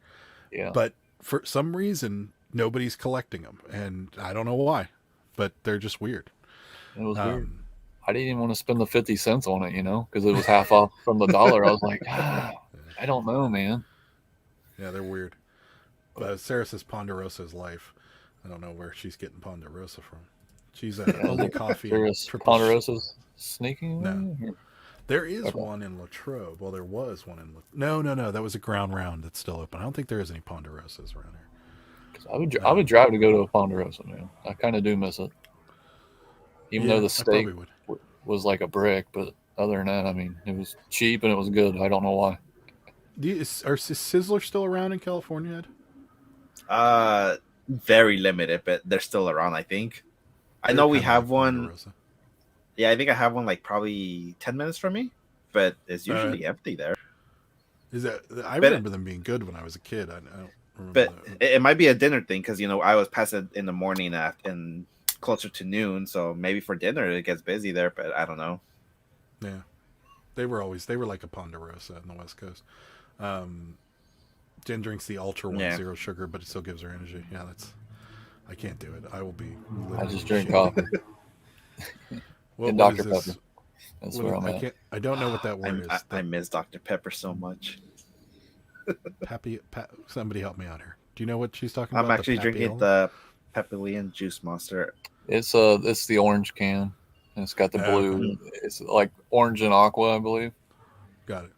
Yeah. But for some reason, nobody's collecting them, and I don't know why. But they're just weird. It was weird. I didn't even want to spend the 50 cents on it, because it was half off from the dollar. I was like, I don't know, man. Yeah, they're weird. But Sarah says Ponderosa's life. I don't know where she's getting Ponderosa from. She's only coffee. Ponderosa's sneaking? No. There is one in Latrobe. Well, there was one in No. That was a Ground Round that's still open. I don't think there is any Ponderosas around here. I would drive to go to a Ponderosa, man. I kind of do miss it. Even though the steak was like a brick, but other than that, I mean, it was cheap and it was good. I don't know why. Are Sizzler still around in California, Ed? Very limited, but they're still around, I think. I know we have one. Ponderosa. Yeah, I think I have one like probably 10 minutes from me, but it's usually empty there. Is that? I remember them being good when I was a kid. I don't remember. But it might be a dinner thing because I was past it in the morning and closer to noon, so maybe for dinner it gets busy there. But I don't know. Yeah, they were like a Ponderosa in the West Coast. Jen drinks the Ultra one, 0 sugar, but it still gives her energy. Yeah, I can't do it. I will be. I just drink coffee. And Dr. Pepper. That's where I'm at. I don't know what that word is. I miss Dr. Pepper so much. Somebody help me out here. Do you know what she's talking about? I'm actually drinking the Papillion Juice Monster. It's the orange can. And it's got the blue. Okay. It's like orange and aqua, I believe. Got it.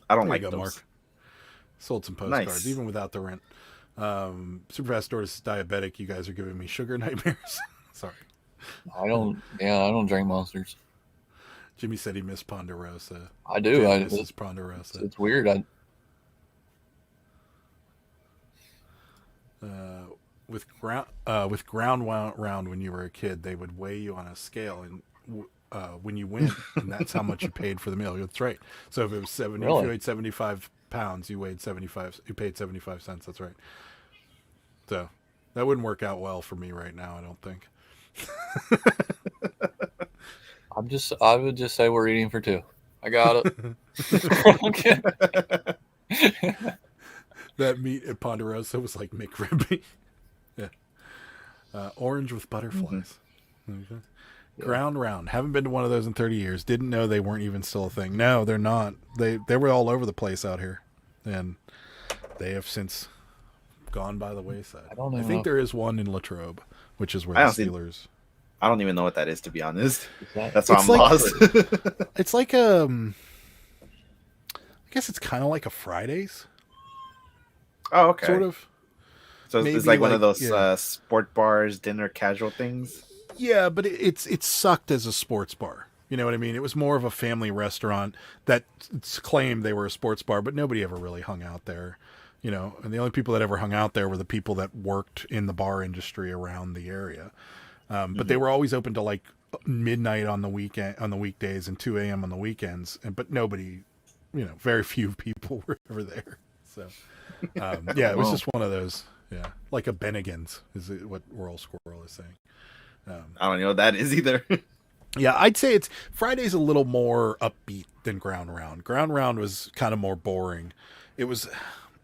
I don't like those. Mark. Sold some postcards, even without the rent. Superfast Doors is diabetic. You guys are giving me sugar nightmares. Sorry. I don't drink Monsters. Jimmy said he missed Ponderosa. I do. I miss Ponderosa. It's weird. With ground round when you were a kid, they would weigh you on a scale, and when you win, and that's how much you paid for the meal. That's right. So if it was 70, if you weighed 75 pounds, you paid 75 cents. That's right. So that wouldn't work out well for me right now, I don't think. I would just say we're eating for 2. I got it. Okay. That meat at Ponderosa was like McRibby. Yeah. Orange with butterflies. Mm-hmm. Okay. Yeah. Ground Round. Haven't been to one of those in 30 years. Didn't know they weren't even still a thing. No, they're not. They were all over the place out here, and they have since gone by the wayside. I think there is one in Latrobe, which is where the Steelers. I don't even know what that is, to be honest. That's why I'm lost. It's like I guess it's kind of like a Fridays. Oh, okay. Sort of. So it's like one of those sport bars, dinner casual things. Yeah, but it's sucked as a sports bar. You know what I mean? It was more of a family restaurant that claimed they were a sports bar, but nobody ever really hung out there. And the only people that ever hung out there were the people that worked in the bar industry around the area. But they were always open to like midnight on the weekdays and 2 a.m. on the weekends. But nobody, very few people were ever there. So Yeah, it was Wow. just one of those. Yeah, like a Bennigan's is what Oral Squirrel is saying. I don't know what that is either. Yeah, I'd say it's Friday's a little more upbeat than Ground Round. Ground Round was kind of more boring. It was.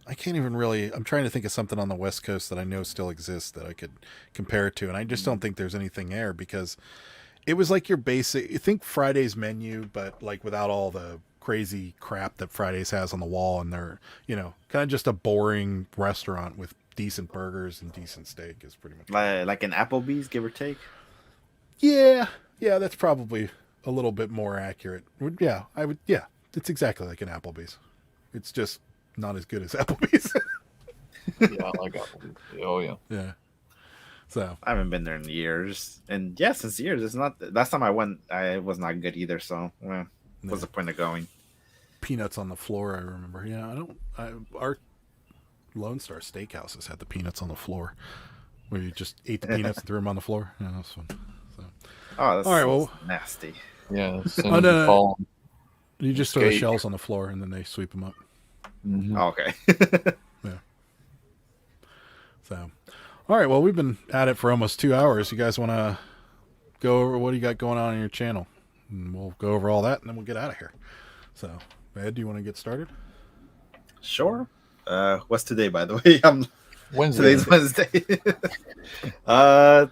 I can't even really. I'm trying to think of something on the West Coast that I know still exists that I could compare it to, and I just don't think there's anything there because it was like your basic. You think Friday's menu, but like without all the crazy crap that Fridays has on the wall, and they're kind of just a boring restaurant with decent burgers and decent steak is pretty much. Like an Applebee's, give or take. Yeah, that's probably a little bit more accurate. Yeah, I would. Yeah, it's exactly like an Applebee's. It's just not as good as Applebee's. Yeah, I like Applebee's. Oh yeah. Yeah. So I haven't been there in years, and yeah, since years. It's not. Last time I went, it was not good either. So, what's the point of going? peanuts on the floor. I remember. Yeah, our Lone Star Steakhouses had the peanuts on the floor, where you just ate the peanuts and threw them on the floor. Yeah, that's fun. So. Oh, that's All right, well, nasty. Yeah. As soon Oh, as no, you fall, you just throw the Skate. shells on the floor and then they sweep them up. mhm. Oh, okay. Yeah. So, all right. Well, we've been at it for almost 2 hours. You guys want to go over what do you got going on your channel? And we'll go over all that and then we'll get out of here. So, Ed, do you want to get started? Sure. What's today, by the way? Wednesday. Today's Wednesday. I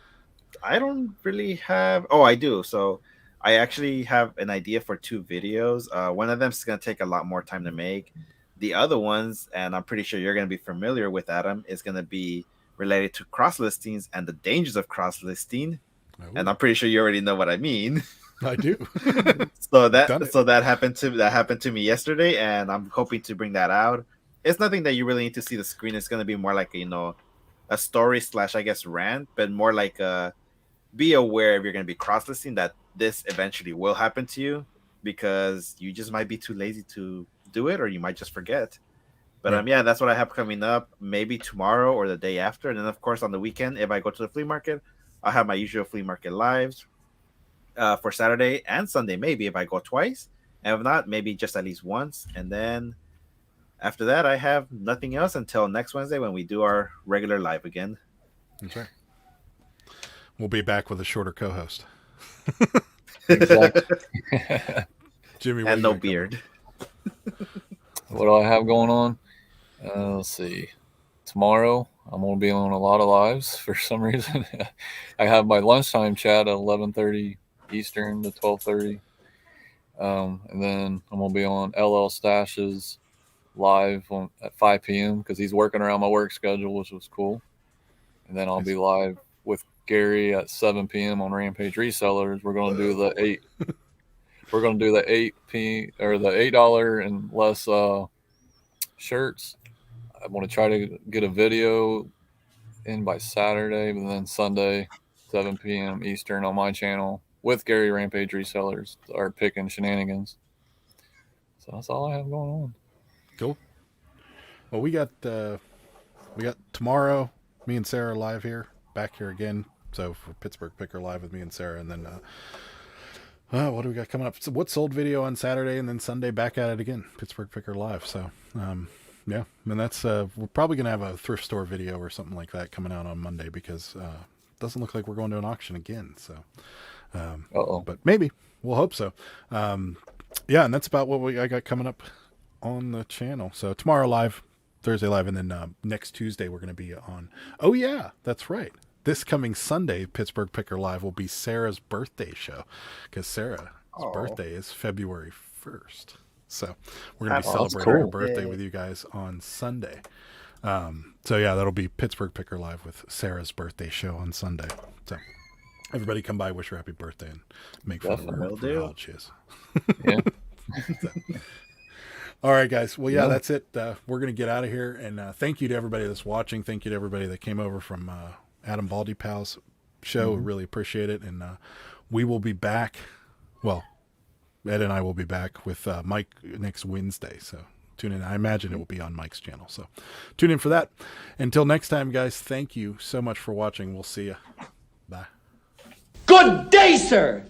don't really have. Oh, I do. So I actually have an idea for 2 videos. One of them is going to take a lot more time to make. The other ones, and I'm pretty sure you're going to be familiar with, Adam, is going to be related to cross listings and the dangers of cross listing. Oh, And I'm pretty sure you already know what I mean. I do. So Done it. that happened to me yesterday, and I'm hoping to bring that out. It's nothing that you really need to see the screen. It's going to be more like a story / I guess rant, but more like be aware if you're going to be cross listing that this eventually will happen to you, because you just might be too lazy to do it, or you might just forget. But Right. yeah, that's what I have coming up. Maybe tomorrow or the day after, and then of course on the weekend, if I go to the flea market, I'll have my usual flea market lives for Saturday and Sunday. Maybe if I go twice, and if not, maybe just at least once. And then after that, I have nothing else until next Wednesday when we do our regular live again. That's right. We'll be back with a shorter co-host. Exactly. Jimmy, what And do you no got beard. What do I have going on? Let's see. Tomorrow, I'm going to be on a lot of lives for some reason. I have my lunchtime chat at 11:30 Eastern to 12:30. And then I'm going to be on LL Stash's live at 5 p.m. because he's working around my work schedule, which was cool. And then I'll be live with Gary at 7 p.m. on Rampage Resellers. We're going to do the 8. We're going to do the $8 and less shirts. I want to try to get a video in by Saturday, but then Sunday, 7 p.m. Eastern on my channel with Gary Rampage Resellers are picking shenanigans. So that's all I have going on. Cool. Well, we got tomorrow. Me and Sarah live here, back here again. So for Pittsburgh Picker live with me and Sarah, and then what do we got coming up? So what sold video on Saturday, and then Sunday back at it again, Pittsburgh Picker live. So yeah, and that's we're probably gonna have a thrift store video or something like that coming out on Monday because it doesn't look like we're going to an auction again. So but maybe we'll hope so. Yeah, and that's about what I got coming up on the channel. So tomorrow live, Thursday live, and then next Tuesday we're going to be on. Oh yeah, that's right. This coming Sunday, Pittsburgh Picker Live will be Sarah's birthday show because Sarah's birthday is February 1st. So we're going to be That's celebrating her cool. birthday Yay. with you guys on Sunday. So yeah, that'll be Pittsburgh Picker Live with Sarah's birthday show on Sunday. So everybody come by, wish her happy birthday, and make fun of her Definitely for will do. how old she is. Yeah. All right, guys. Well, yeah, Yeah. that's it. We're going to get out of here. And thank you to everybody that's watching. Thank you to everybody that came over from Adam Baldy Pal's show. We really appreciate it. And we will be back. Well, Ed and I will be back with Mike next Wednesday. So tune in. I imagine it will be on Mike's channel. So tune in for that. Until next time, guys, thank you so much for watching. We'll see you. Bye. Good day, sir.